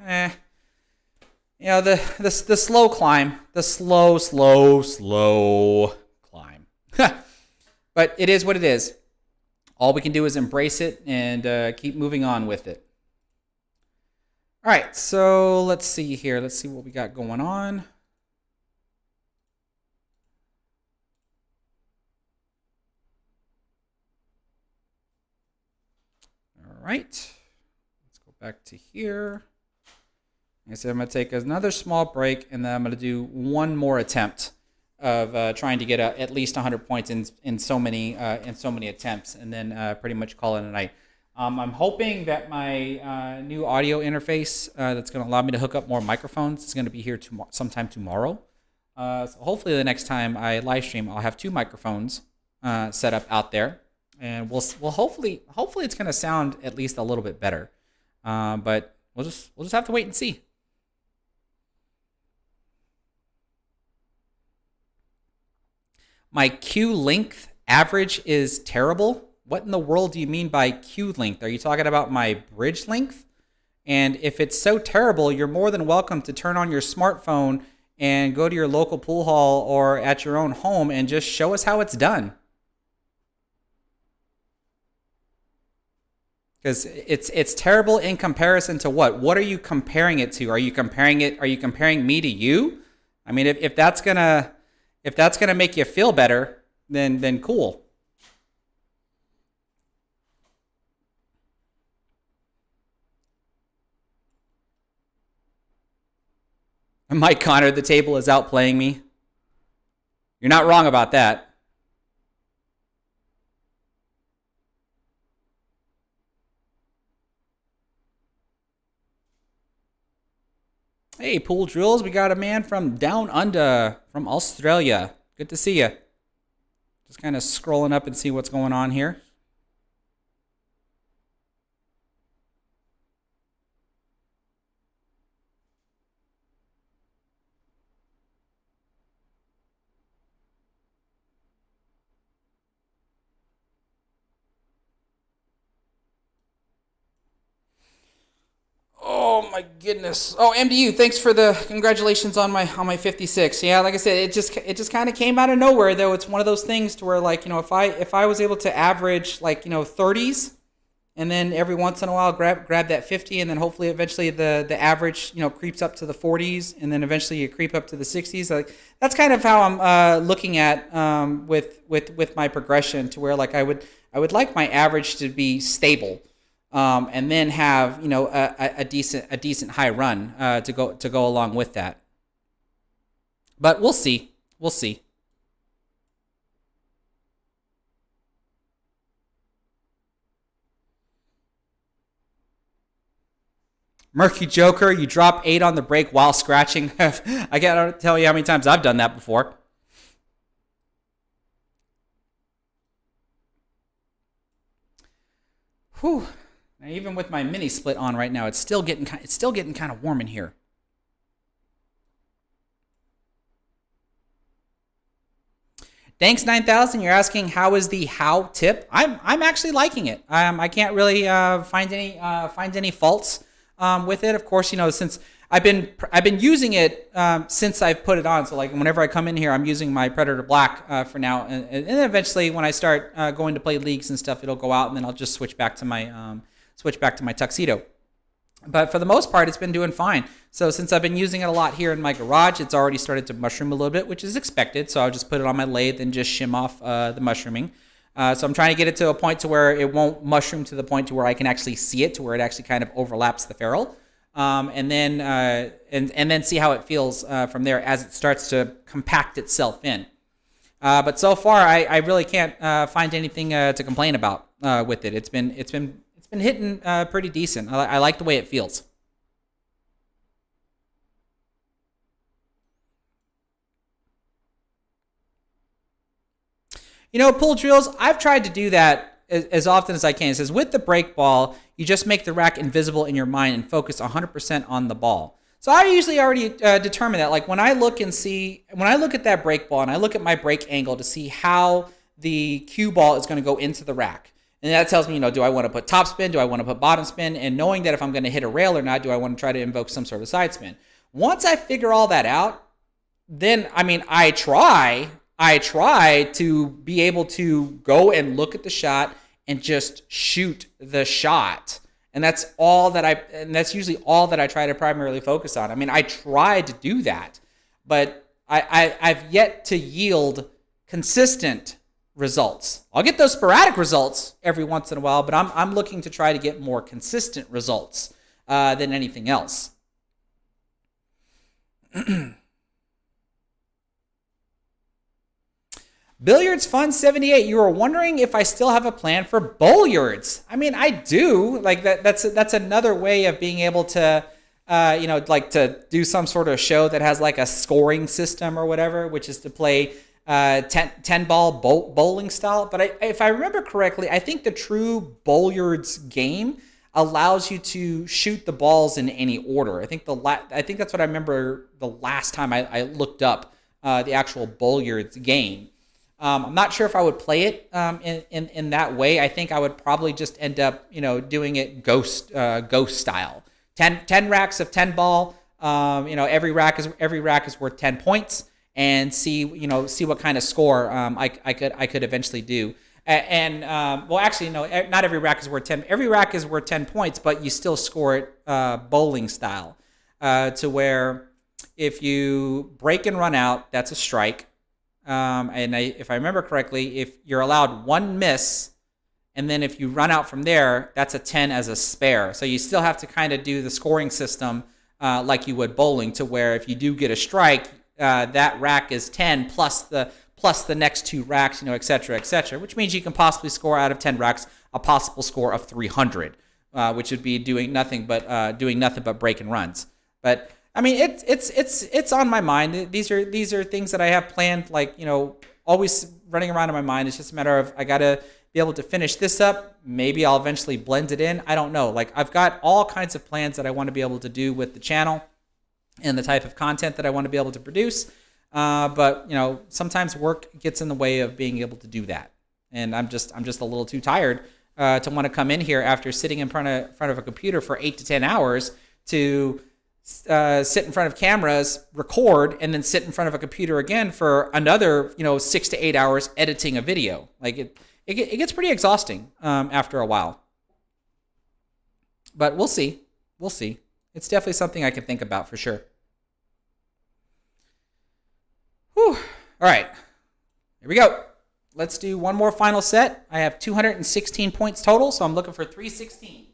the slow climb, the slow climb. But it is what it is. All we can do is embrace it and keep moving on with it. All right, so let's see here. Let's see what we got going on. All right, let's go back to here. Like I said, I'm going to take another small break, and then I'm going to do one more attempt of trying to get at least 100 points in so many attempts, and then pretty much call it a night. I'm hoping that my new audio interface that's going to allow me to hook up more microphones is going to be here sometime tomorrow. So hopefully the next time I live stream, I'll have 2 microphones set up out there, and we'll hopefully it's going to sound at least a little bit better. But we'll just have to wait and see. My queue length average is terrible. What in the world do you mean by queue length? Are you talking about my bridge length? And if it's so terrible, you're more than welcome to turn on your smartphone and go to your local pool hall or at your own home and just show us how it's done. Because it's terrible in comparison to what? What are you comparing it to? Are you comparing me to you? I mean, if that's gonna make you feel better, then cool. Mike Connor, the table is outplaying me. You're not wrong about that. Hey, Pool Drills, we got a man from down under, from Australia. Good to see you. Just kind of scrolling up and see what's going on here. Oh my goodness. Oh, MDU, thanks for the congratulations on my 56. Yeah, like I said, it just kind of came out of nowhere though. It's one of those things to where like, if I was able to average like, 30s and then every once in a while grab that 50 and then hopefully eventually the average, creeps up to the 40s and then eventually you creep up to the 60s. Like that's kind of how I'm looking at with my progression to where like I would like my average to be stable, and then have a decent high run to go along with that. But we'll see. We'll see. Murky Joker, you drop 8 on the break while scratching. I can't tell you how many times I've done that before. Whew. Now, even with my mini split on right now, it's still getting kind of warm in here. Thanks 9,000. You're asking how is the how tip? I'm actually liking it. I can't really find any faults with it. Of course, since I've been using it since I've put it on. So like whenever I come in here, I'm using my Predator Black for now, and then eventually when I start going to play leagues and stuff, it'll go out, and then I'll just switch back to my tuxedo. But for the most part, it's been doing fine. So since I've been using it a lot here in my garage, it's already started to mushroom a little bit, which is expected. So I'll just put it on my lathe and just shim off the mushrooming. So I'm trying to get it to a point to where it won't mushroom to the point to where I can actually see it, to where it actually kind of overlaps the ferrule, and then see how it feels from there as it starts to compact itself in. But so far, I really can't find anything to complain about with it. It's been hitting pretty decent. I like the way it feels. Pull drills, I've tried to do that as often as I can. It says with the break ball, you just make the rack invisible in your mind and focus 100% on the ball. So I usually already determine that. Like when I look at that break ball and I look at my break angle to see how the cue ball is going to go into the rack. And that tells me, do I want to put top spin? Do I want to put bottom spin? And knowing that if I'm going to hit a rail or not, do I want to try to invoke some sort of side spin? Once I figure all that out, then, I try to be able to go and look at the shot and just shoot the shot. And that's usually all that I try to primarily focus on. I try to do that, but I've yet to yield consistent results. I'll get those sporadic results every once in a while, but I'm looking to try to get more consistent results than anything else. Billiards Fun 78. You were wondering if I still have a plan for billiards. I do. Like that's another way of being able to like to do some sort of show that has like a scoring system or whatever, which is to play 10 ball bowling style. But if I remember correctly, I think the true billiards game allows you to shoot the balls in any order. I think that's what I remember the last time I looked up the actual billiards game. I'm not sure if I would play it in that way. I think I would probably just end up, doing it ghost style. 10 racks of 10 ball. Every rack is worth 10 points, and see what kind of score I could eventually do. Well, actually, no, not every rack is worth 10. Every rack is worth 10 points, but you still score it bowling style, to where if you break and run out, that's a strike. If I remember correctly, if you're allowed one miss, and then if you run out from there, that's a 10 as a spare. So you still have to kind of do the scoring system like you would bowling, to where if you do get a strike, that rack is 10 plus the next two racks, et cetera, which means you can possibly score out of 10 racks a possible score of 300, which would be doing nothing but break and runs. But I mean, it's on my mind. These are things that I have planned, like, always running around in my mind. It's just a matter of I gotta be able to finish this up. Maybe I'll eventually blend it in. I don't know. Like, I've got all kinds of plans that I want to be able to do with the channel and the type of content that I want to be able to produce. But sometimes work gets in the way of being able to do that, and I'm just a little too tired to want to come in here after sitting in front of a computer for 8 to 10 hours to sit in front of cameras, record, and then sit in front of a computer again for another 6 to 8 hours editing a video. Like it gets pretty exhausting after a while. But we'll see. We'll see. It's definitely something I can think about for sure. Whew. All right. Here we go. Let's do one more final set. I have 216 points total, so I'm looking for 316.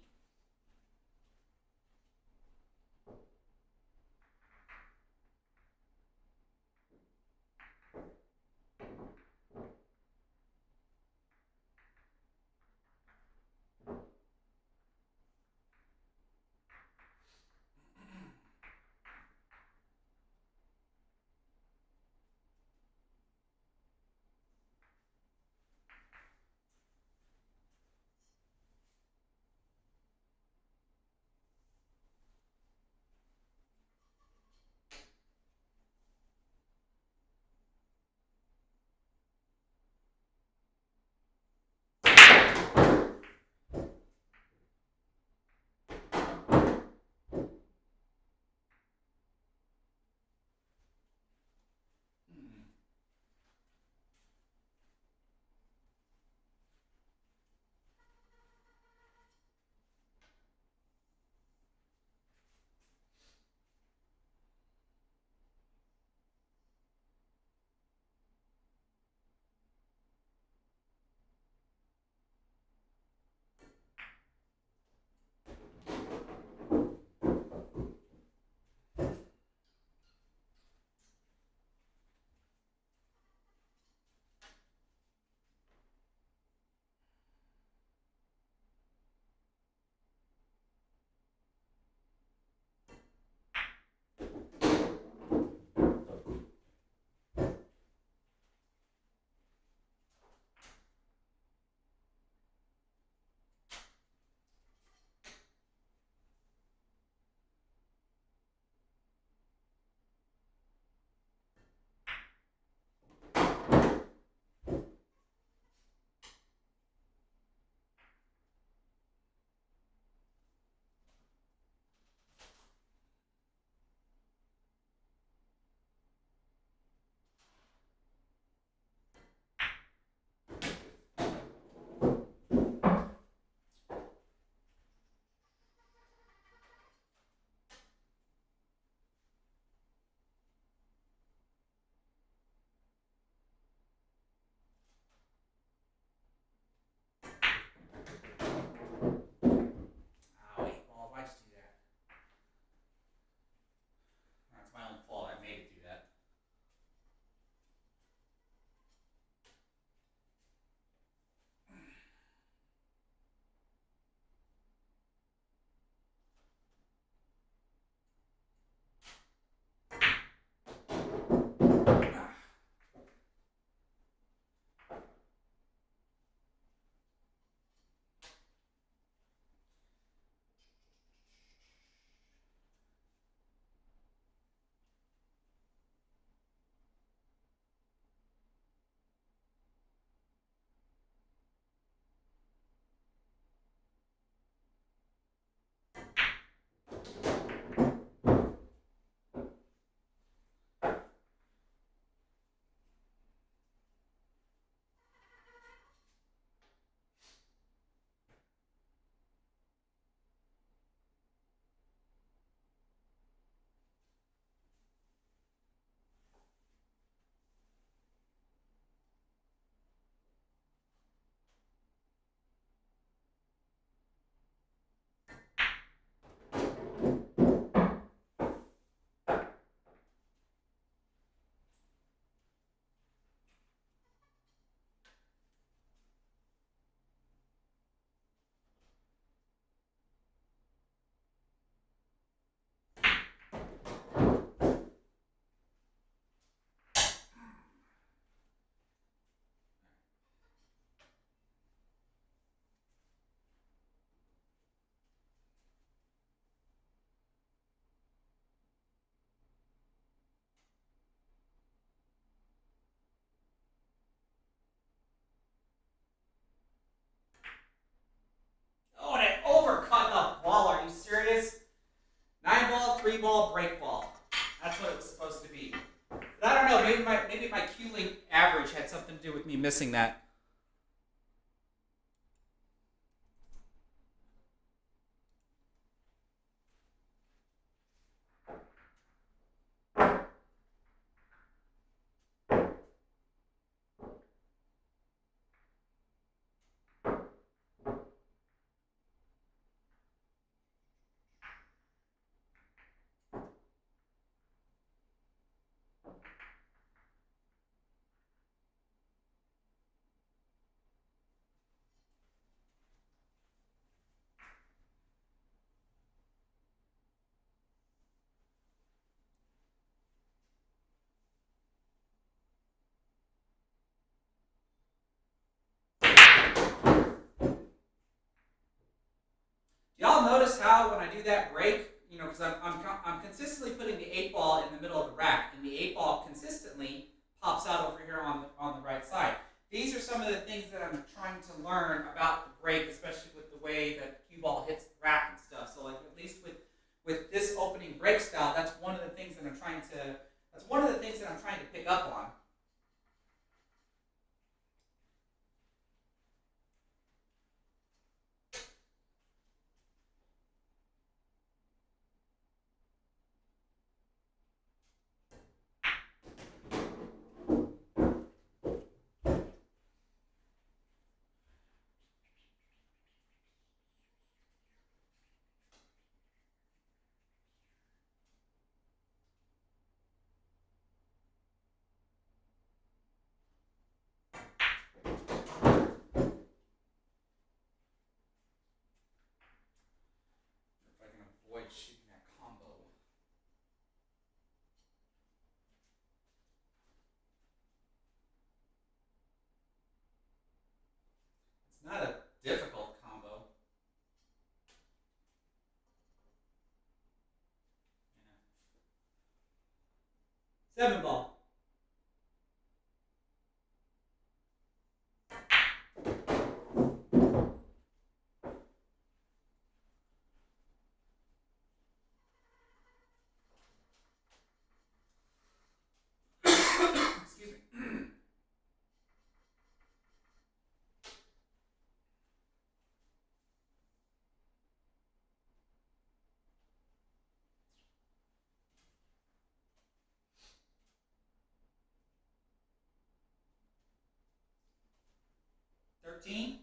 missing that. Y'all notice how when I do that break, because I'm consistently putting the 8 ball in the middle of the rack, and the 8 ball consistently pops out over here on the right side. These are some of the things that I'm trying to learn about the break, especially with the way that the cue ball hits the rack and stuff. So like at least with this opening break style, that's one of the things that I'm trying to pick up on. If I can avoid shooting that combo. It's not a difficult combo. 7 ball. Excuse me. 13.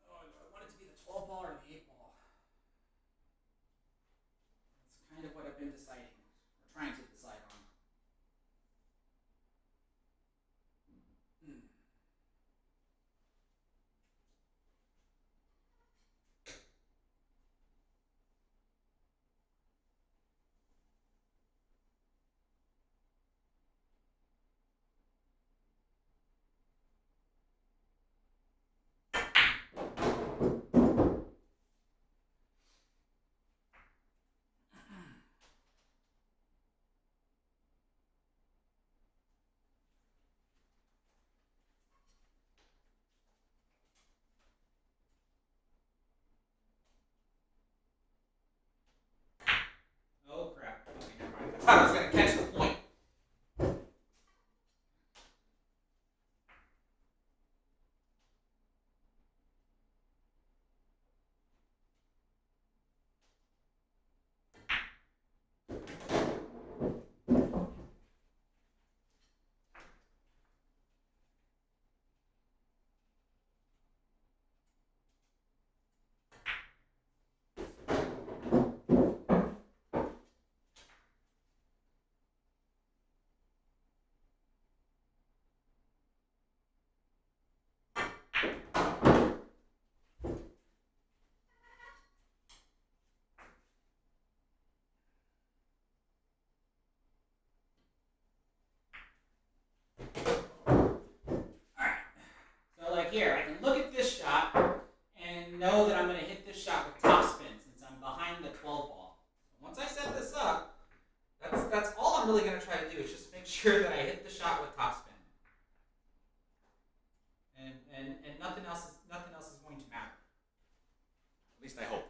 Oh, do I want it to be the 12 ball or the 8 ball? That's kind of what I've been deciding, or trying to decide on. Mm. to hit this shot with topspin since I'm behind the 12 ball. Once I set this up, that's all I'm really going to try to do is just make sure that I hit the shot with topspin, and nothing else is going to matter. At least I hope.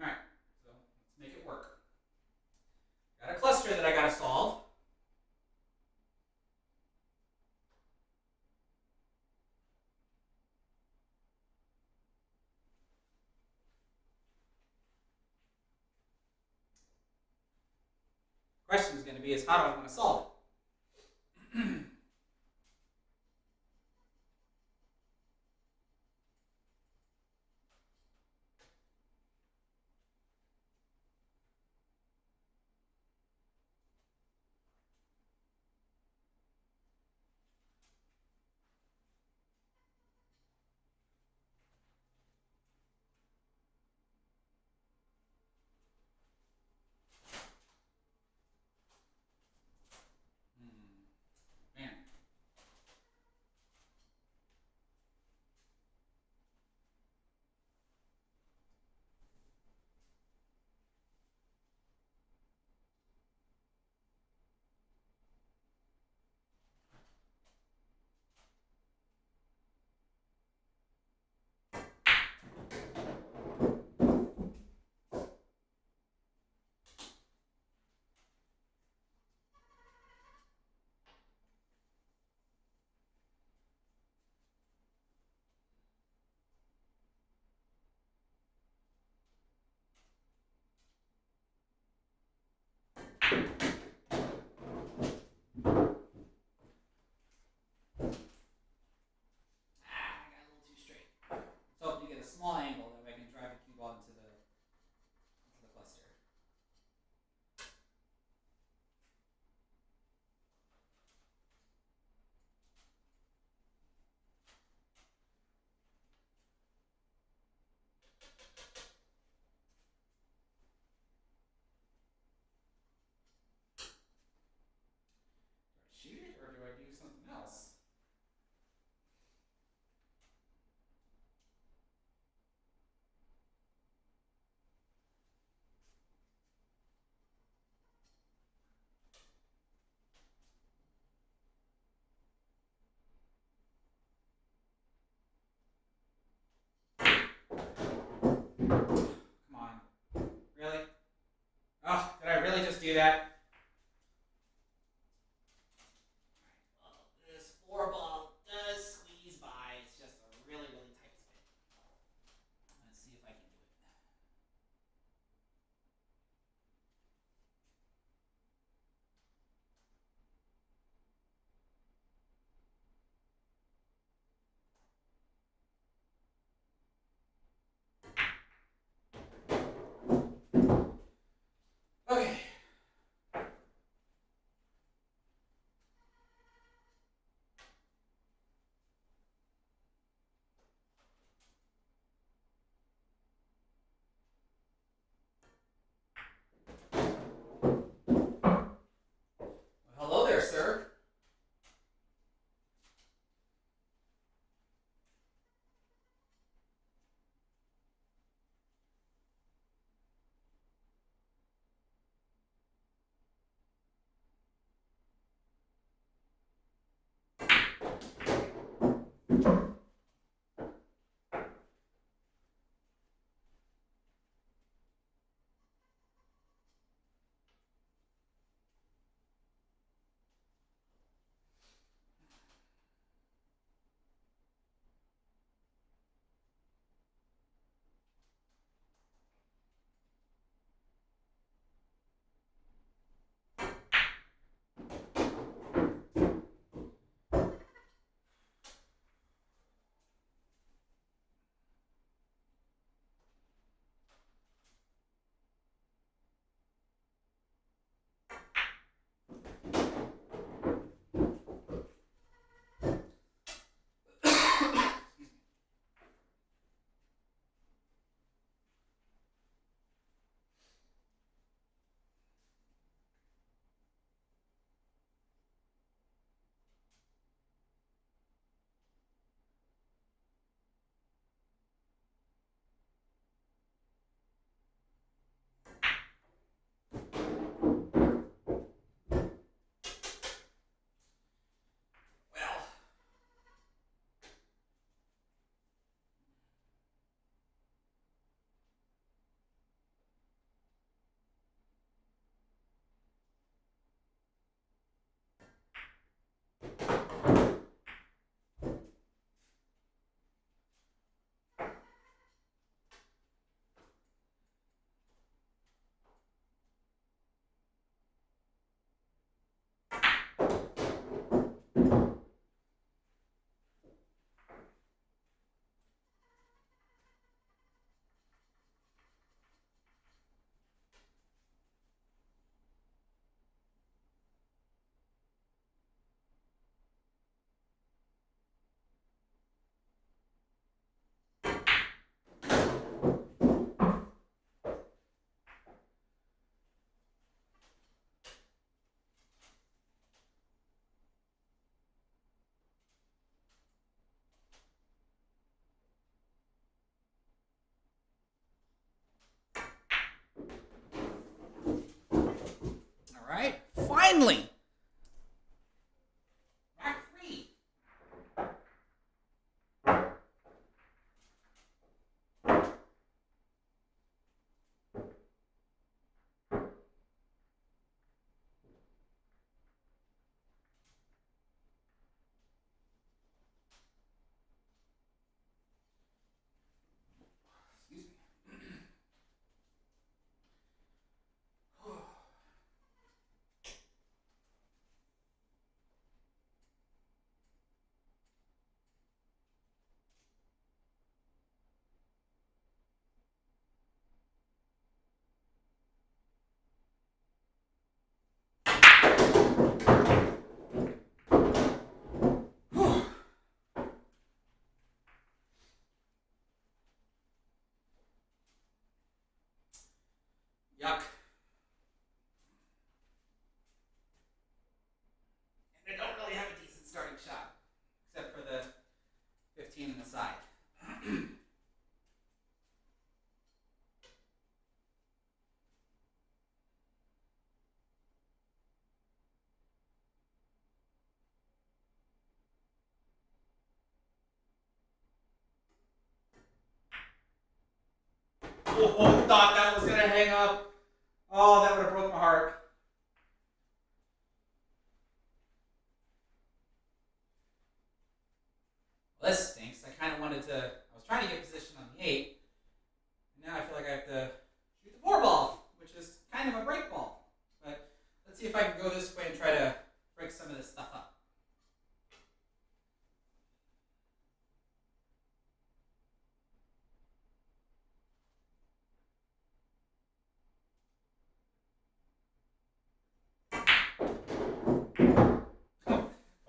All right, so let's make it work. Got a cluster that I got to solve. Question is going to be is how do I want to solve it? Man. I got a little too straight. So you get a small angle that way I can drive the cue ball into the cluster. Do I shoot it or do I do something else? Come on. Really? Oh, did I really just do that? Well, this four ball does squeeze by. It's just a really, really tight spin. Let's see if I can do it. Okay. Well, hello there, sir. Finally! Rack 3. Excuse me. Yuck. And I don't really have a decent starting shot, except for the 15 on the side. Oh, thought that was gonna hang up. Oh, that would have broke my heart. Well, this stinks. I kind of wanted to. I was trying to get position on the 8. And now I feel like I have to shoot the 4 ball, which is kind of a break ball. But let's see if I can go this way and try to break some of this stuff up.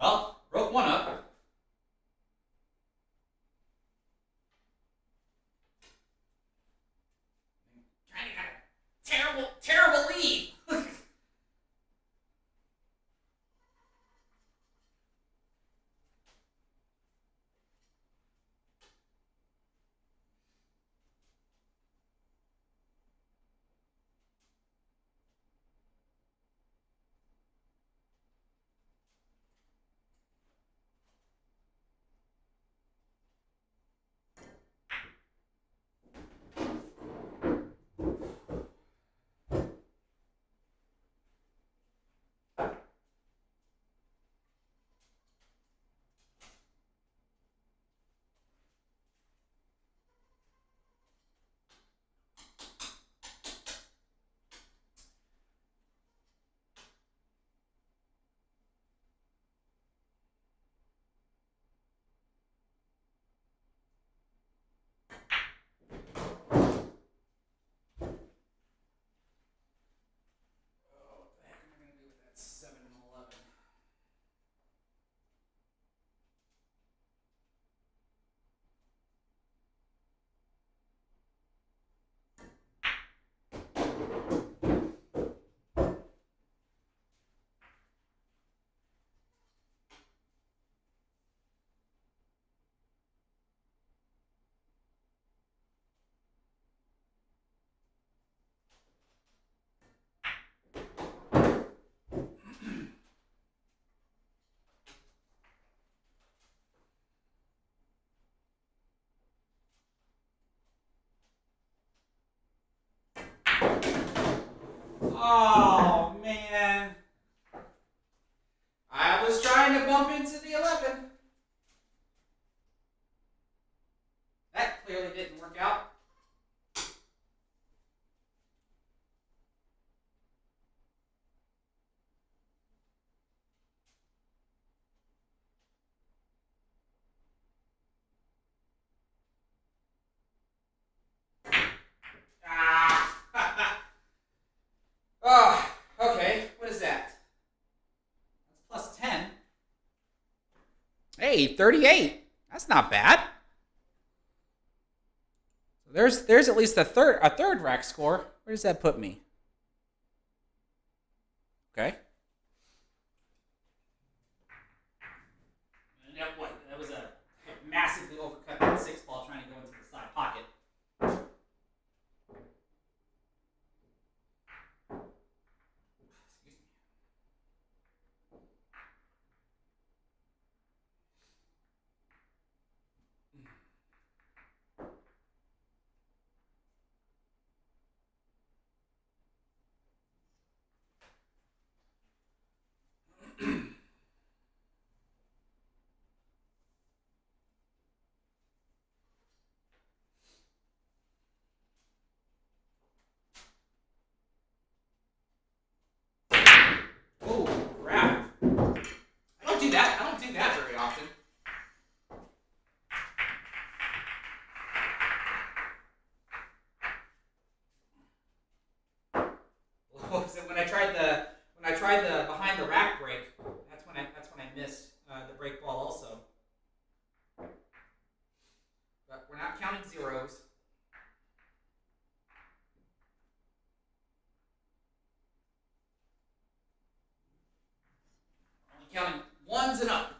Well, broke one up. Kind of got a terrible lead. What the heck am I going to do with that 7 and 11? Oh, man. I was trying to bump into the 11. That clearly didn't work out. Ah. Oh, okay. What is that? That's plus 10. Hey, 38. That's not bad. So there's at least a third rack score. Where does that put me? Okay. That was a massively overcut that 6 ball trying to go into the side pocket. Excuse me. Oh crap! I don't do that. I don't do that very often. What was it when I tried the behind the rack brake? That's when I missed the brake ball also. But we're not counting zeros. We're only counting ones and up.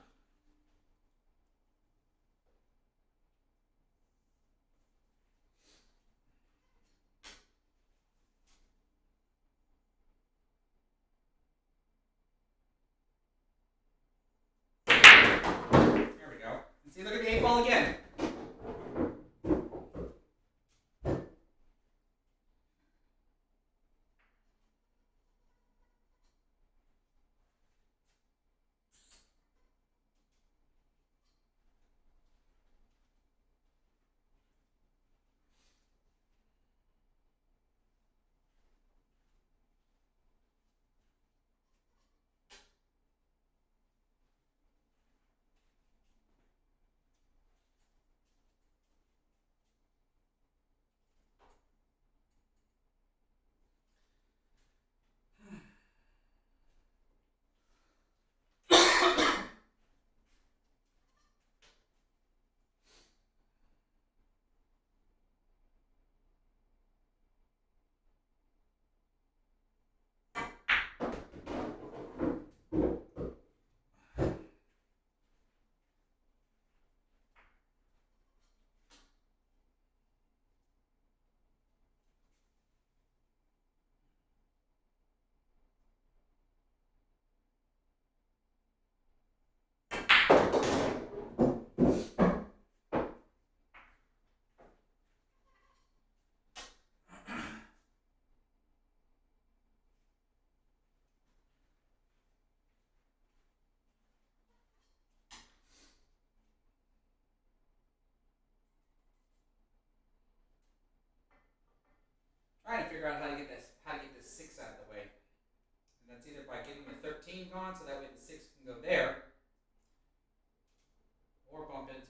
There we go. And see, look at the 8 ball again. Trying to figure out how to get this 6 out of the way. And that's either by getting the 13 gone, so that way the 6 can go there, or bump into it.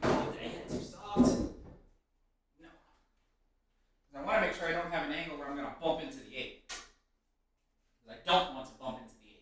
Oh, dang it, too soft. No. I want to make sure I don't have an angle where I'm going to bump into the 8. Because I don't want to bump into the 8.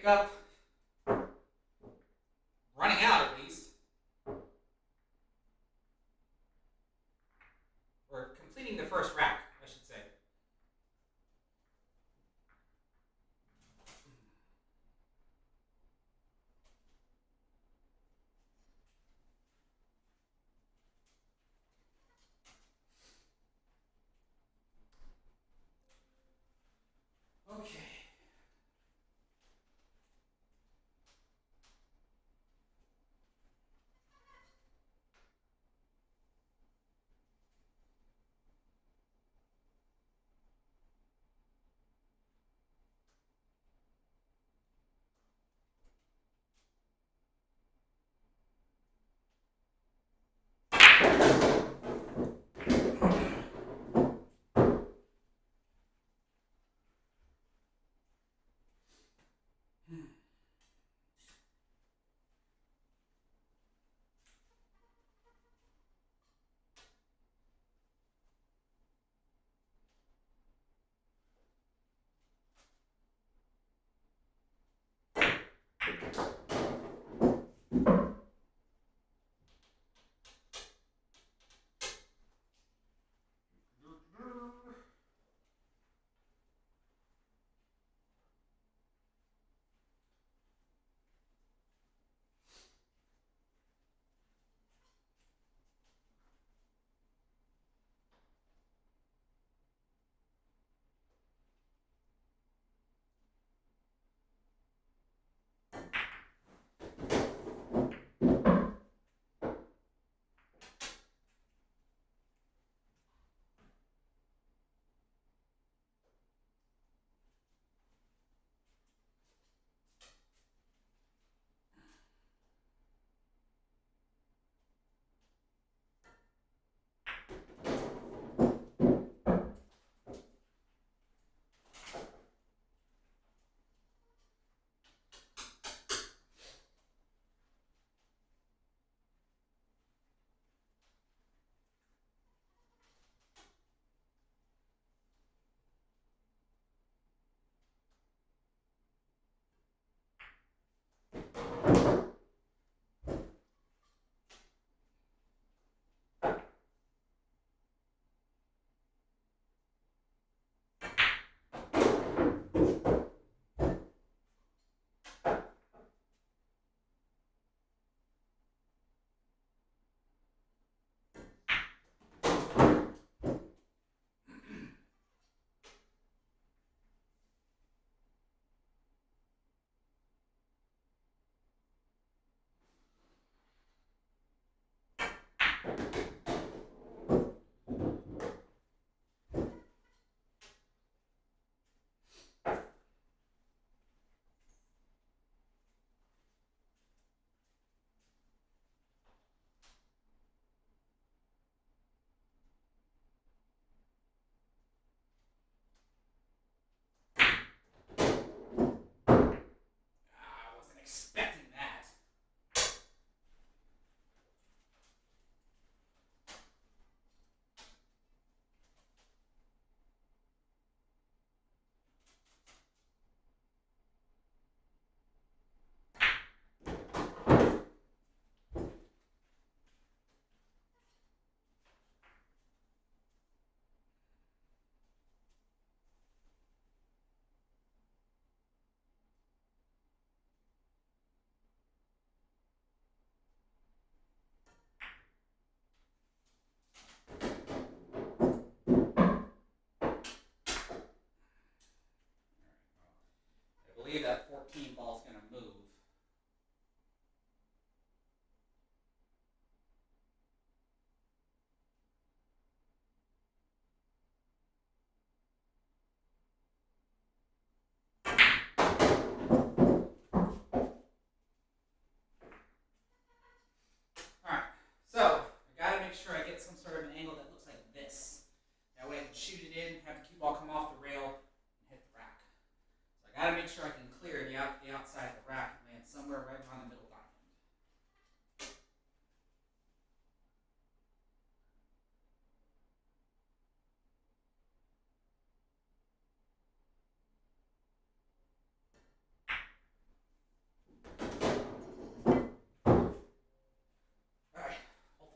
pick up running out at least, or completing the first rack, I should say. Okay.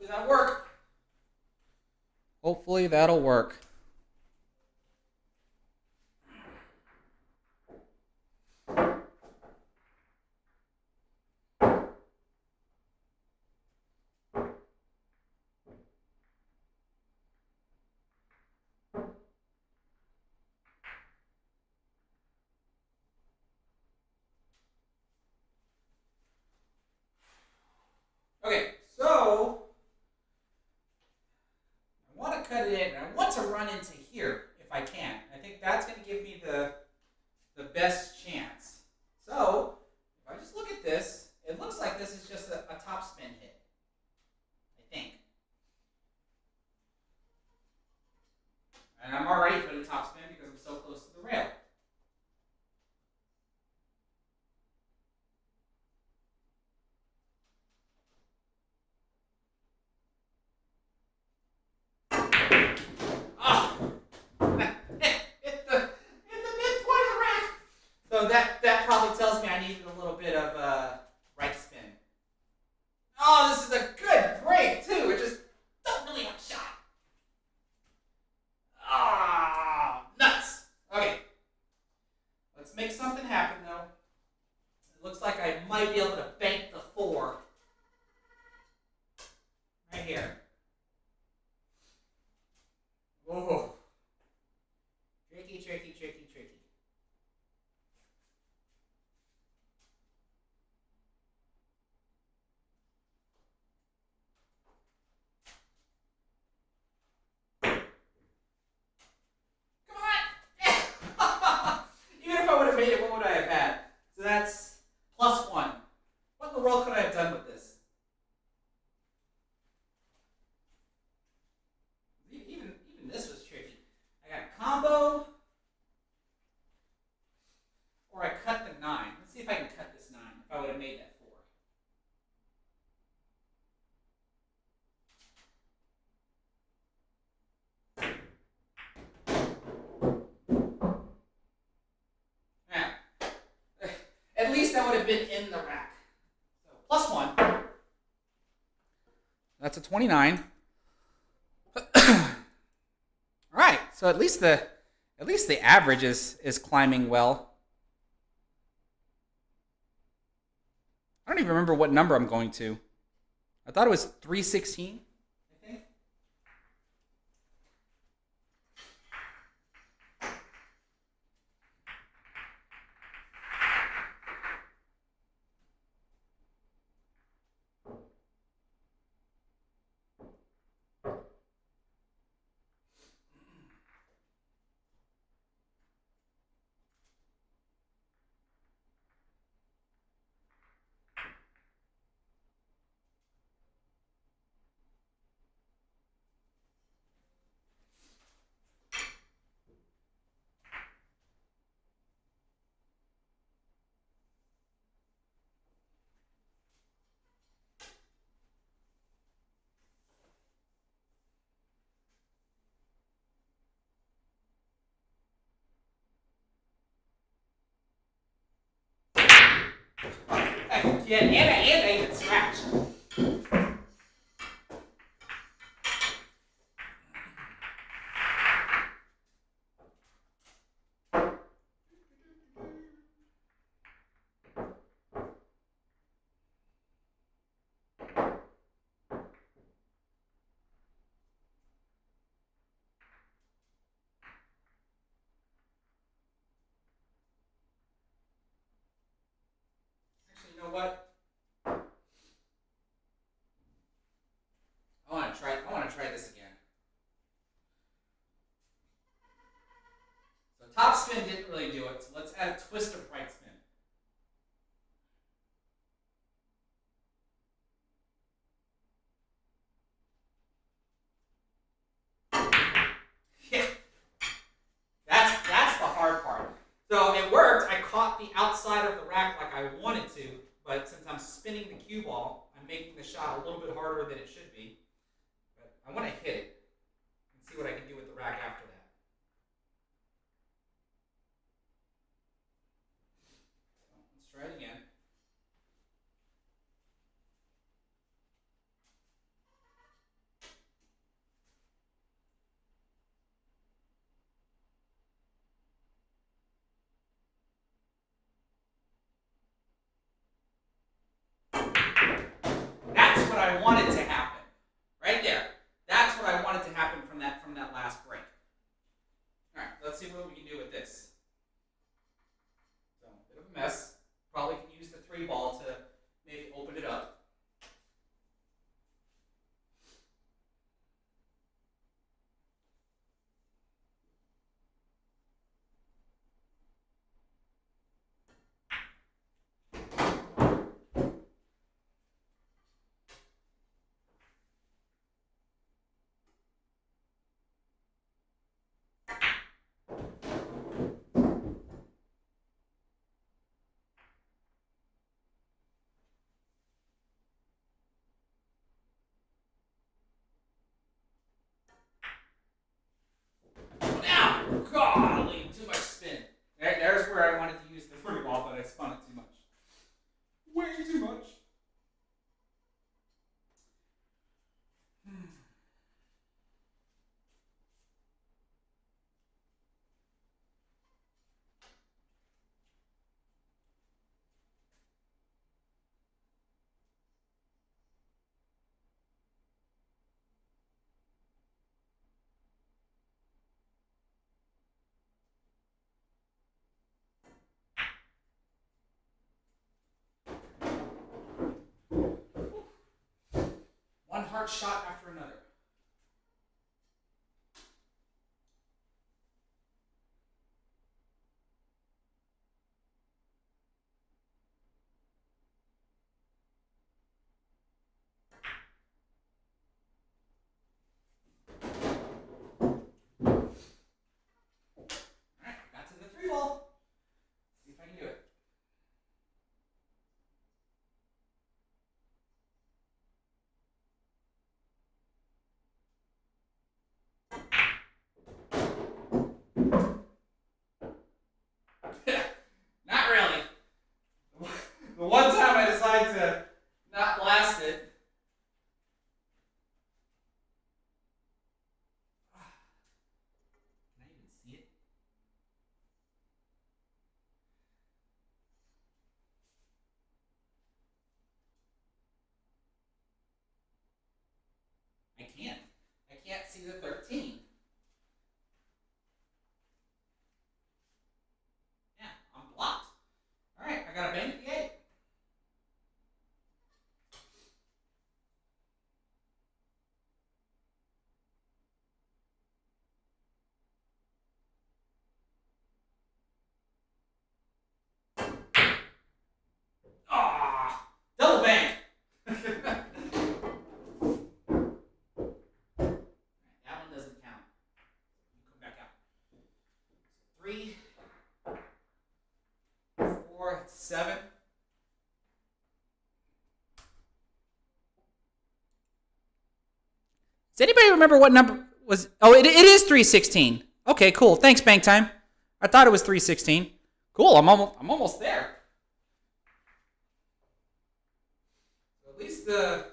Hopefully that'll work. Hopefully that'll work. Okay, so I want to cut it in. I want to run into here if I can. I think that's going to give me the best chance. So if I just look at this, it looks like this is just a top spin hit. I think. And I'm already putting top spin because I'm so close to the rail. Oh! hit the midpoint of the rack. So that probably tells me I needed a little bit of right spin. Oh, this is a good break too. It just don't really have a shot. Ah, nuts. Okay, let's make something happen though. It looks like I might be able to bank the 4 right here. Whoa. Tricky, tricky, tricky, tricky. Even if I would have made it, what would I have had? So that's +1. What in the world could I have done with this? Even this was tricky. I got a combo, or I cut the 9. Let's see if I can cut this 9. If I would have made that 4. Yeah. At least that would have been in the rack. So +1. That's a 29. All right. So at least the average is climbing well. I don't even remember what number I'm going to. I thought it was 316. I think. Yeah, and I even scratched. Actually, you know what? I want to try this again. So top spin didn't really do it. So let's add a twist of right spin. Yeah, that's the hard part. So it worked. I caught the outside of the rack like I wanted to, but since I'm spinning the cue ball, I'm making the shot a little bit harder than it should be. But I want to hit it and see what I can do with the rack after that. So let's try it again. what I wanted to happen. Right there. That's what I wanted to happen from that last break. All right, let's see what we can do with this. So, a bit of a mess. Probably can use the 3-ball to maybe open it up. Now, golly, too much spin. There's where I wanted to use the 3-ball, but I spun it too much. Way too much. One hard shot after another. All right, got to the 3-ball. See if I can do it. Not really. The one time I decided to not blast it. Can I even see it? I can't. I can't see the 13. Yeah, I'm blocked. All right, I gotta bank the 8. Ah, double bank. That one doesn't count. You come back out. 3, 4, 7. Does anybody remember what number was? Oh, it is 316. Okay, cool. Thanks, bank time. I thought it was 316. Cool. I'm almost there. At least the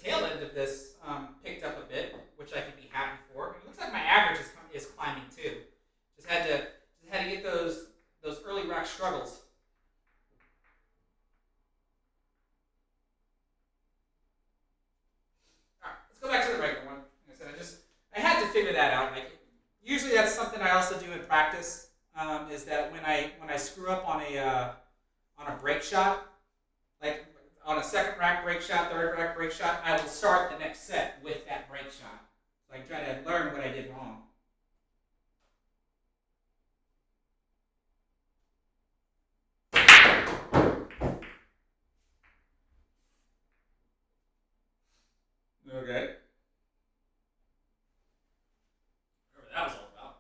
tail end of this picked up a bit, which I can be happy for. It looks like my average is climbing too. Just had to get those early rack struggles. All right, let's go back to the regular one. Like I said, I had to figure that out. Like usually that's something I also do in practice. Is that when I screw up on a break shot, like on a second rack break shot, third rack break shot, I will start the next set with that break shot. So I try to learn what I did wrong. Okay. Whatever that was all about.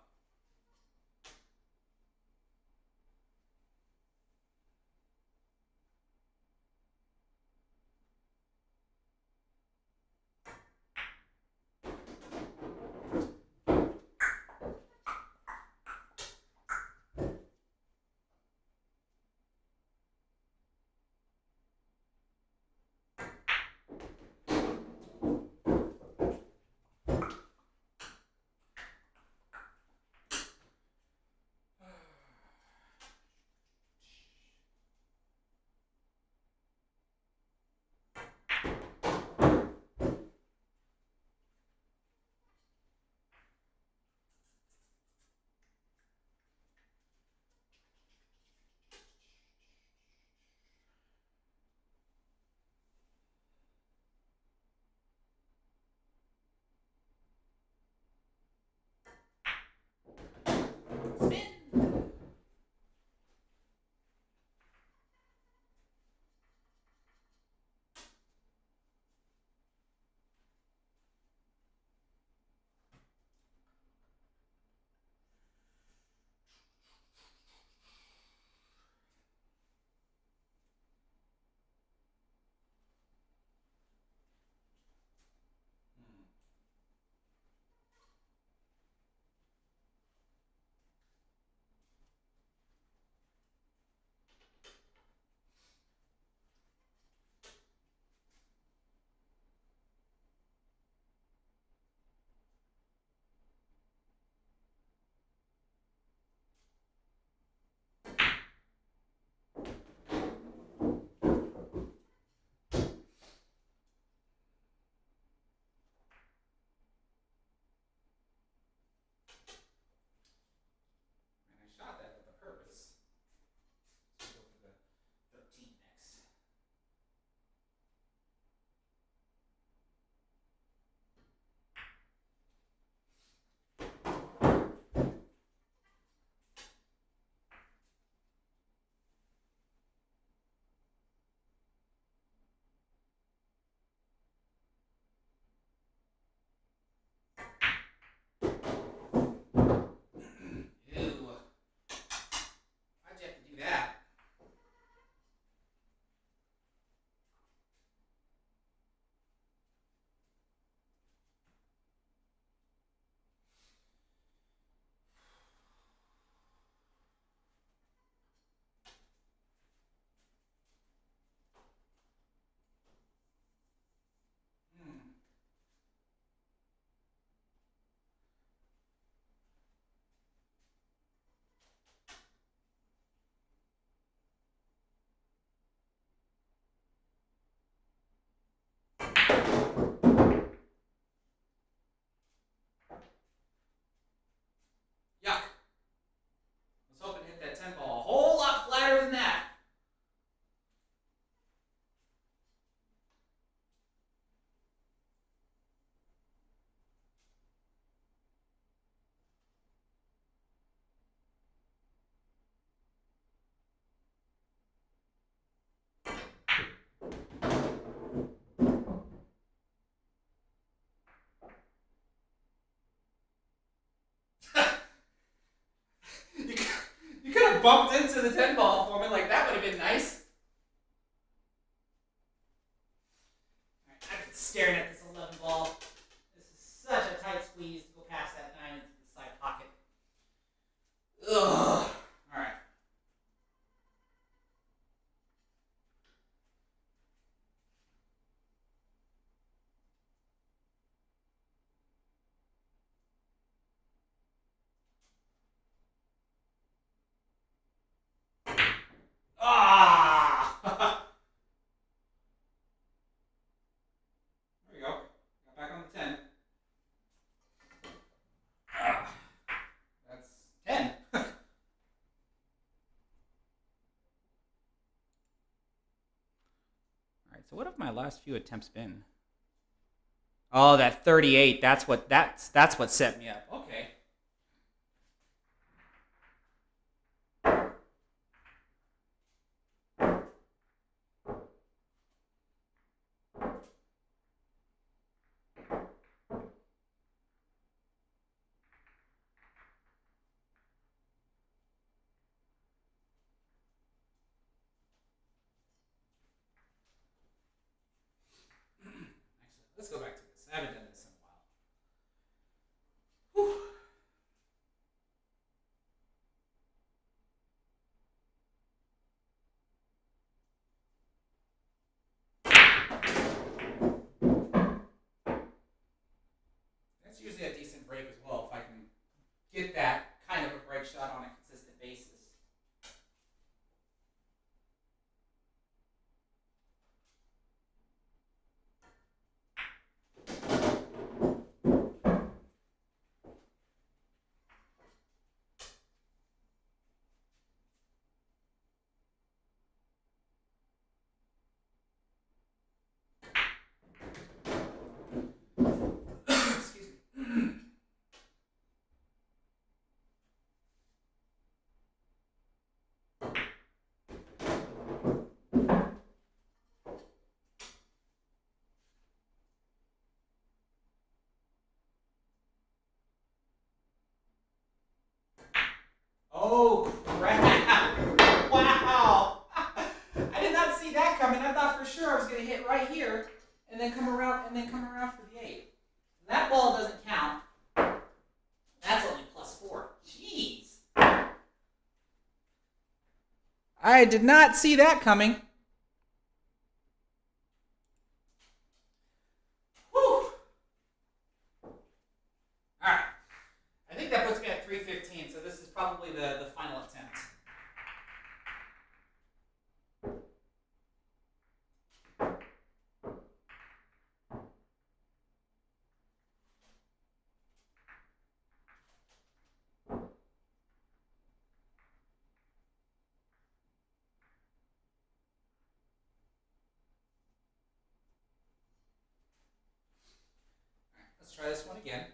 bumped into the 10 ball for me. Like, that would have been nice. All right, I've been staring at this 11 ball. This is such a tight squeeze to go past that 9 into the side pocket. Ugh. All right. Ah! There we go. Got back on the 10. Ah, that's 10. All right, so what have my last few attempts been? Oh, that 38. That's what set me up. Okay. Actually, let's go back to this. I haven't done this in a while. Whew. That's usually a decent break as well if I can get that kind of a break shot on a consistent basis. Excuse me. Oh, crap. Wow. I did not see that coming. I thought for sure I was going to hit right here and then come around for the 8. That ball doesn't count. That's only +4. Jeez. I did not see that coming. Whew. All right. I think that puts me at 315, so this is probably the final attempt. Let's try this one again.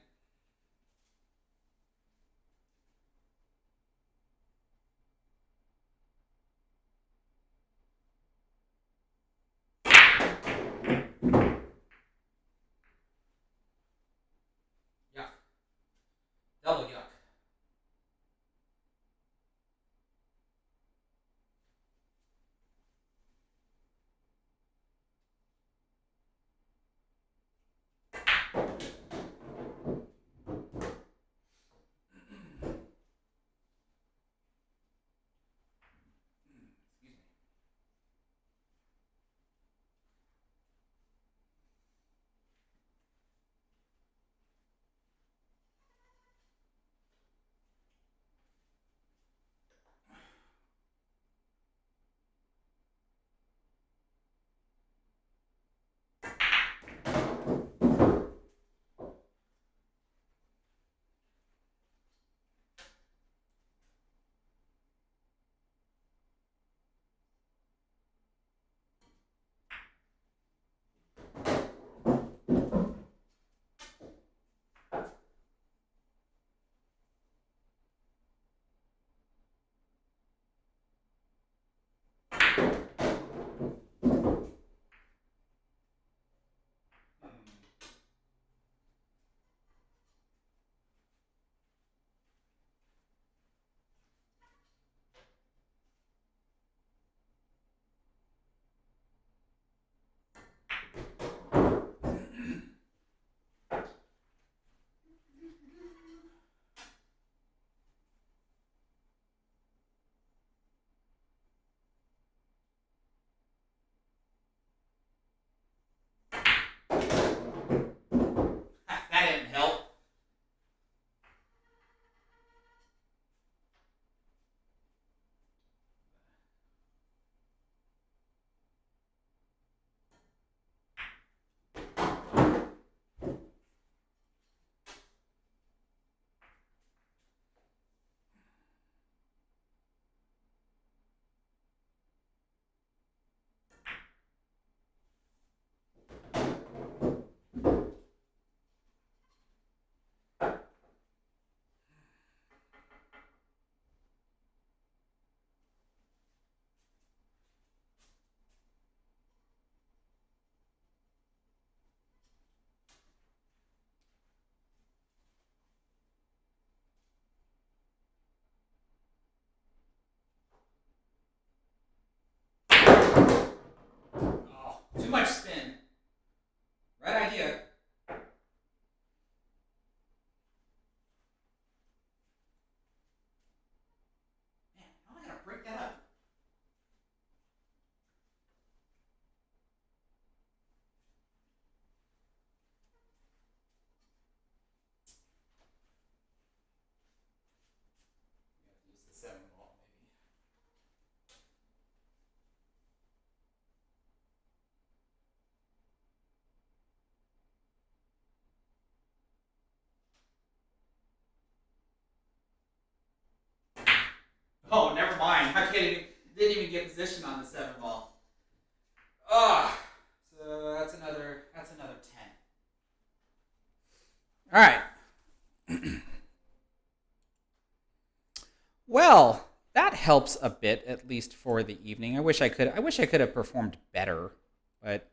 Yuck. Double yuck. Oh, never mind. Didn't even get position on the 7 ball. Ah, so that's another 10. All right. Well, that helps a bit, at least for the evening. I wish I could have performed better, but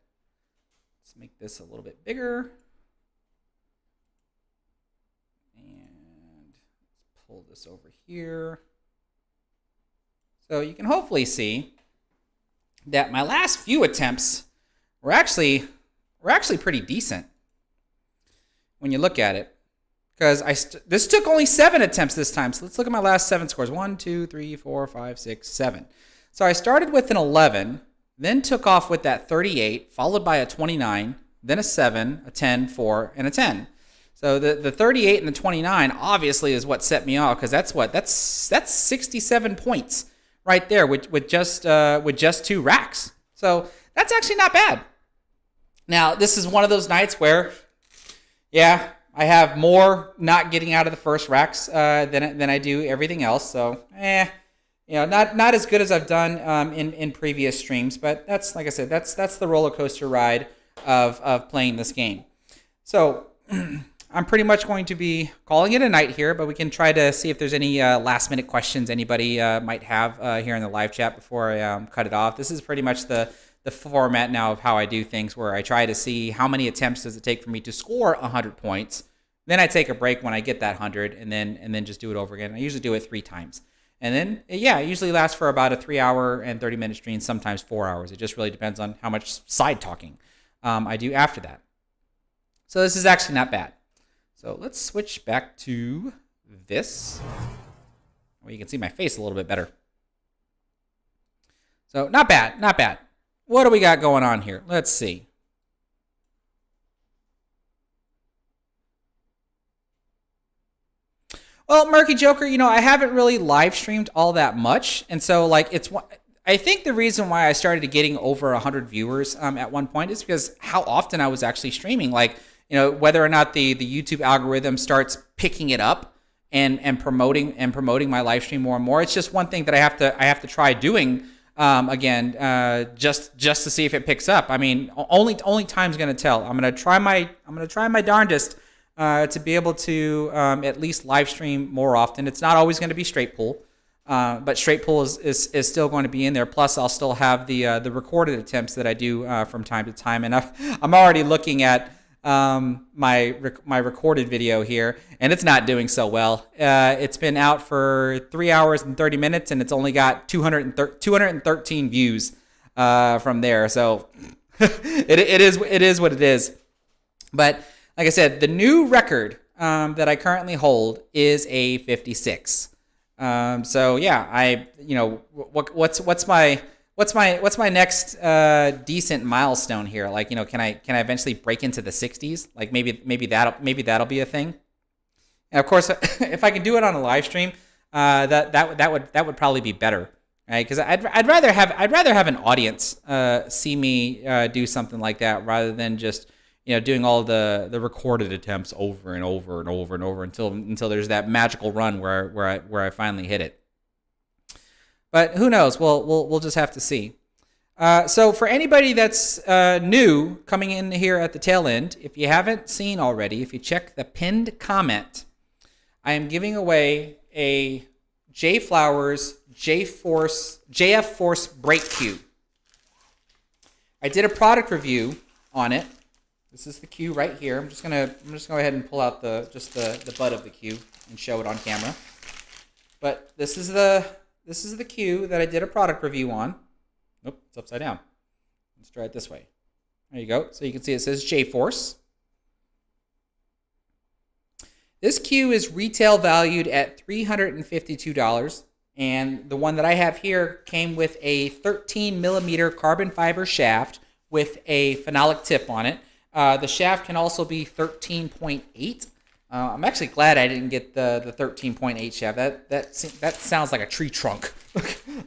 let's make this a little bit bigger. And let's pull this over here. So you can hopefully see that my last few attempts were actually pretty decent when you look at it. Because this took only 7 attempts this time. So let's look at my last 7 scores. 1, 2, 3, 4, 5, 6, 7. So I started with an 11, then took off with that 38, followed by a 29, then a 7, a 10, 4, and a 10. So the 38 and the 29 obviously is what set me off, because that's 67 points right there with just 2 racks. So that's actually not bad. Now, this is one of those nights where, yeah, I have more not getting out of the first racks than I do everything else. So, not as good as I've done in previous streams. But that's, like I said, that's the roller coaster ride of playing this game. So, I'm pretty much going to be calling it a night here. But we can try to see if there's any last minute questions anybody might have here in the live chat before I cut it off. This is pretty much the format now of how I do things, where I try to see how many attempts does it take for me to score 100 points. Then I take a break when I get that 100, and then just do it over again. I usually do it 3 times. And then, yeah, it usually lasts for about a 3-hour and 30-minute stream, sometimes 4 hours. It just really depends on how much side talking I do after that. So this is actually not bad. So let's switch back to this. Well, you can see my face a little bit better. So not bad, not bad. What do we got going on here? Let's see. Well, Murky Joker, I haven't really live streamed all that much. And so, I think the reason why I started getting over 100 viewers at one point is because how often I was actually streaming. Whether or not the YouTube algorithm starts picking it up and promoting my live stream more and more. It's just one thing that I have to try doing. Again, just to see if it picks up. I mean, only time's gonna tell. I'm gonna try my darndest to be able to at least live stream more often. It's not always going to be straight pull, but straight pull is still going to be in there. Plus, I'll still have the recorded attempts that I do from time to time. And I'm already looking at my recorded video here, and it's not doing so well. It's been out for 3 hours and 30 minutes, and it's only got 213 views from there. So it is what it is. But like I said, the new record that I currently hold is a 56. So yeah, what's my next decent milestone here? Can I eventually break into the 60s? Maybe that'll be a thing. And of course, if I can do it on a live stream, that would probably be better, right? Because I'd rather have an audience see me do something like that rather than just doing all the recorded attempts over and over and over and over until there's that magical run where I finally hit it. But who knows? We'll just have to see. So for anybody that's new coming in here at the tail end, if you haven't seen already, if you check the pinned comment, I am giving away a JFlowers JF Force brake cue. I did a product review on it. This is the cue right here. I'm just gonna go ahead and pull out the butt of the cue and show it on camera. But this is the cue that I did a product review on. Nope, it's upside down. Let's try it this way. There you go. So you can see it says J-Force. This cue is retail valued at $352, and the one that I have here came with a 13 millimeter carbon fiber shaft with a phenolic tip on it. The shaft can also be 13.8. I'm actually glad I didn't get the 13.8 shaft. That sounds like a tree trunk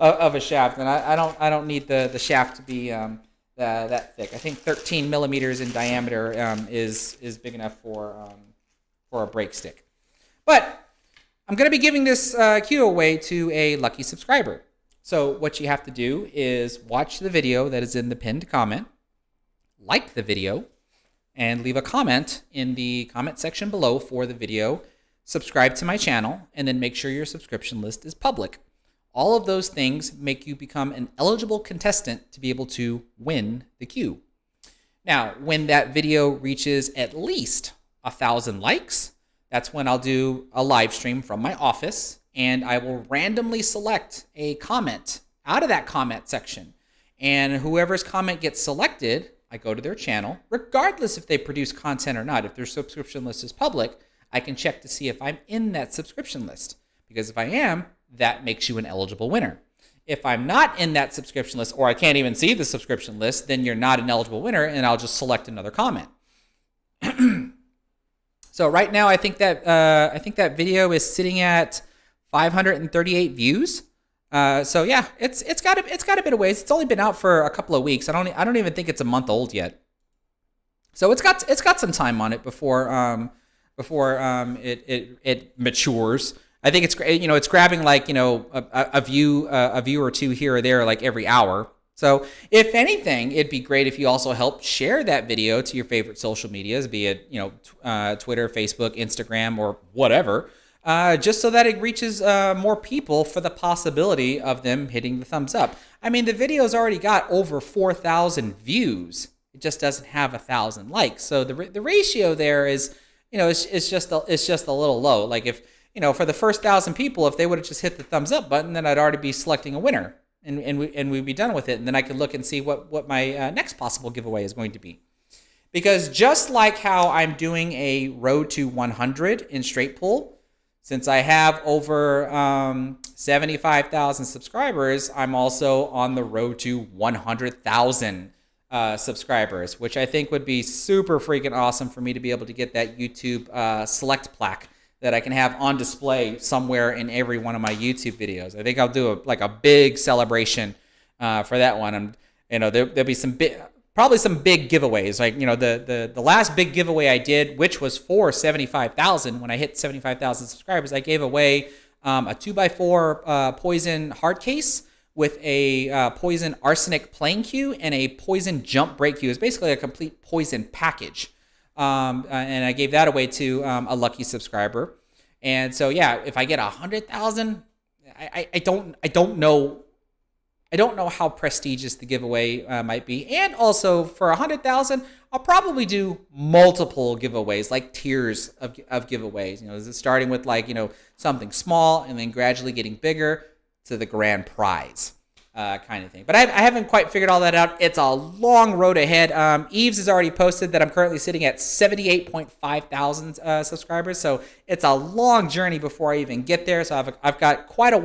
of a shaft, and I don't need the shaft to be that thick. I think 13 millimeters in diameter is big enough for a brake stick. But I'm going to be giving this queue away to a lucky subscriber. So what you have to do is watch the video that is in the pinned comment, like the video, and leave a comment in the comment section below for the video, subscribe to my channel, and then make sure your subscription list is public. All of those things make you become an eligible contestant to be able to win the queue. Now, when that video reaches at least 1,000 likes, that's when I'll do a live stream from my office, and I will randomly select a comment out of that comment section. And whoever's comment gets selected, I go to their channel, regardless if they produce content or not. If their subscription list is public, I can check to see if I'm in that subscription list. Because if I am, that makes you an eligible winner. If I'm not in that subscription list, or I can't even see the subscription list, then you're not an eligible winner, and I'll just select another comment. So right now, I think that video is sitting at 538 views. So yeah, it's got a bit of ways. It's only been out for a couple of weeks. I don't even think it's a month old yet. So it's got some time on it before it matures. I think it's grabbing like a view or two here or there like every hour. So if anything, it'd be great if you also help share that video to your favorite social medias, be it Twitter, Facebook, Instagram, or whatever, just so that it reaches more people for the possibility of them hitting the thumbs up. I mean, the video's already got over 4,000 views. It just doesn't have 1,000 likes. So the ratio there is, it's just a little low. Like if for the first 1,000 people, if they would have just hit the thumbs up button, then I'd already be selecting a winner. And we'd be done with it. And then I could look and see what my next possible giveaway is going to be. Because just like how I'm doing a road to 100 in straight pull, since I have over 75,000 subscribers, I'm also on the road to 100,000 subscribers, which I think would be super freaking awesome for me to be able to get that YouTube select plaque that I can have on display somewhere in every one of my YouTube videos. I think I'll do a big celebration for that one. And there'll be probably some big giveaways. Like the last big giveaway I did, which was for 75,000. When I hit 75,000 subscribers, I gave away a 2x4 poison hard case with a poison arsenic playing cue and a poison jump break cue. It's basically a complete poison package. And I gave that away to a lucky subscriber. And so yeah, if I get 100,000, I don't know how prestigious the giveaway might be. And also for 100,000, I'll probably do multiple giveaways, like tiers of giveaways. Starting with something small and then gradually getting bigger to the grand prize. Kind of thing. But I haven't quite figured all that out. It's a long road ahead. Eves has already posted that I'm currently sitting at 78.5 thousand subscribers. So it's a long journey before I even get there. So I've got quite a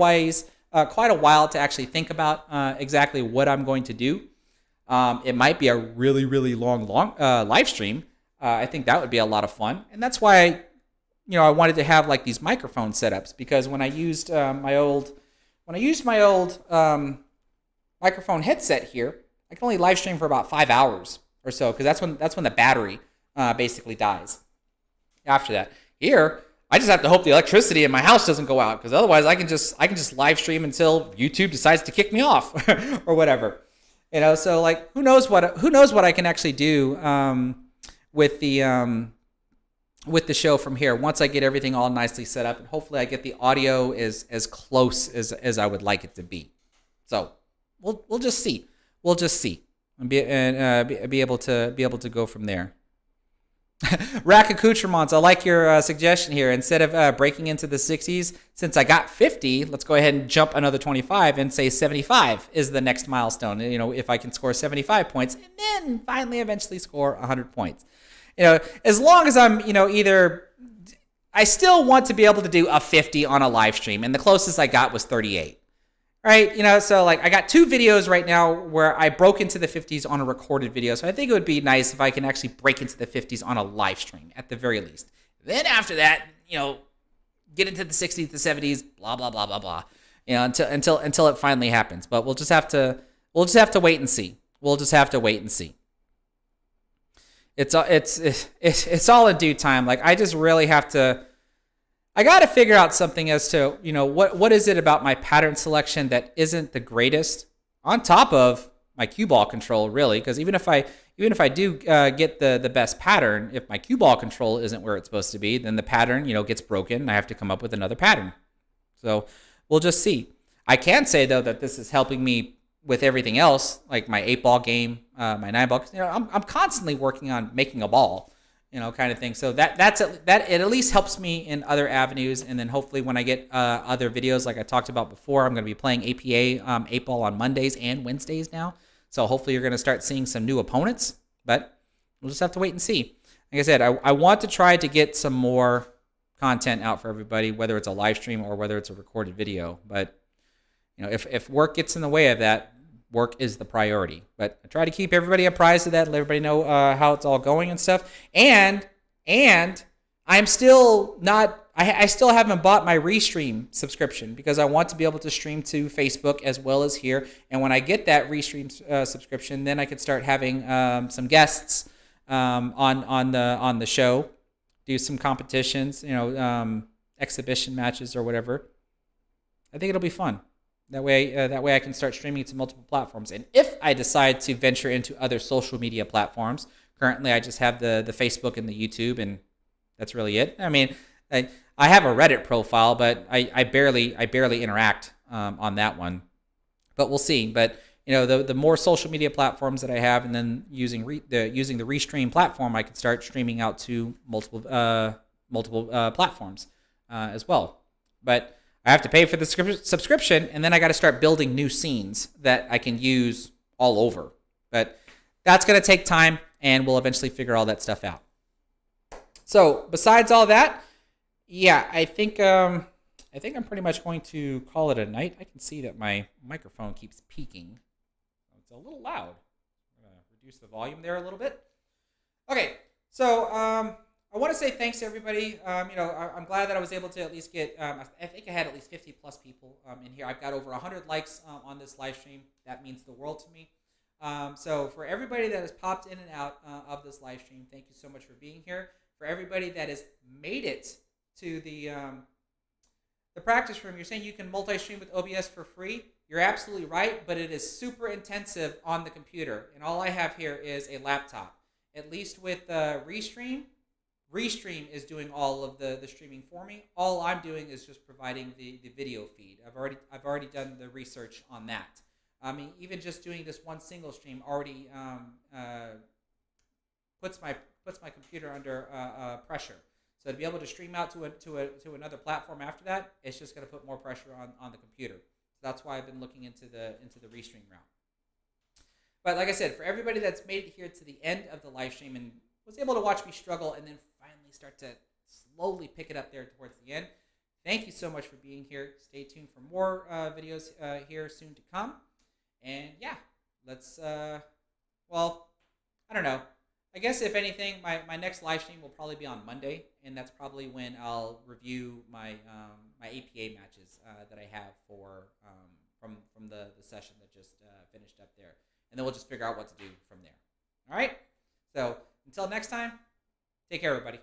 while to actually think about exactly what I'm going to do. It might be a really, really long live stream. I think that would be a lot of fun. And that's why I wanted to have like these microphone setups, because when I used my old microphone headset here, I can only live stream for about 5 hours or so, because that's when the battery basically dies. After that, here I just have to hope the electricity in my house doesn't go out, because otherwise I can just live stream until YouTube decides to kick me off or whatever. So like who knows what I can actually do with the show from here once I get everything all nicely set up, and hopefully I get the audio as close as I would like it to be. So we'll just see. And be able to go from there. Rack accoutrements, I like your suggestion here. Instead of breaking into the 60s, since I got 50, let's go ahead and jump another 25 and say 75 is the next milestone. If I can score 75 points and then finally eventually score 100 points. As long as I'm, I still want to be able to do a 50 on a live stream, and the closest I got was 38. Right? So like I got 2 videos right now where I broke into the 50s on a recorded video. So I think it would be nice if I can actually break into the 50s on a live stream at the very least. Then after that, get into the 60s, the 70s, blah blah blah blah blah. Until it finally happens. But we'll just have to wait and see. It's all in due time. Like I just really have to I got to figure out something as to, what is it about my pattern selection that isn't the greatest, on top of my cue ball control, really, because even if I do get the best pattern, if my cue ball control isn't where it's supposed to be, then the pattern, gets broken and I have to come up with another pattern. So we'll just see. I can say though that this is helping me with everything else, like my 8-ball game, my 9-ball. I'm constantly working on making a ball, kind of thing. So that it at least helps me in other avenues. And then hopefully when I get other videos, like I talked about before, I'm going to be playing APA 8-ball on Mondays and Wednesdays now. So hopefully you're going to start seeing some new opponents, but we'll just have to wait and see. Like I said, I want to try to get some more content out for everybody, whether it's a live stream or whether it's a recorded video. But if work gets in the way of that, work is the priority. But I try to keep everybody apprised of that, let everybody know how it's all going and stuff. And I'm still not. I still haven't bought my Restream subscription because I want to be able to stream to Facebook as well as here. And when I get that Restream subscription, then I can start having some guests on the show, do some competitions, exhibition matches or whatever. I think it'll be fun. That way I can start streaming to multiple platforms. And if I decide to venture into other social media platforms, currently I just have the Facebook and the YouTube, and that's really it. I mean, I have a Reddit profile, but I barely interact on that one. But we'll see. But the more social media platforms that I have, and then using the Restream platform, I can start streaming out to multiple platforms as well. But I have to pay for the subscription, and then I got to start building new scenes that I can use all over. But that's going to take time, and we'll eventually figure all that stuff out. So besides all that, yeah, I think I'm pretty much going to call it a night. I can see that my microphone keeps peaking. It's a little loud. I'm going to reduce the volume there a little bit. Okay, so I want to say thanks to everybody. I'm glad that I was able to at least get, I think I had at least 50 plus people in here. I've got over 100 likes on this live stream. That means the world to me. So for everybody that has popped in and out of this live stream, thank you so much for being here. For everybody that has made it to the practice room, you're saying you can multi-stream with OBS for free. You're absolutely right, but it is super intensive on the computer. And all I have here is a laptop. At least with Restream is doing all of the streaming for me. All I'm doing is just providing the video feed. I've already done the research on that. I mean, even just doing this one single stream already puts my computer under pressure. So to be able to stream out to another platform after that, it's just going to put more pressure on the computer. So that's why I've been looking into the Restream route. But like I said, for everybody that's made it here to the end of the live stream and was able to watch me struggle and then finally start to slowly pick it up there towards the end, thank you so much for being here. Stay tuned for more videos here soon to come. And yeah, let's, I don't know. I guess if anything, my next live stream will probably be on Monday, and that's probably when I'll review my my APA matches that I have for from the session that just finished up there, and then we'll just figure out what to do from there. All right. So until next time, take care, everybody.